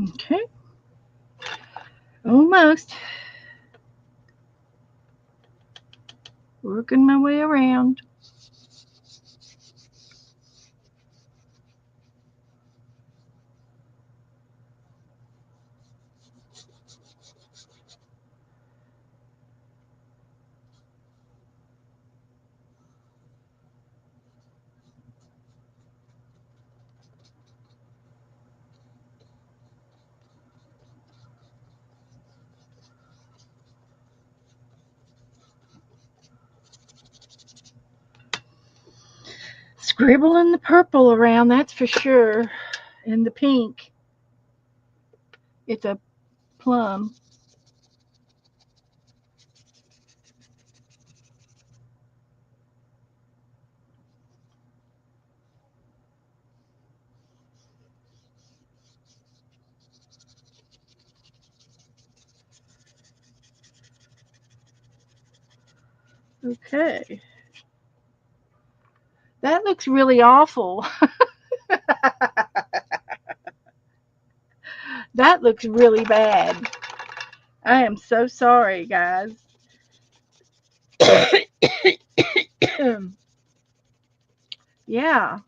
Okay, almost working my way around. Scribbling the purple around, that's for sure. And the pink, it's a plum. Okay, that looks really awful. That looks really bad. I am so sorry, guys. Yeah,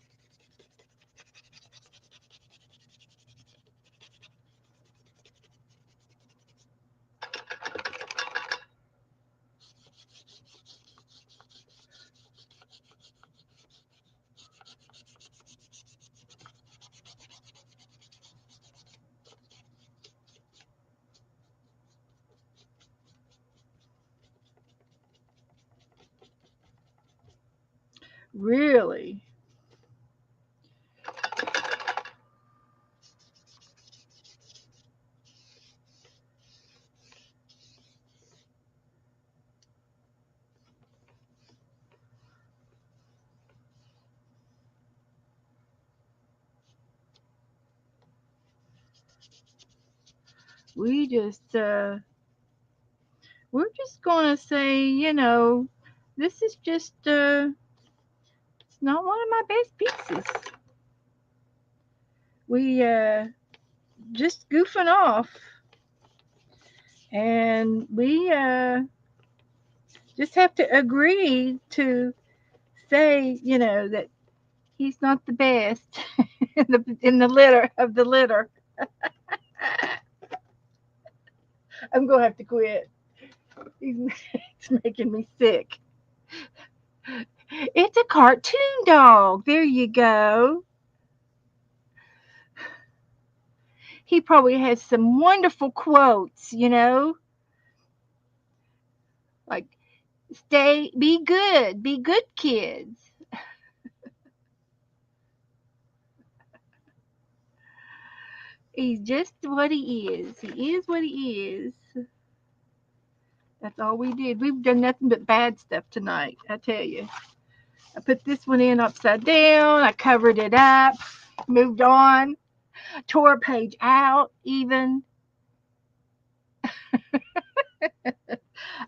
really. We just, we're just gonna say, this is just, it's not one of my best pieces. We, just goofing off, and we, just have to agree to say, that he's not the best in the litter of the litter. I'm gonna have to quit. It's making me sick. It's a cartoon dog. There you go. He probably has some wonderful quotes, like be good kids. He's just what he is. He is what he is. That's all we did. We've done nothing but bad stuff tonight, I tell you. I put this one in upside down, I covered it up, moved on, tore a page out even.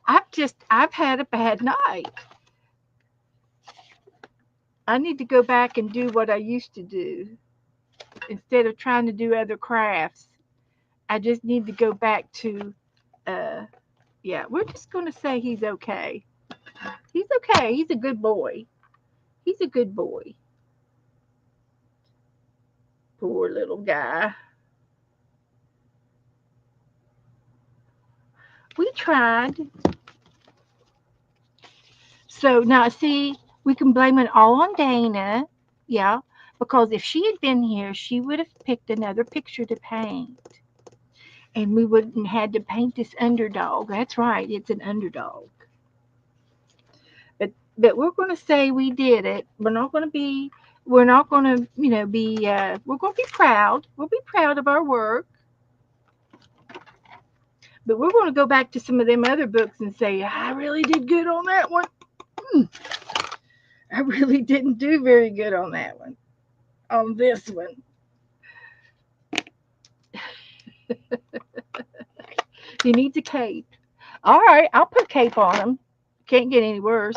I've had a bad night. I need to go back and do what I used to do instead of trying to do other crafts. I just need to go back to uh yeah, we're just going to say he's okay. He's okay. He's a good boy. He's a good boy. Poor little guy. We tried. So now, see, we can blame it all on Dana. Yeah, because if she had been here, she would have picked another picture to paint. And we wouldn't had to paint this underdog. That's right, it's an underdog. But we're going to say we did it. We're not going to, we're going to be proud. We'll be proud of our work. But we're going to go back to some of them other books and say, I really did good on that one. I really didn't do very good on that one. On this one. He needs a cape. All right, I'll put cape on him. Can't get any worse.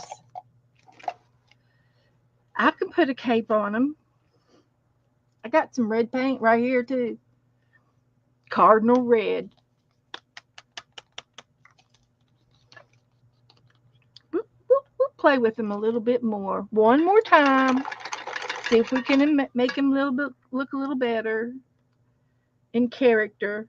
I can put a cape on him. I got some red paint right here too. Cardinal red. We'll play with him a little bit more. One more time. See if we can make him a little bit look a little better in character.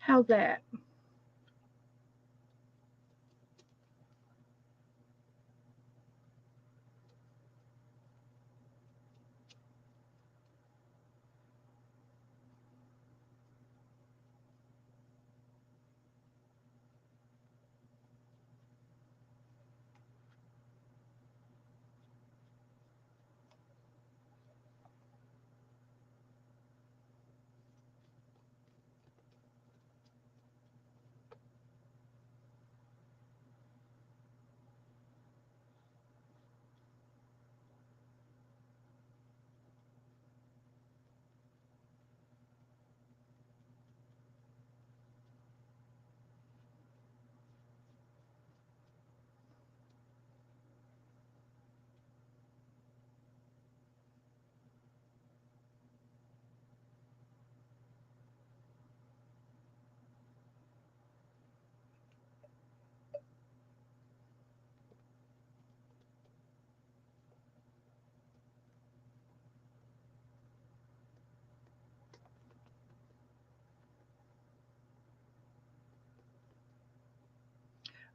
How's that?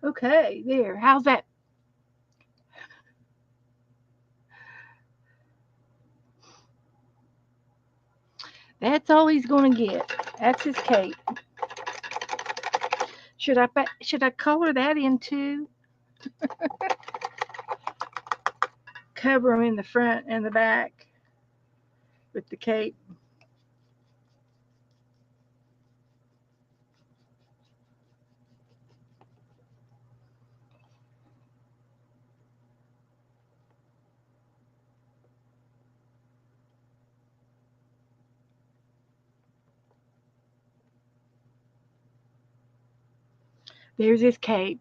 Okay, there. How's that? That's all he's gonna get. That's his cape. Should I color that in too? Cover him in the front and the back with the cape. There's his cape.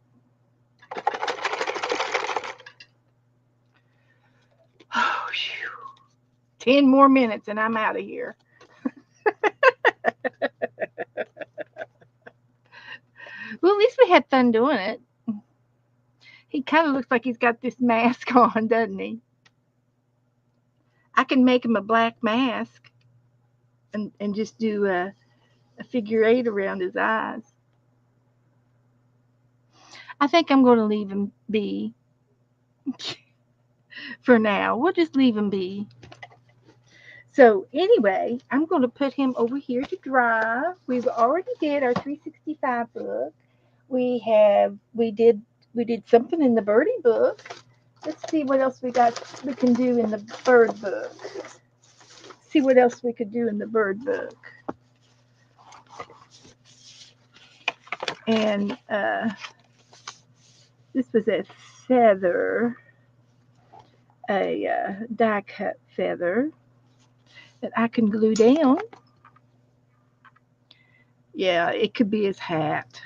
Oh, 10 more minutes and I'm out of here. Well, at least we had fun doing it. He kind of looks like he's got this mask on, doesn't he? I can make him a black mask and just do a figure eight around his eyes. I think I'm going to leave him be for now. We'll just leave him be. So anyway, I'm going to put him over here to dry. We've already did our 365 book. We did something in the birdie book. Let's see what else we can do in the bird book. See what else we could do in the bird book. And this was a feather, a die cut feather that I can glue down. Yeah, it could be his hat.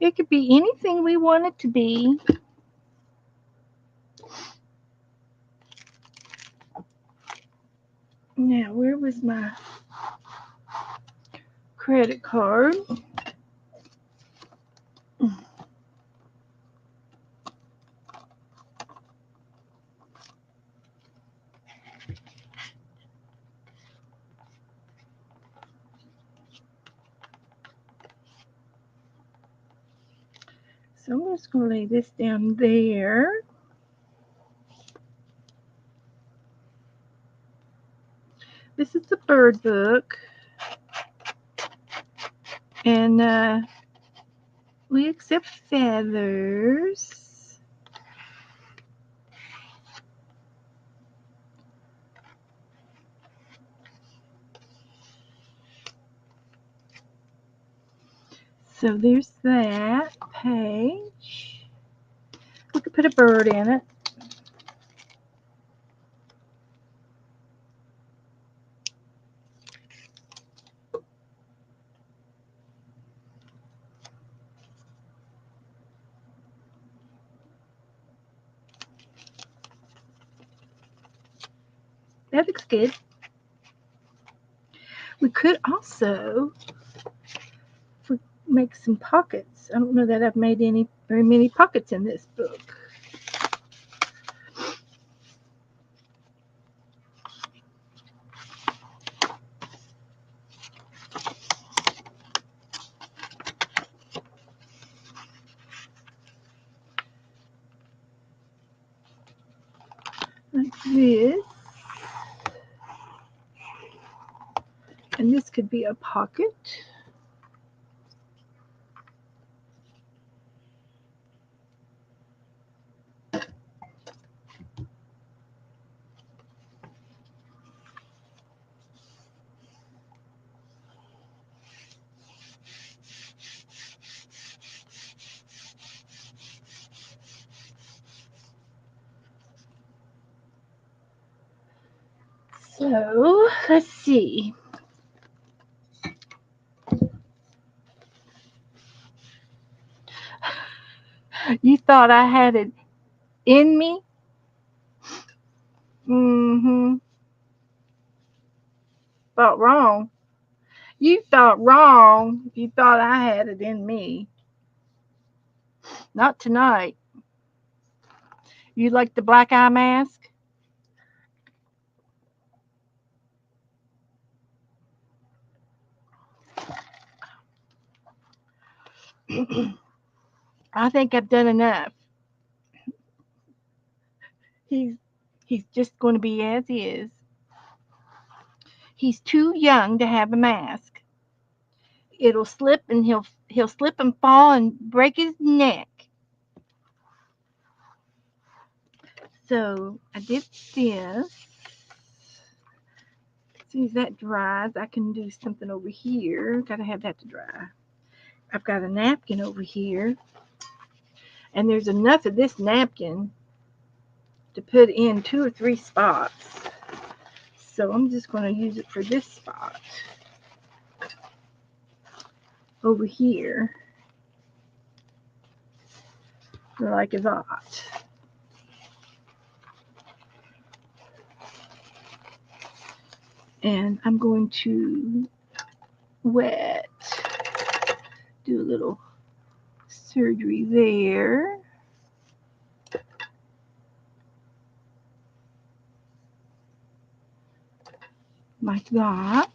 It could be anything we want it to be. Now, where was my credit card? So I'm just going to lay this down there. This is the bird book. And we accept feathers. So there's that page. We could put a bird in it. That looks good. We could also make some pockets. I don't know that I've made very many pockets in this book. Like this. And this could be a pocket. So let's see. You thought I had it in me? Mm-hmm. Thought wrong. You thought wrong if you thought I had it in me. Not tonight. You like the black eye mask? I think I've done enough. He's he's just going to be as is. He's too young to have a mask. It'll slip and he'll slip and fall and break his neck. So I did this. As soon as that dries, I can do something over here. Gotta have that to dry. I've got a napkin over here, and there's enough of this napkin to put in 2 or 3 spots. So I'm just going to use it for this spot over here, like that. And I'm going to wet, do a little surgery there. Like that.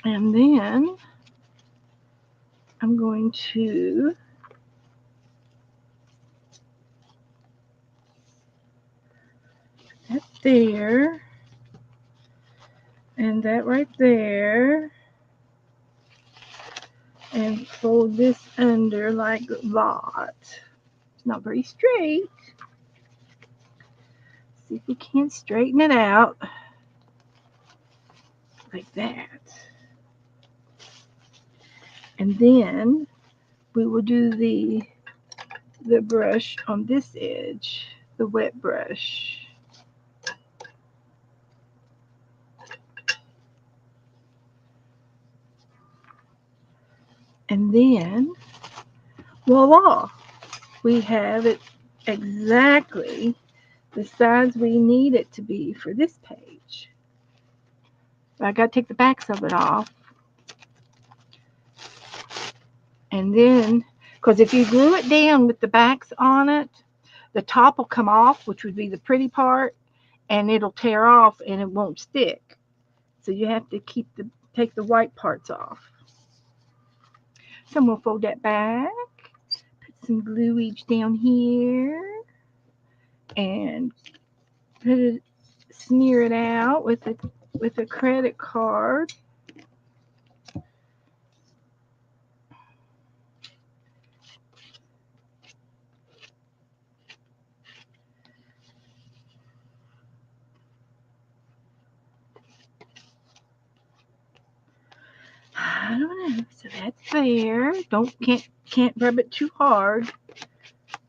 And then I'm going to that there and that right there and fold this under like that. It's not very straight. See if we can't straighten it out like that. And then we will do the brush on this edge, the wet brush. And then, voila, we have it exactly the size we need it to be for this page. I got to take the backs of it off. And then, because if you glue it down with the backs on it, the top will come off, which would be the pretty part, and it'll tear off and it won't stick. So you have to take the white parts off. So I'm going to fold that back, put some glue each down here, and smear it out with a credit card. I don't know. So that's there. Can't rub it too hard. If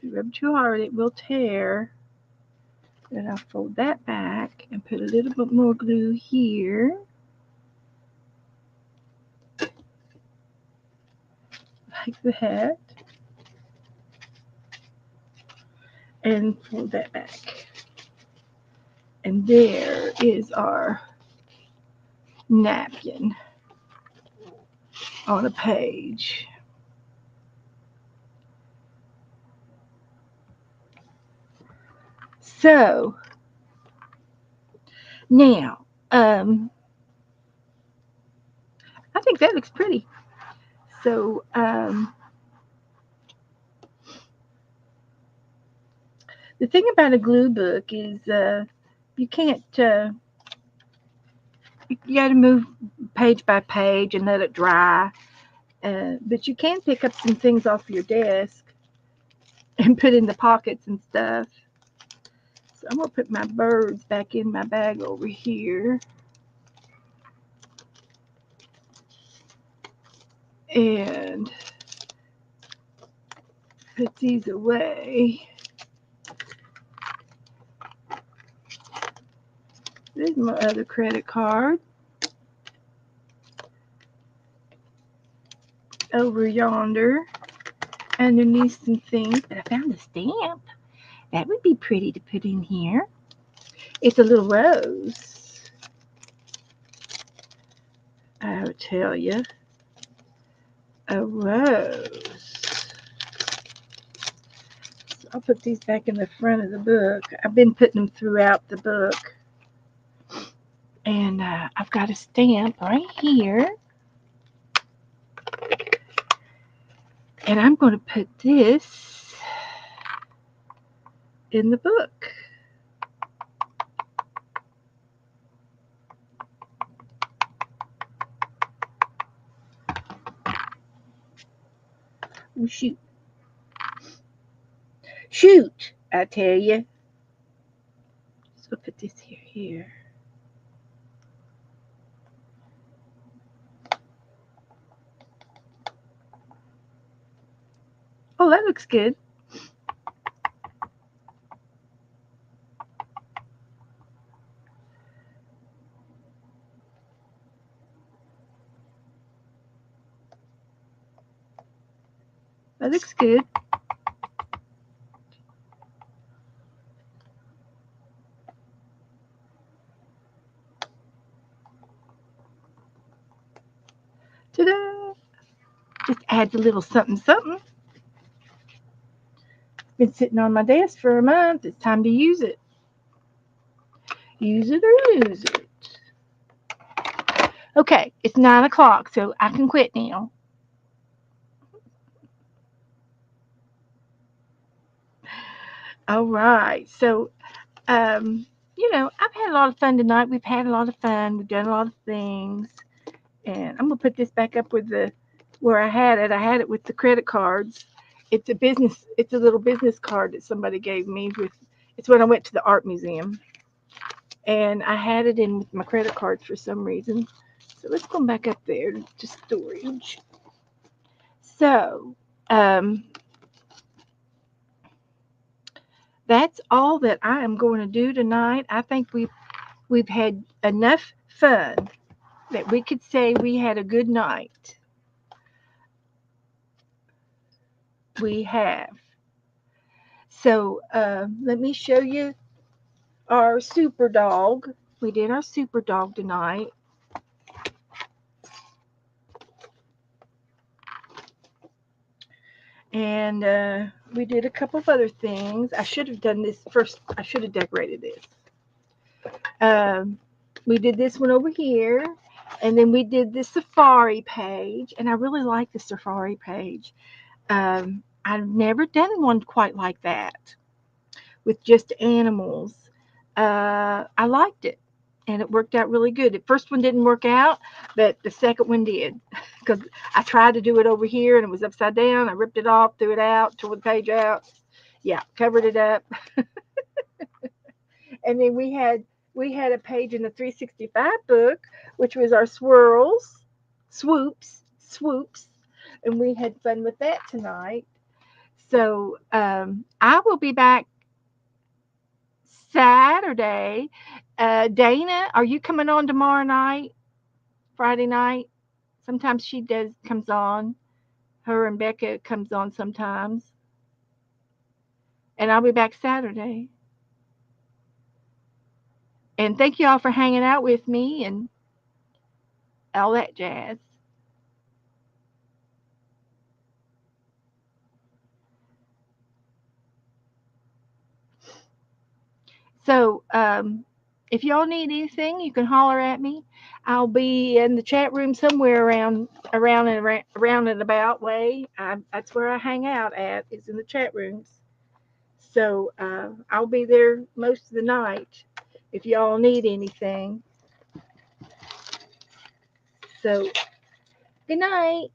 you rub too hard, it will tear. Then I'll fold that back and put a little bit more glue here. Like that. And fold that back. And there is our napkin on a page. So now, I think that looks pretty. So the thing about a glue book is you can't. You got to move page by page and let it dry. But you can pick up some things off your desk and put in the pockets and stuff. So I'm gonna put my birds back in my bag over here. And put these away. There's my other credit card over yonder underneath some things. But I found a stamp. That would be pretty to put in here. It's a little rose. I'll tell you. A rose. So I'll put these back in the front of the book. I've been putting them throughout the book. And I've got a stamp right here. And I'm going to put this in the book. Oh, shoot. Shoot, I tell you. So put this here. Oh, that looks good. That looks good. Ta-da! Just adds a little something, something. Been sitting on my desk for a month. It's time to use it. Use it or lose it. Okay, it's 9 o'clock, so I can quit now. All right. So, I've had a lot of fun tonight. We've had a lot of fun. We've done a lot of things. And I'm gonna put this back up with the where I had it. I had it with the credit cards. It's a little business card that somebody gave me with it's when I went to the art museum. And I had it in with my credit cards for some reason. So let's go back up there to storage. So, um, that's all that I am going to do tonight. I think we've had enough fun that we could say we had a good night. we have. So let me show you our super dog. We did our super dog tonight. And we did a couple of other things. I should have done this first. I should have decorated this. Um, we did this one over here. And then we did the safari page. And I really like the safari page. I've never done one quite like that with just animals. I liked it, and it worked out really good. The first one didn't work out, but the second one did, because I tried to do it over here and it was upside down. I ripped it off, threw it out, tore the page out. Yeah, covered it up, and then we had a page in the 365 book, which was our swirls, swoops, and we had fun with that tonight. So I will be back Saturday. Dana, are you coming on tomorrow night, Friday night? Sometimes she does comes on. Her and Becca comes on sometimes, and I'll be back Saturday. And thank you all for hanging out with me and all that jazz. So if y'all need anything, you can holler at me. I'll be in the chat room somewhere around and about way. That's where I hang out at, is in the chat rooms. So I'll be there most of the night if y'all need anything. So good night.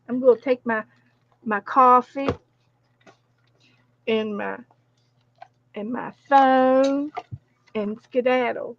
I'm gonna take my coffee and my phone and skedaddle.